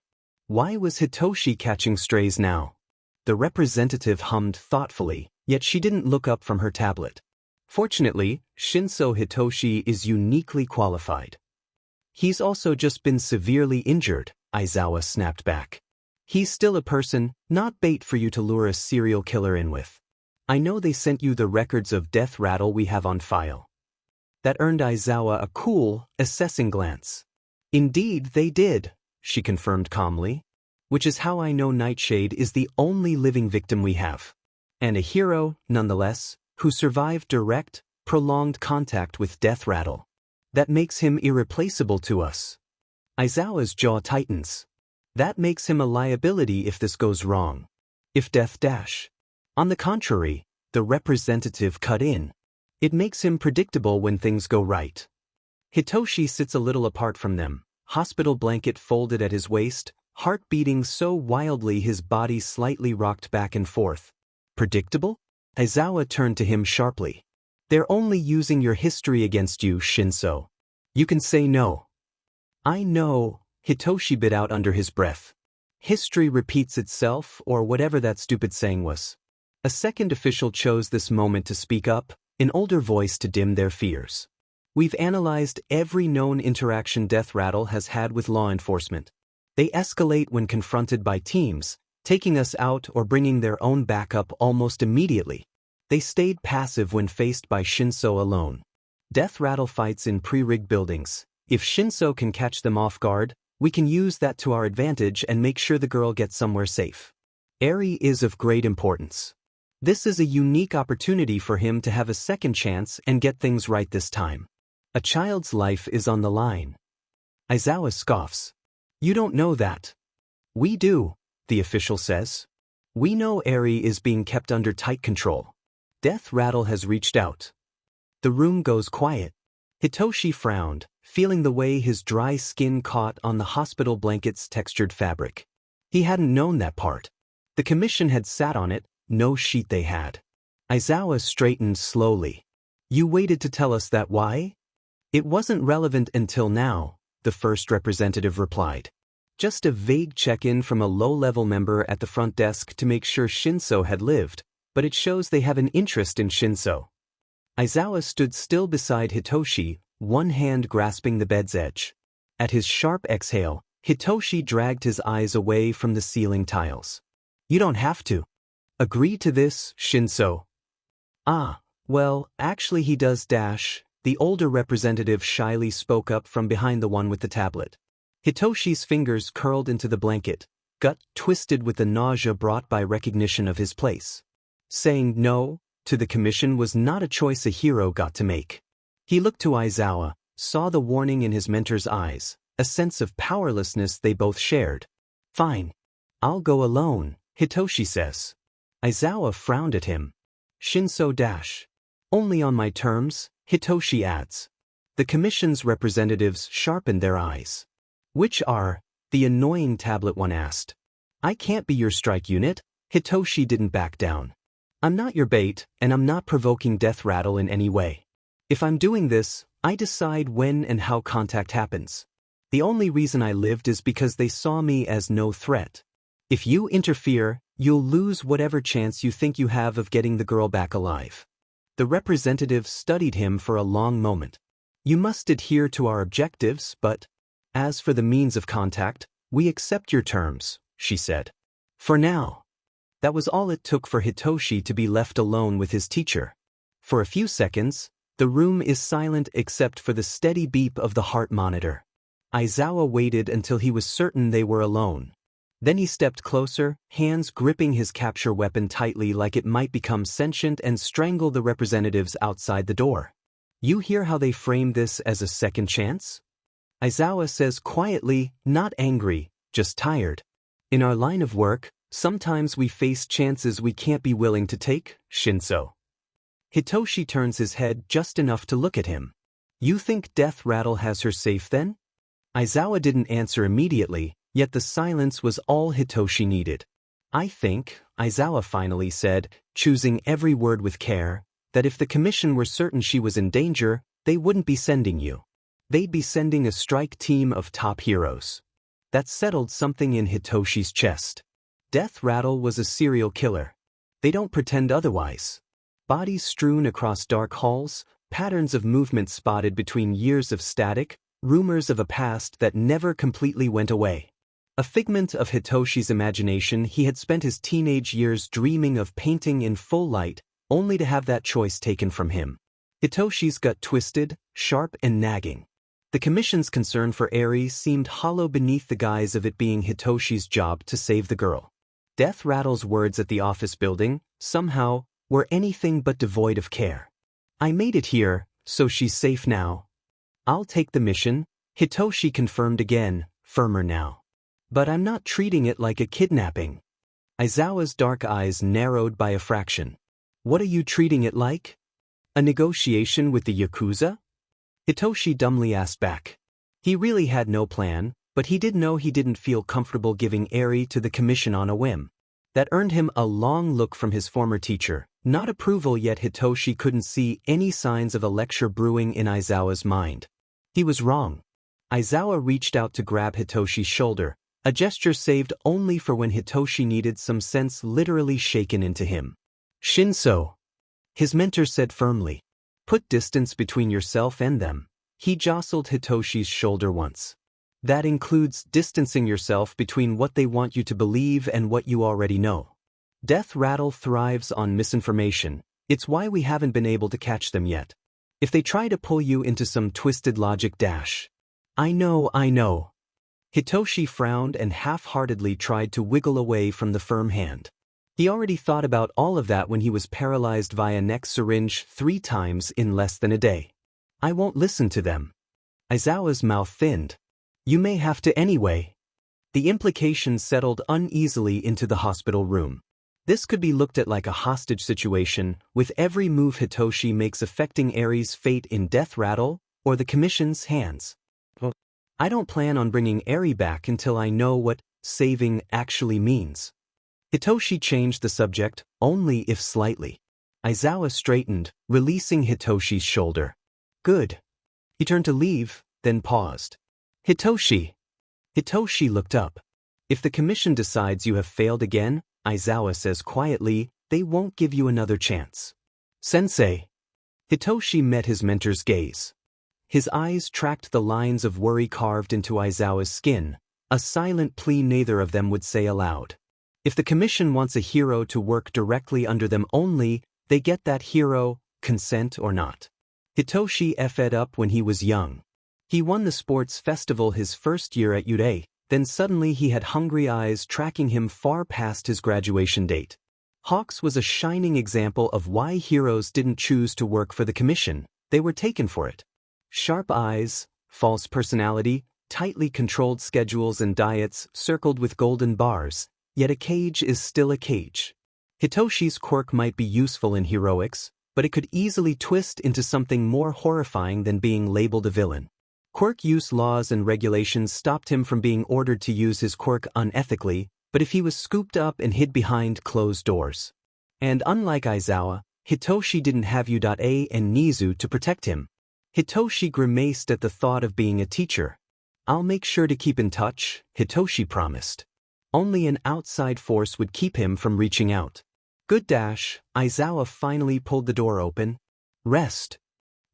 Why was Hitoshi catching strays now? The representative hummed thoughtfully, yet she didn't look up from her tablet. "Fortunately, Shinso Hitoshi is uniquely qualified." "He's also just been severely injured," Aizawa snapped back. "He's still a person, not bait for you to lure a serial killer in with. I know they sent you the records of Death Rattle we have on file." That earned Aizawa a cool, assessing glance. "Indeed they did," she confirmed calmly. "Which is how I know Nightshade is the only living victim we have. And a hero, nonetheless, who survived direct, prolonged contact with Death Rattle. That makes him irreplaceable to us." Aizawa's jaw tightens. "That makes him a liability if this goes wrong. If Death dash." On the contrary, the representative cut in. "It makes him predictable when things go right." Hitoshi sits a little apart from them, hospital blanket folded at his waist, heart beating so wildly his body slightly rocked back and forth. "Predictable?" Aizawa turned to him sharply. "They're only using your history against you, Shinso. You can say no." "I know," Hitoshi bit out under his breath. "History repeats itself, or whatever that stupid saying was." A second official chose this moment to speak up, an older voice to dim their fears. "We've analyzed every known interaction Death Rattle has had with law enforcement. They escalate when confronted by teams, taking us out or bringing their own backup almost immediately. They stayed passive when faced by Shinso alone. Death Rattle fights in pre-rigged buildings. If Shinso can catch them off guard, we can use that to our advantage and make sure the girl gets somewhere safe. Eri is of great importance. This is a unique opportunity for him to have a second chance and get things right this time. A child's life is on the line." Aizawa scoffs. "You don't know that." "We do," the official says. "We know Eri is being kept under tight control. Death Rattle has reached out." The room goes quiet. Hitoshi frowned, feeling the way his dry skin caught on the hospital blanket's textured fabric. He hadn't known that part. The commission had sat on it, no sheet they had. Aizawa straightened slowly. "You waited to tell us that why?" "It wasn't relevant until now," the first representative replied. "Just a vague check-in from a low-level member at the front desk to make sure Shinso had lived, but it shows they have an interest in Shinso. Aizawa stood still beside Hitoshi, one hand grasping the bed's edge. At his sharp exhale, Hitoshi dragged his eyes away from the ceiling tiles. You don't have to. Agree to this, Shinso. Ah, well, actually he does. The older representative shyly spoke up from behind the one with the tablet. Hitoshi's fingers curled into the blanket, gut twisted with the nausea brought by recognition of his place. Saying no to the commission was not a choice a hero got to make. He looked to Aizawa, saw the warning in his mentor's eyes, a sense of powerlessness they both shared. Fine. I'll go alone, Hitoshi says. Aizawa frowned at him. Shinso only on my terms, Hitoshi adds. The commission's representatives sharpened their eyes. Which are? The annoying tablet one asked. I can't be your strike unit, Hitoshi didn't back down. I'm not your bait, and I'm not provoking death rattle in any way. If I'm doing this, I decide when and how contact happens. The only reason I lived is because they saw me as no threat. If you interfere, you'll lose whatever chance you think you have of getting the girl back alive. The representative studied him for a long moment. You must adhere to our objectives, but as for the means of contact, we accept your terms, she said. For now. That was all it took for Hitoshi to be left alone with his teacher. For a few seconds, the room is silent except for the steady beep of the heart monitor. Aizawa waited until he was certain they were alone. Then he stepped closer, hands gripping his capture weapon tightly like it might become sentient and strangle the representatives outside the door. You hear how they frame this as a second chance? Aizawa says quietly, not angry, just tired. In our line of work, sometimes we face chances we can't be willing to take, Shinso. Hitoshi turns his head just enough to look at him. You think Death Rattle has her safe then? Aizawa didn't answer immediately, yet the silence was all Hitoshi needed. I think, Aizawa finally said, choosing every word with care, that if the commission were certain she was in danger, they wouldn't be sending you. They'd be sending a strike team of top heroes. That settled something in Hitoshi's chest. Death Rattle was a serial killer. They don't pretend otherwise. Bodies strewn across dark halls, patterns of movement spotted between years of static, rumors of a past that never completely went away. A figment of Hitoshi's imagination, he had spent his teenage years dreaming of painting in full light, only to have that choice taken from him. Hitoshi's gut twisted, sharp and nagging. The commission's concern for Eri seemed hollow beneath the guise of it being Hitoshi's job to save the girl. Death Rattle's words at the office building, somehow, were anything but devoid of care. I made it here, so she's safe now. I'll take the mission, Hitoshi confirmed again, firmer now. But I'm not treating it like a kidnapping. Aizawa's dark eyes narrowed by a fraction. What are you treating it like? A negotiation with the Yakuza? Hitoshi dumbly asked back. He really had no plan, but he did know he didn't feel comfortable giving Eri to the commission on a whim. That earned him a long look from his former teacher, not approval, yet Hitoshi couldn't see any signs of a lecture brewing in Aizawa's mind. He was wrong. Aizawa reached out to grab Hitoshi's shoulder, a gesture saved only for when Hitoshi needed some sense literally shaken into him. Shinso, his mentor said firmly. Put distance between yourself and them. He jostled Hitoshi's shoulder once. That includes distancing yourself between what they want you to believe and what you already know. Death Rattle thrives on misinformation. It's why we haven't been able to catch them yet. If they try to pull you into some twisted logic I know. Hitoshi frowned and half-heartedly tried to wiggle away from the firm hand. He already thought about all of that when he was paralyzed via neck syringe 3 times in less than a day. I won't listen to them. Aizawa's mouth thinned. You may have to anyway. The implication settled uneasily into the hospital room. This could be looked at like a hostage situation, with every move Hitoshi makes affecting Eri's fate in Death Rattle or the Commission's hands. I don't plan on bringing Eri back until I know what saving actually means. Hitoshi changed the subject, only if slightly. Aizawa straightened, releasing Hitoshi's shoulder. Good. He turned to leave, then paused. Hitoshi. Hitoshi looked up. If the commission decides you have failed again, Aizawa says quietly, they won't give you another chance. Sensei. Hitoshi met his mentor's gaze. His eyes tracked the lines of worry carved into Aizawa's skin, a silent plea neither of them would say aloud. If the commission wants a hero to work directly under them only, they get that hero, consent or not. Hitoshi f'd up when he was young. He won the sports festival his first year at Yurei, then suddenly he had hungry eyes tracking him far past his graduation date. Hawks was a shining example of why heroes didn't choose to work for the commission, they were taken for it. Sharp eyes, false personality, tightly controlled schedules and diets circled with golden bars, yet a cage is still a cage. Hitoshi's quirk might be useful in heroics, but it could easily twist into something more horrifying than being labeled a villain. Quirk use laws and regulations stopped him from being ordered to use his quirk unethically, but if he was scooped up and hid behind closed doors. And unlike Aizawa, Hitoshi didn't have Yu.A and Nizu to protect him. Hitoshi grimaced at the thought of being a teacher. I'll make sure to keep in touch, Hitoshi promised. Only an outside force would keep him from reaching out. Good dash, Aizawa finally pulled the door open. Rest.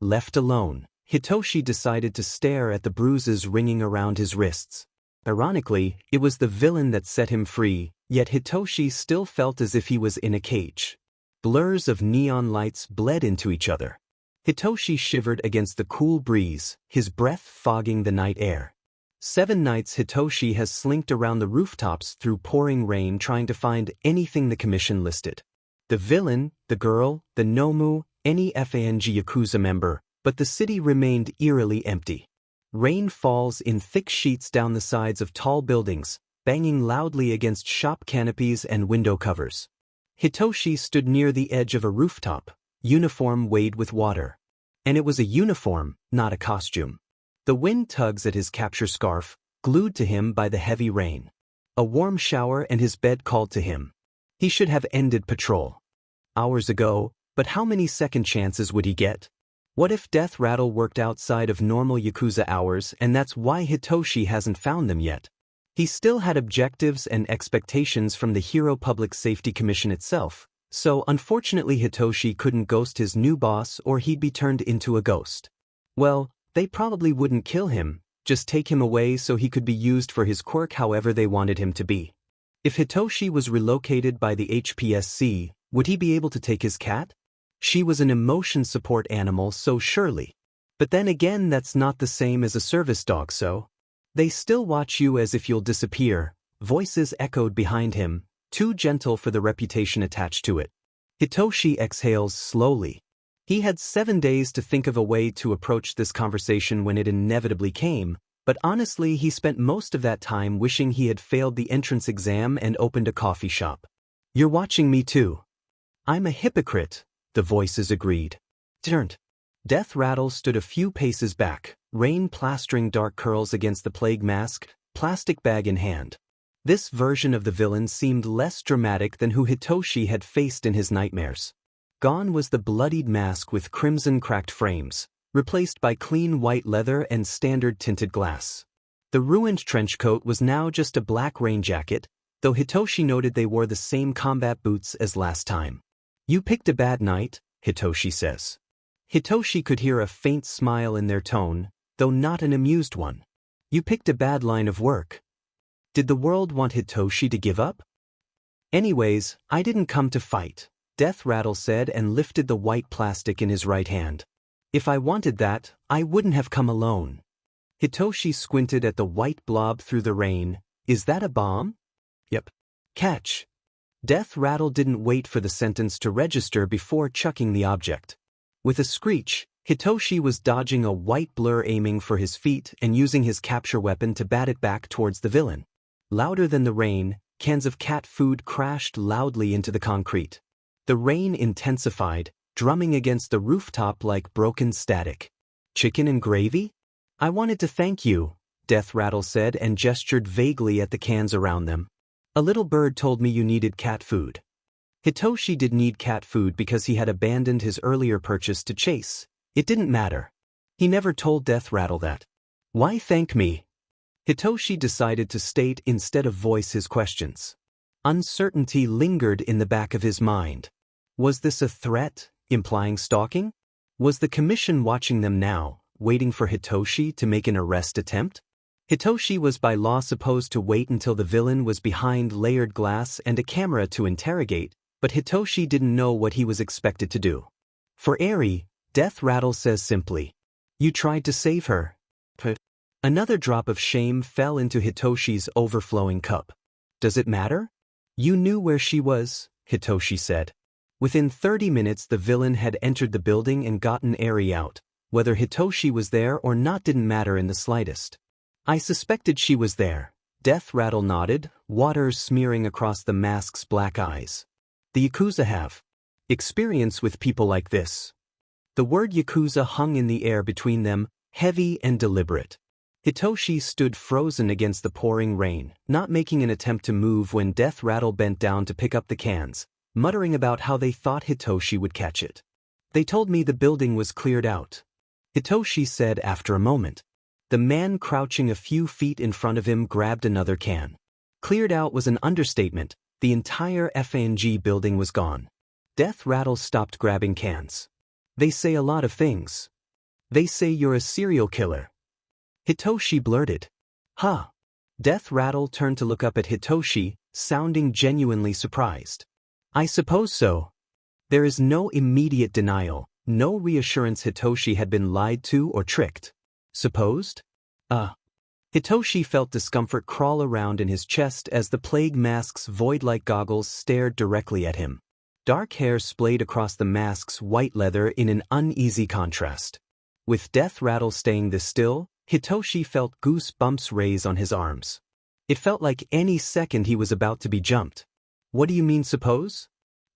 Left alone, Hitoshi decided to stare at the bruises ringing around his wrists. Ironically, it was the villain that set him free, yet Hitoshi still felt as if he was in a cage. Blurs of neon lights bled into each other. Hitoshi shivered against the cool breeze, his breath fogging the night air. 7 nights Hitoshi has slinked around the rooftops through pouring rain trying to find anything the commission listed. The villain, the girl, the Nomu, any FANG Yakuza member, but the city remained eerily empty. Rain falls in thick sheets down the sides of tall buildings, banging loudly against shop canopies and window covers. Hitoshi stood near the edge of a rooftop, uniform weighed with water. And it was a uniform, not a costume. The wind tugs at his capture scarf, glued to him by the heavy rain. A warm shower and his bed called to him. He should have ended patrol hours ago, but how many second chances would he get? What if Death Rattle worked outside of normal Yakuza hours and that's why Hitoshi hasn't found them yet? He still had objectives and expectations from the Hero Public Safety Commission itself, so unfortunately Hitoshi couldn't ghost his new boss or he'd be turned into a ghost. Well, they probably wouldn't kill him, just take him away so he could be used for his quirk however they wanted him to be. If Hitoshi was relocated by the HPSC, would he be able to take his cat? She was an emotion support animal, so surely. But then again, that's not the same as a service dog, so. They still watch you as if you'll disappear, voices echoed behind him, too gentle for the reputation attached to it. Hitoshi exhales slowly. He had 7 days to think of a way to approach this conversation when it inevitably came, but honestly he spent most of that time wishing he had failed the entrance exam and opened a coffee shop. You're watching me too. I'm a hypocrite, the voices agreed. Turned. Death Rattle stood a few paces back, rain plastering dark curls against the plague mask, plastic bag in hand. This version of the villain seemed less dramatic than who Hitoshi had faced in his nightmares. Gone was the bloodied mask with crimson cracked frames, replaced by clean white leather and standard tinted glass. The ruined trench coat was now just a black rain jacket, though Hitoshi noted they wore the same combat boots as last time. You picked a bad night, Hitoshi says. Hitoshi could hear a faint smile in their tone, though not an amused one. You picked a bad line of work. Did the world want Hitoshi to give up? Anyways, I didn't come to fight, Death Rattle said and lifted the white plastic in his right hand. If I wanted that, I wouldn't have come alone. Hitoshi squinted at the white blob through the rain. Is that a bomb? Yep. Catch. Death Rattle didn't wait for the sentence to register before chucking the object. With a screech, Hitoshi was dodging a white blur aiming for his feet and using his capture weapon to bat it back towards the villain. Louder than the rain, cans of cat food crashed loudly into the concrete. The rain intensified, drumming against the rooftop like broken static. Chicken and gravy? I wanted to thank you, Death Rattle said and gestured vaguely at the cans around them. A little bird told me you needed cat food. Hitoshi did need cat food because he had abandoned his earlier purchase to chase. It didn't matter. He never told Death Rattle that. Why thank me? Hitoshi decided to state instead of voice his questions. Uncertainty lingered in the back of his mind. Was this a threat, implying stalking? Was the commission watching them now, waiting for Hitoshi to make an arrest attempt? Hitoshi was by law supposed to wait until the villain was behind layered glass and a camera to interrogate, but Hitoshi didn't know what he was expected to do. For Eri, Death Rattle says simply, "You tried to save her." Another drop of shame fell into Hitoshi's overflowing cup. "Does it matter?" "You knew where she was," Hitoshi said. Within 30 minutes the villain had entered the building and gotten Eri out. Whether Hitoshi was there or not didn't matter in the slightest. "I suspected she was there." Death Rattle nodded, water smearing across the mask's black eyes. "The Yakuza have experience with people like this." The word Yakuza hung in the air between them, heavy and deliberate. Hitoshi stood frozen against the pouring rain, not making an attempt to move when Death Rattle bent down to pick up the cans, muttering about how they thought Hitoshi would catch it. "They told me the building was cleared out," Hitoshi said after a moment. The man crouching a few feet in front of him grabbed another can. Cleared out was an understatement. The entire FNG building was gone. Death Rattle stopped grabbing cans. "They say a lot of things. They say you're a serial killer," Hitoshi blurted. "Huh?" Death Rattle turned to look up at Hitoshi, sounding genuinely surprised. "I suppose so." There is no immediate denial, no reassurance Hitoshi had been lied to or tricked. Supposed? Hitoshi felt discomfort crawl around in his chest as the plague mask's void-like goggles stared directly at him. Dark hair splayed across the mask's white leather in an uneasy contrast. With Death Rattle staying this still, Hitoshi felt goosebumps raise on his arms. It felt like any second he was about to be jumped. "What do you mean, suppose?"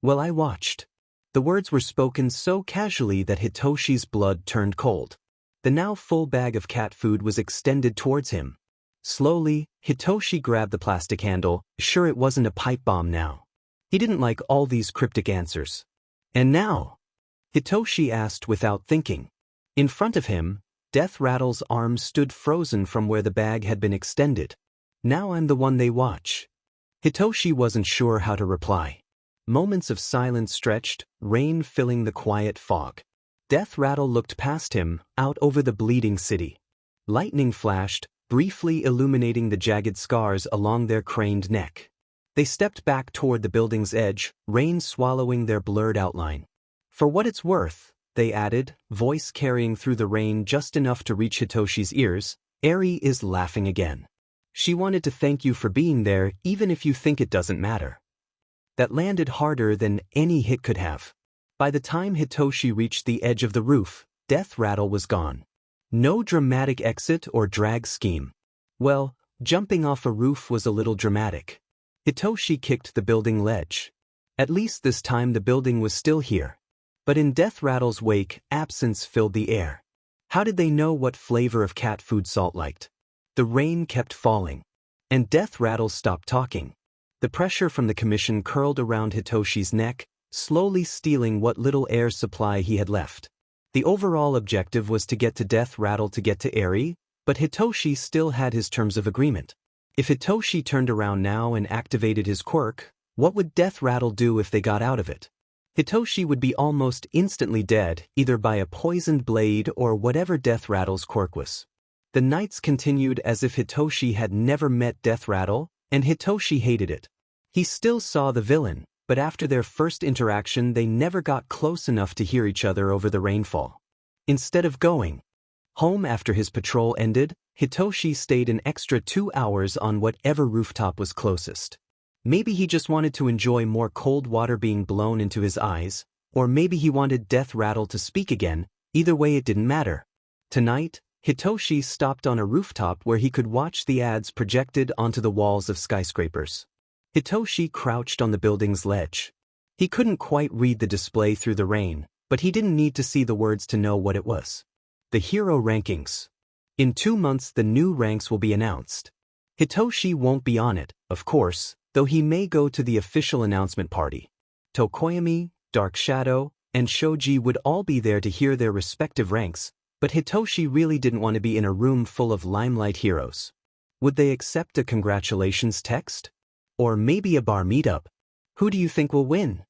"Well, I watched." The words were spoken so casually that Hitoshi's blood turned cold. The now full bag of cat food was extended towards him. Slowly, Hitoshi grabbed the plastic handle, sure it wasn't a pipe bomb now. He didn't like all these cryptic answers. "And now?" Hitoshi asked without thinking. In front of him, Death Rattle's arms stood frozen from where the bag had been extended. "Now I'm the one they watch." Hitoshi wasn't sure how to reply. Moments of silence stretched, rain filling the quiet fog. Death Rattle looked past him, out over the bleeding city. Lightning flashed, briefly illuminating the jagged scars along their craned neck. They stepped back toward the building's edge, rain swallowing their blurred outline. "For what it's worth," they added, voice carrying through the rain just enough to reach Hitoshi's ears, "Eri is laughing again. She wanted to thank you for being there even if you think it doesn't matter." That landed harder than any hit could have. By the time Hitoshi reached the edge of the roof, Death Rattle was gone. No dramatic exit or drag scheme. Well, jumping off a roof was a little dramatic. Hitoshi kicked the building ledge. At least this time the building was still here. But in Death Rattle's wake, absence filled the air. How did they know what flavor of cat food Salt liked? The rain kept falling. And Death Rattle stopped talking. The pressure from the commission curled around Hitoshi's neck, slowly stealing what little air supply he had left. The overall objective was to get to Death Rattle to get to Eri, but Hitoshi still had his terms of agreement. If Hitoshi turned around now and activated his quirk, what would Death Rattle do if they got out of it? Hitoshi would be almost instantly dead, either by a poisoned blade or whatever Death Rattle's quirk was. The nights continued as if Hitoshi had never met Death Rattle, and Hitoshi hated it. He still saw the villain, but after their first interaction they never got close enough to hear each other over the rainfall. Instead of going home after his patrol ended, Hitoshi stayed an extra 2 hours on whatever rooftop was closest. Maybe he just wanted to enjoy more cold water being blown into his eyes, or maybe he wanted Death Rattle to speak again. Either way it didn't matter. Tonight, Hitoshi stopped on a rooftop where he could watch the ads projected onto the walls of skyscrapers. Hitoshi crouched on the building's ledge. He couldn't quite read the display through the rain, but he didn't need to see the words to know what it was. The hero rankings. In 2 months the new ranks will be announced. Hitoshi won't be on it, of course, though he may go to the official announcement party. Tokoyami, Dark Shadow, and Shoji would all be there to hear their respective ranks, but Hitoshi really didn't want to be in a room full of limelight heroes. Would they accept a congratulations text? Or maybe a bar meetup. Who do you think will win?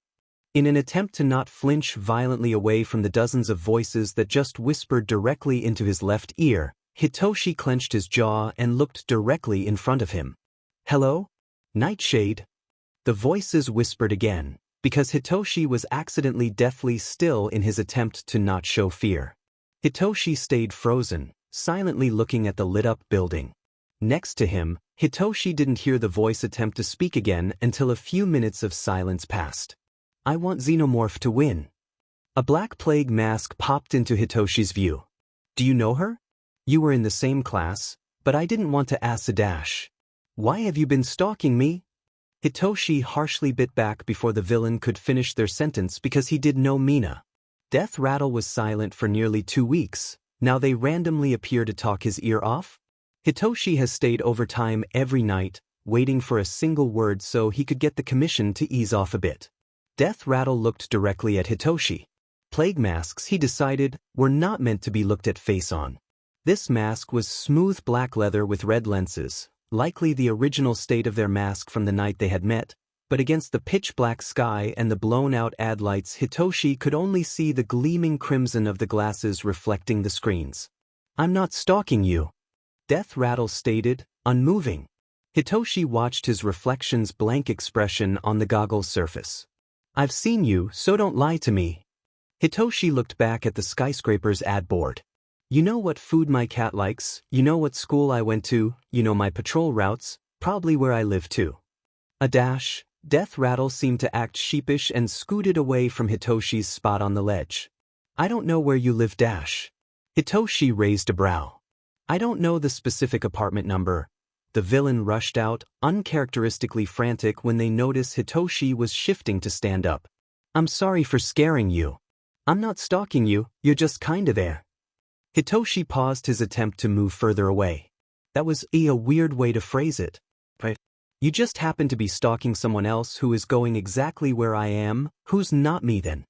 In an attempt to not flinch violently away from the dozens of voices that just whispered directly into his left ear, Hitoshi clenched his jaw and looked directly in front of him. Hello? Nightshade? The voices whispered again, because Hitoshi was accidentally deathly still in his attempt to not show fear. Hitoshi stayed frozen, silently looking at the lit-up building. Next to him, Hitoshi didn't hear the voice attempt to speak again until a few minutes of silence passed. I want Xenomorph to win. A black plague mask popped into Hitoshi's view. Do you know her? You were in the same class, but I didn't want to ask a dash. Why have you been stalking me? Hitoshi harshly bit back before the villain could finish their sentence because he did know Mina. Death Rattle was silent for nearly 2 weeks. Now they randomly appear to talk his ear off? Hitoshi has stayed overtime every night, waiting for a single word so he could get the commission to ease off a bit. Death Rattle looked directly at Hitoshi. Plague masks, he decided, were not meant to be looked at face on. This mask was smooth black leather with red lenses, likely the original state of their mask from the night they had met, but against the pitch-black sky and the blown-out ad lights, Hitoshi could only see the gleaming crimson of the glasses reflecting the screens. I'm not stalking you, Death Rattle stated, unmoving. Hitoshi watched his reflection's blank expression on the goggle's surface. I've seen you, so don't lie to me. Hitoshi looked back at the skyscraper's ad board. You know what food my cat likes, you know what school I went to, you know my patrol routes, probably where I live too. A dash. Death Rattle seemed to act sheepish and scooted away from Hitoshi's spot on the ledge. I don't know where you live dash. Hitoshi raised a brow. I don't know the specific apartment number. The villain rushed out, uncharacteristically frantic when they noticed Hitoshi was shifting to stand up. I'm sorry for scaring you. I'm not stalking you, you're just kinda there. Hitoshi paused his attempt to move further away. That was a weird way to phrase it. Right? You just happen to be stalking someone else who is going exactly where I am, who's not me then.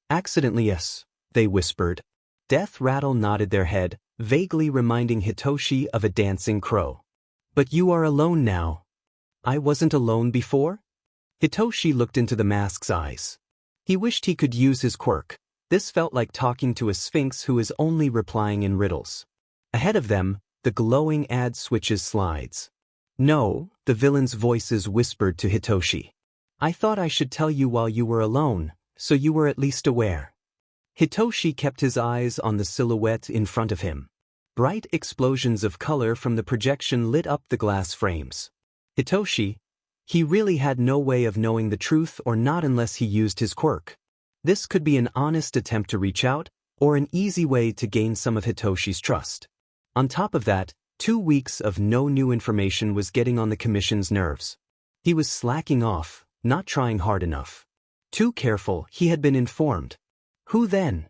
Accidentally, yes, they whispered. Death Rattle nodded their head, vaguely reminding Hitoshi of a dancing crow. But you are alone now. I wasn't alone before? Hitoshi looked into the mask's eyes. He wished he could use his quirk. This felt like talking to a sphinx who is only replying in riddles. Ahead of them, the glowing ad switches slides. No, the villain's voices whispered to Hitoshi. I thought I should tell you while you were alone, so you were at least aware. Hitoshi kept his eyes on the silhouette in front of him. Bright explosions of color from the projection lit up the glass frames. Hitoshi, he really had no way of knowing the truth or not unless he used his quirk. This could be an honest attempt to reach out, or an easy way to gain some of Hitoshi's trust. On top of that, 2 weeks of no new information was getting on the commission's nerves. He was slacking off, not trying hard enough. Too careful, he had been informed. Who then?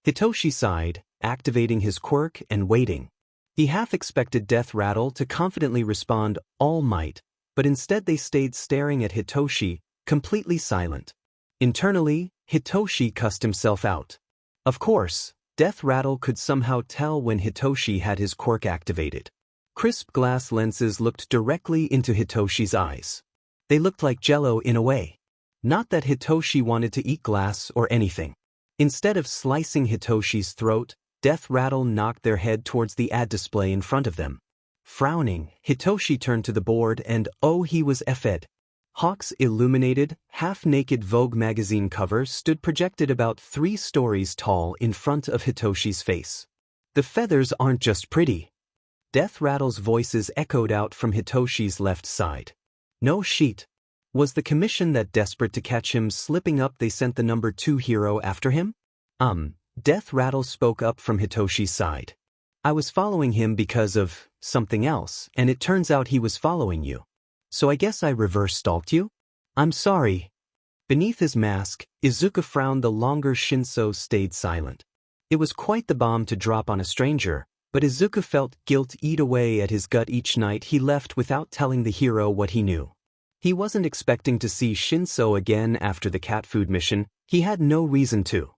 Hitoshi sighed, activating his quirk and waiting. He half expected Death Rattle to confidently respond, all might, but instead they stayed staring at Hitoshi, completely silent. Internally, Hitoshi cussed himself out. Of course, Death Rattle could somehow tell when Hitoshi had his quirk activated. Crisp glass lenses looked directly into Hitoshi's eyes. They looked like jello in a way. Not that Hitoshi wanted to eat glass or anything. Instead of slicing Hitoshi's throat, Death Rattle knocked their head towards the ad display in front of them. Frowning, Hitoshi turned to the board and he was effed. Hawk's illuminated, half-naked Vogue magazine cover stood projected about 3 stories tall in front of Hitoshi's face. The feathers aren't just pretty. Death Rattle's voices echoed out from Hitoshi's left side. No sheet. Was the commission that desperate to catch him slipping up they sent the number 2 hero after him? Death Rattle spoke up from Hitoshi's side. I was following him because of something else, and it turns out he was following you. So I guess I reverse stalked you? I'm sorry. Beneath his mask, Izuku frowned. The longer Shinso stayed silent. It was quite the bomb to drop on a stranger, but Izuku felt guilt eat away at his gut each night he left without telling the hero what he knew. He wasn't expecting to see Shinso again after the cat food mission. He had no reason to.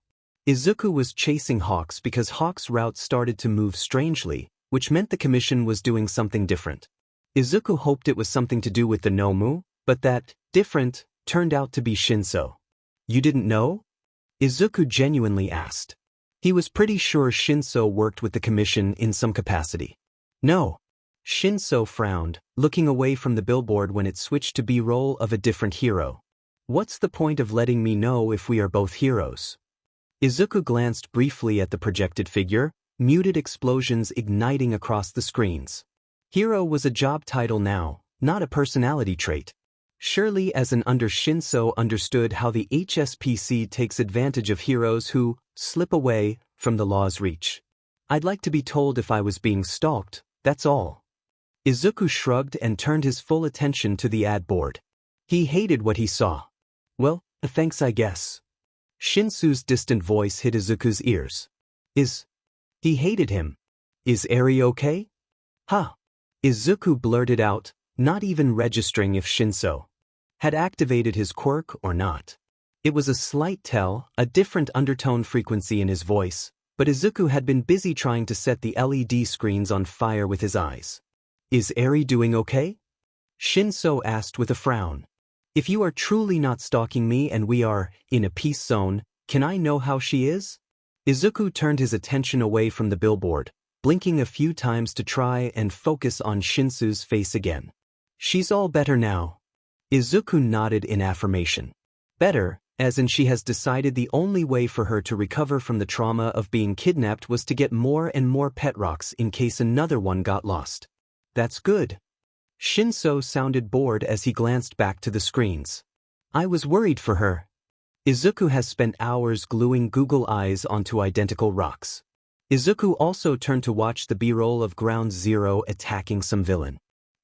Izuku was chasing Hawks because Hawk's route started to move strangely, which meant the commission was doing something different. Izuku hoped it was something to do with the Nomu, But that different turned out to be Shinso. You didn't know? Izuku genuinely asked. He was pretty sure Shinso worked with the commission in some capacity. No. Shinso frowned, looking away from the billboard when it switched to B-roll of a different hero. What's the point of letting me know if we are both heroes? Izuku glanced briefly at the projected figure, muted explosions igniting across the screens. Hero was a job title now, not a personality trait. Surely as an Shinso understood how the HSPC takes advantage of heroes who slip away from the law's reach. I'd like to be told if I was being stalked, that's all. Izuku shrugged and turned his full attention to the ad board. He hated what he saw. Well, thanks I guess. Shinsu's distant voice hit Izuku's ears. He hated him. Is Eri okay? Huh. Izuku blurted out, not even registering if Shinso had activated his quirk or not. It was a slight tell, a different undertone frequency in his voice, but Izuku had been busy trying to set the LED screens on fire with his eyes. Is Eri doing okay? Shinso asked with a frown. If you are truly not stalking me and we are in a peace zone, can I know how she is? Izuku turned his attention away from the billboard, blinking a few times to try and focus on Shinsu's face again. She's all better now. Izuku nodded in affirmation. Better, as in she has decided the only way for her to recover from the trauma of being kidnapped was to get more and more pet rocks in case another one got lost. That's good. Shinso sounded bored as he glanced back to the screens. I was worried for her. Izuku has spent hours gluing Google eyes onto identical rocks. Izuku also turned to watch the B-roll of Ground Zero attacking some villain.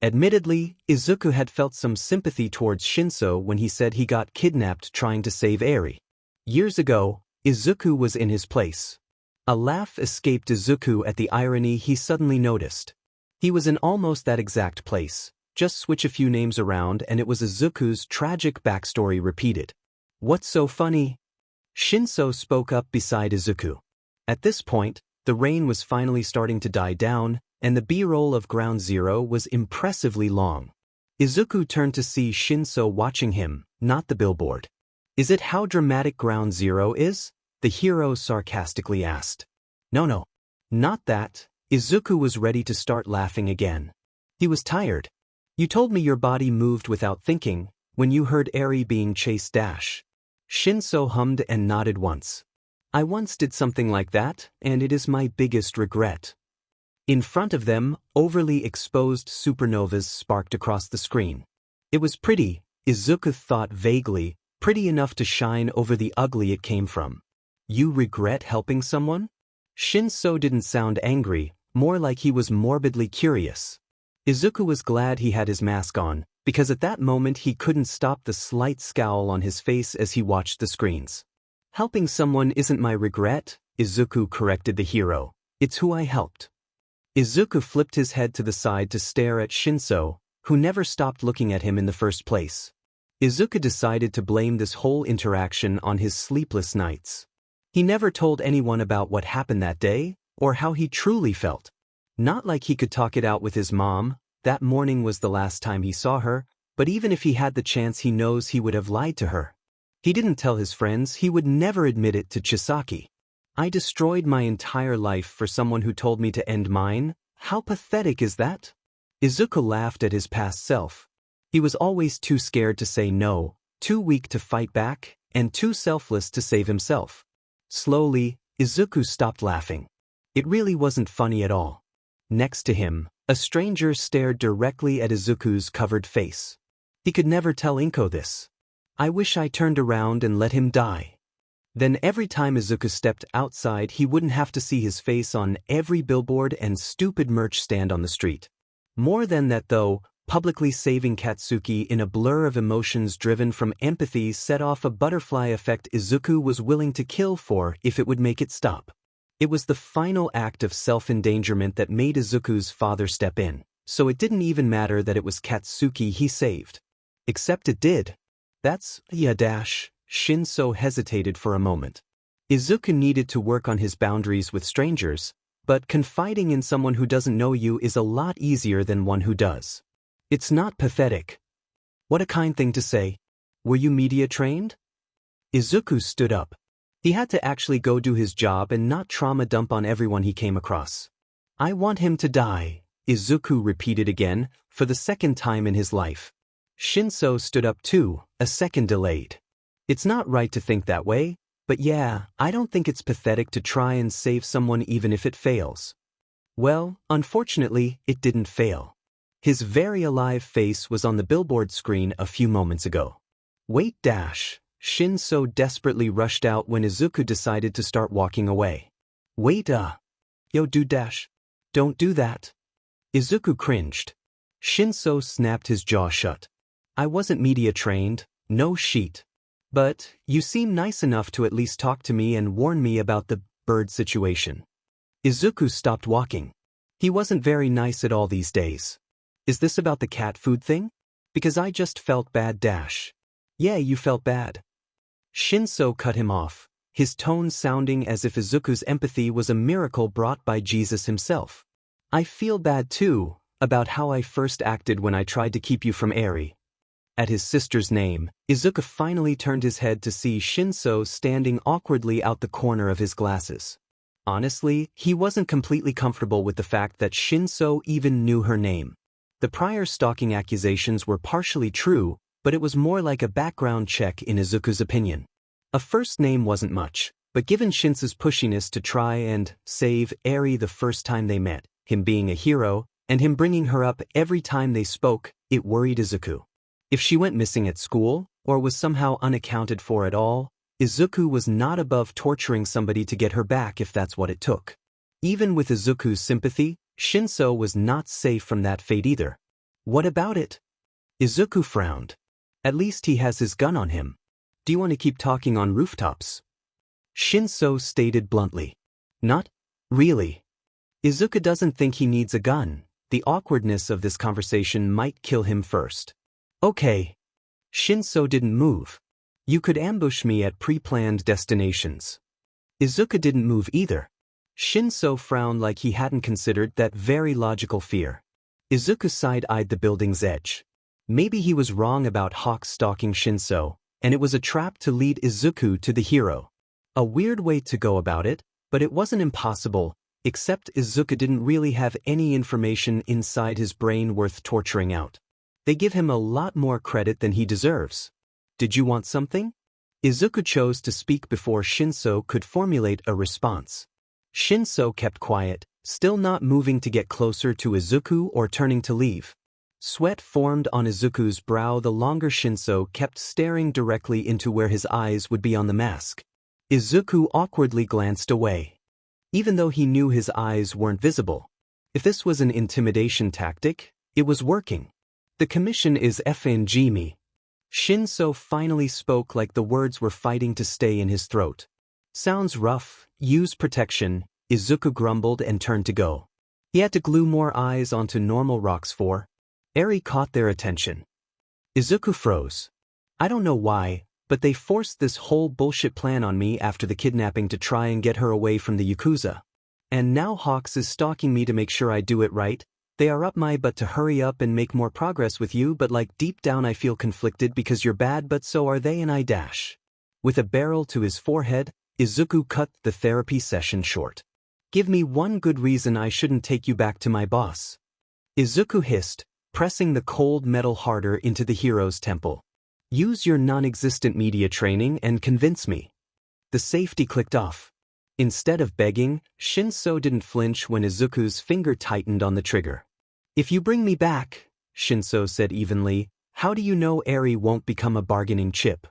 Admittedly, Izuku had felt some sympathy towards Shinso when he said he got kidnapped trying to save Eri. Years ago, Izuku was in his place. A laugh escaped Izuku at the irony he suddenly noticed. He was in almost that exact place, just switch a few names around and it was Izuku's tragic backstory repeated. What's so funny? Shinso spoke up beside Izuku. At this point, the rain was finally starting to die down, and the B-roll of Ground Zero was impressively long. Izuku turned to see Shinso watching him, not the billboard. Is it how dramatic Ground Zero is? The hero sarcastically asked. No, not that. Izuku was ready to start laughing again. He was tired. You told me your body moved without thinking, when you heard Eri being chased dash. Shinso hummed and nodded once. I once did something like that, and it is my biggest regret. In front of them, overly exposed supernovas sparked across the screen. It was pretty, Izuku thought vaguely, pretty enough to shine over the ugly it came from. You regret helping someone? Shinso didn't sound angry, more like he was morbidly curious. Izuku was glad he had his mask on, because at that moment he couldn't stop the slight scowl on his face as he watched the screens. Helping someone isn't my regret, Izuku corrected the hero. It's who I helped. Izuku flipped his head to the side to stare at Shinso, who never stopped looking at him in the first place. Izuku decided to blame this whole interaction on his sleepless nights. He never told anyone about what happened that day, or how he truly felt. Not like he could talk it out with his mom, that morning was the last time he saw her, but even if he had the chance he knows he would have lied to her. He didn't tell his friends, he would never admit it to Chisaki. I destroyed my entire life for someone who told me to end mine? How pathetic is that? Izuku laughed at his past self. He was always too scared to say no, too weak to fight back, and too selfless to save himself. Slowly, Izuku stopped laughing. It really wasn't funny at all. Next to him, a stranger stared directly at Izuku's covered face. He could never tell Inko this. I wish I turned around and let him die. Then every time Izuku stepped outside he wouldn't have to see his face on every billboard and stupid merch stand on the street. More than that though, publicly saving Katsuki in a blur of emotions driven from empathy set off a butterfly effect Izuku was willing to kill for if it would make it stop. It was the final act of self-endangerment that made Izuku's father step in, so it didn't even matter that it was Katsuki he saved. Except it did. That's dash. Shinso hesitated for a moment. Izuku needed to work on his boundaries with strangers, but confiding in someone who doesn't know you is a lot easier than one who does. It's not pathetic. What a kind thing to say. Were you media trained? Izuku stood up. He had to actually go do his job and not trauma dump on everyone he came across. I want him to die, Izuku repeated again, for the second time in his life. Shinso stood up too, a second delayed. It's not right to think that way, but yeah, I don't think it's pathetic to try and save someone even if it fails. Well, unfortunately, it didn't fail. His very alive face was on the billboard screen a few moments ago. Wait dash. Shinso desperately rushed out when Izuku decided to start walking away. Wait yo dude dash. Don't do that. Izuku cringed. Shinso snapped his jaw shut. I wasn't media trained, no sheet. But, you seem nice enough to at least talk to me and warn me about the bird situation. Izuku stopped walking. He wasn't very nice at all these days. Is this about the cat food thing? Because I just felt bad dash. Yeah, you felt bad. Shinso cut him off, his tone sounding as if Izuku's empathy was a miracle brought by Jesus himself. I feel bad too, about how I first acted when I tried to keep you from Eri. At his sister's name, Izuku finally turned his head to see Shinso standing awkwardly out the corner of his glasses. Honestly, he wasn't completely comfortable with the fact that Shinso even knew her name. The prior stalking accusations were partially true, but it was more like a background check in Izuku's opinion. A first name wasn't much, but given Shinso's pushiness to try and save Eri the first time they met, him being a hero, and him bringing her up every time they spoke, it worried Izuku. If she went missing at school, or was somehow unaccounted for at all, Izuku was not above torturing somebody to get her back if that's what it took. Even with Izuku's sympathy, Shinso was not safe from that fate either. What about it? Izuku frowned. At least he has his gun on him. Do you want to keep talking on rooftops? Shinso stated bluntly. Not really. Izuku doesn't think he needs a gun. The awkwardness of this conversation might kill him first. Okay. Shinso didn't move. You could ambush me at pre-planned destinations. Izuku didn't move either. Shinso frowned like he hadn't considered that very logical fear. Izuku side-eyed the building's edge. Maybe he was wrong about Hawks stalking Shinso, and it was a trap to lead Izuku to the hero. A weird way to go about it, but it wasn't impossible, except Izuku didn't really have any information inside his brain worth torturing out. They give him a lot more credit than he deserves. Did you want something? Izuku chose to speak before Shinso could formulate a response. Shinso kept quiet, still not moving to get closer to Izuku or turning to leave. Sweat formed on Izuku's brow the longer Shinso kept staring directly into where his eyes would be on the mask. Izuku awkwardly glanced away. Even though he knew his eyes weren't visible. If this was an intimidation tactic, it was working. The commission is FNG me. Shinso finally spoke like the words were fighting to stay in his throat. Sounds rough, use protection, Izuku grumbled and turned to go. He had to glue more eyes onto normal rocks for. Eri caught their attention. Izuku froze. I don't know why, but they forced this whole bullshit plan on me after the kidnapping to try and get her away from the Yakuza. And now Hawks is stalking me to make sure I do it right. They are up my butt to hurry up and make more progress with you, but like deep down I feel conflicted because you're bad, but so are they, and I dash. With a barrel to his forehead, Izuku cut the therapy session short. Give me one good reason I shouldn't take you back to my boss. Izuku hissed, pressing the cold metal harder into the hero's temple. Use your non-existent media training and convince me. The safety clicked off. Instead of begging, Shinso didn't flinch when Izuku's finger tightened on the trigger. If you bring me back, Shinso said evenly, how do you know Eri won't become a bargaining chip?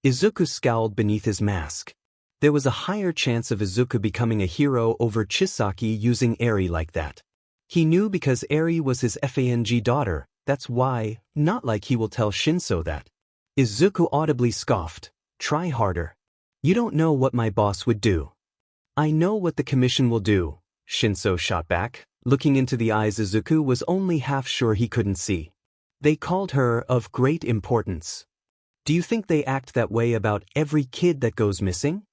Izuku scowled beneath his mask. There was a higher chance of Izuku becoming a hero over Chisaki using Eri like that. He knew because Eri was his FANG daughter, that's why, not like he will tell Shinso that. Izuku audibly scoffed, try harder. You don't know what my boss would do. I know what the commission will do, Shinso shot back, looking into the eyes Izuku was only half sure he couldn't see. They called her of great importance. Do you think they act that way about every kid that goes missing?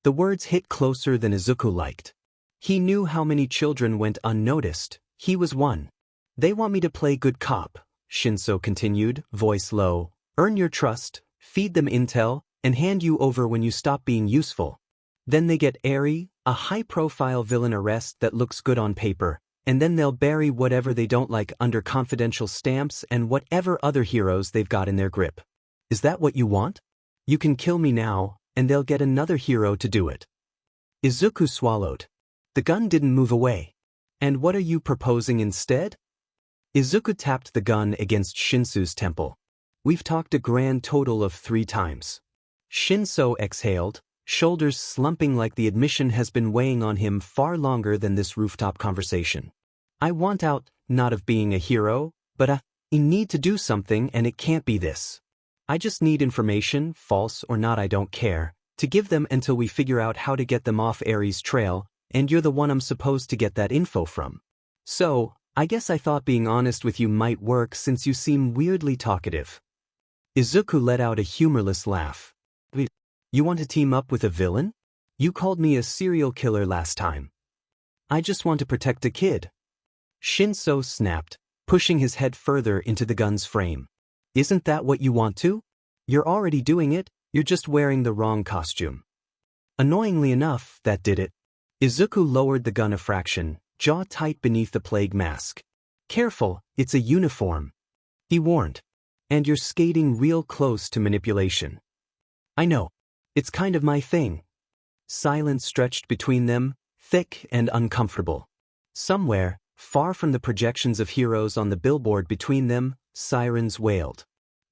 The words hit closer than Izuku liked. He knew how many children went unnoticed, he was one. They want me to play good cop, Shinso continued, voice low. Earn your trust, feed them intel, and hand you over when you stop being useful. Then they get airy, a high-profile villain arrest that looks good on paper, and then they'll bury whatever they don't like under confidential stamps and whatever other heroes they've got in their grip. Is that what you want? You can kill me now, and they'll get another hero to do it. Izuku swallowed. The gun didn't move away. And what are you proposing instead? Izuku tapped the gun against Shinso's temple. We've talked a grand total of 3 times. Shinso exhaled, shoulders slumping like the admission has been weighing on him far longer than this rooftop conversation. I want out, not of being a hero, but I need to do something, and it can't be this. I just need information, false or not I don't care, to give them until we figure out how to get them off Ares' trail, and you're the one I'm supposed to get that info from. So, I guess I thought being honest with you might work since you seem weirdly talkative. Izuku let out a humorless laugh. You want to team up with a villain? You called me a serial killer last time. I just want to protect a kid. Shinso snapped, pushing his head further into the gun's frame. Isn't that what you want to? You're already doing it, you're just wearing the wrong costume. Annoyingly enough, that did it. Izuku lowered the gun a fraction, jaw tight beneath the plague mask. Careful, it's a uniform. He warned. And you're skating real close to manipulation. I know. It's kind of my thing. Silence stretched between them, thick and uncomfortable. Somewhere, far from the projections of heroes on the billboard between them, sirens wailed.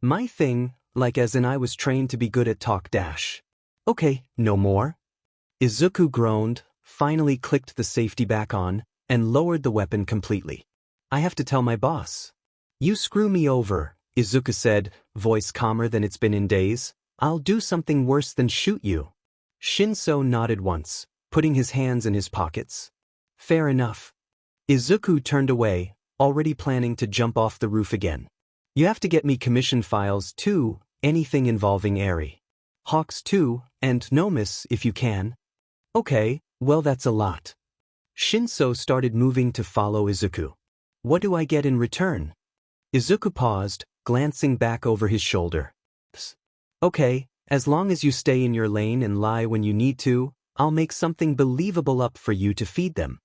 My thing, like as in I was trained to be good at talk dash. Okay, no more? Izuku groaned, finally clicked the safety back on, and lowered the weapon completely. I have to tell my boss. You screw me over, Izuku said, voice calmer than it's been in days. I'll do something worse than shoot you. Shinso nodded once, putting his hands in his pockets. Fair enough. Izuku turned away, already planning to jump off the roof again. You have to get me commission files too, anything involving Eri. Hawks too, and Nomus if you can. Okay, well that's a lot. Shinso started moving to follow Izuku. What do I get in return? Izuku paused, glancing back over his shoulder. Okay, as long as you stay in your lane and lie when you need to, I'll make something believable up for you to feed them.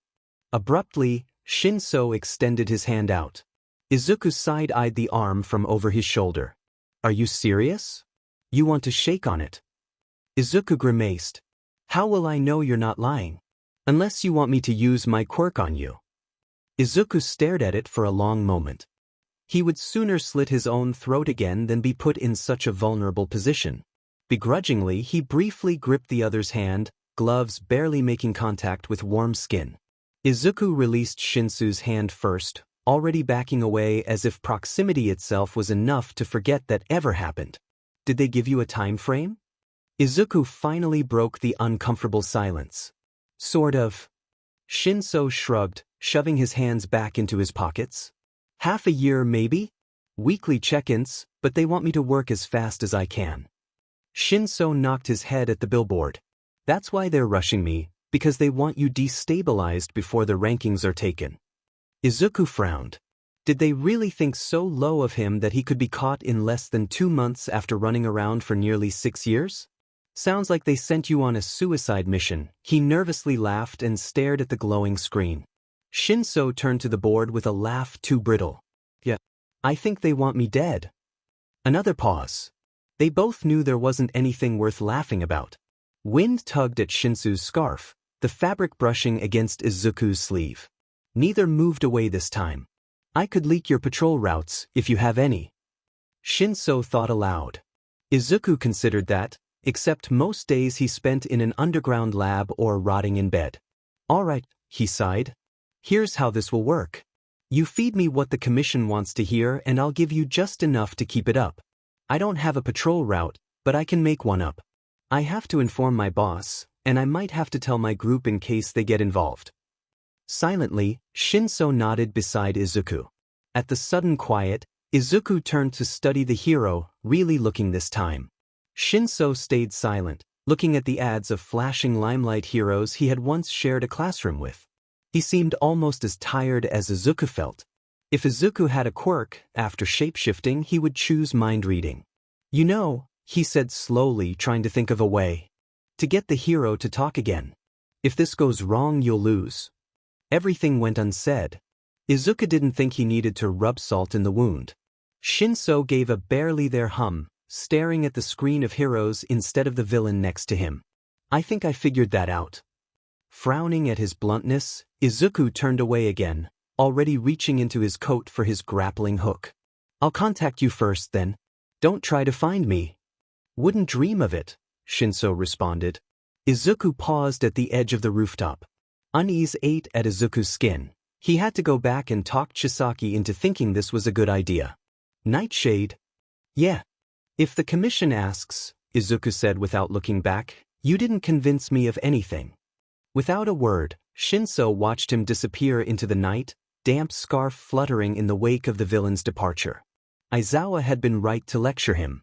Abruptly, Shinso extended his hand out. Izuku side-eyed the arm from over his shoulder. Are you serious? You want to shake on it? Izuku grimaced. How will I know you're not lying? Unless you want me to use my quirk on you. Izuku stared at it for a long moment. He would sooner slit his own throat again than be put in such a vulnerable position. Begrudgingly, he briefly gripped the other's hand, gloves barely making contact with warm skin. Izuku released Shinso's hand first, already backing away as if proximity itself was enough to forget that ever happened. Did they give you a time frame? Izuku finally broke the uncomfortable silence. Sort of. Shinso shrugged, shoving his hands back into his pockets. Half a year, maybe? Weekly check-ins, but they want me to work as fast as I can. Shinso knocked his head at the billboard. That's why they're rushing me, because they want you destabilized before the rankings are taken. Izuku frowned. Did they really think so low of him that he could be caught in less than 2 months after running around for nearly 6 years? Sounds like they sent you on a suicide mission. He nervously laughed and stared at the glowing screen. Shinso turned to the board with a laugh too brittle. Yeah, I think they want me dead. Another pause. They both knew there wasn't anything worth laughing about. Wind tugged at Shinso's scarf, the fabric brushing against Izuku's sleeve. Neither moved away this time. I could leak your patrol routes, if you have any. Shinso thought aloud. Izuku considered that, except most days he spent in an underground lab or rotting in bed. All right, he sighed. Here's how this will work. You feed me what the commission wants to hear and I'll give you just enough to keep it up. I don't have a patrol route, but I can make one up. I have to inform my boss, and I might have to tell my group in case they get involved. Silently, Shinso nodded beside Izuku. At the sudden quiet, Izuku turned to study the hero, really looking this time. Shinso stayed silent, looking at the ads of flashing limelight heroes he had once shared a classroom with. He seemed almost as tired as Izuku felt. If Izuku had a quirk, after shapeshifting he would choose mind-reading. You know, he said slowly, trying to think of a way to get the hero to talk again. If this goes wrong you'll lose. Everything went unsaid. Izuku didn't think he needed to rub salt in the wound. Shinso gave a barely there hum, staring at the screen of heroes instead of the villain next to him. I think I figured that out. Frowning at his bluntness, Izuku turned away again, already reaching into his coat for his grappling hook. I'll contact you first then. Don't try to find me. Wouldn't dream of it, Shinso responded. Izuku paused at the edge of the rooftop. Unease ate at Izuku's skin. He had to go back and talk Chisaki into thinking this was a good idea. Nightshade? Yeah. If the commission asks, Izuku said without looking back, you didn't convince me of anything. Without a word, Shinso watched him disappear into the night, damp scarf fluttering in the wake of the villain's departure. Aizawa had been right to lecture him.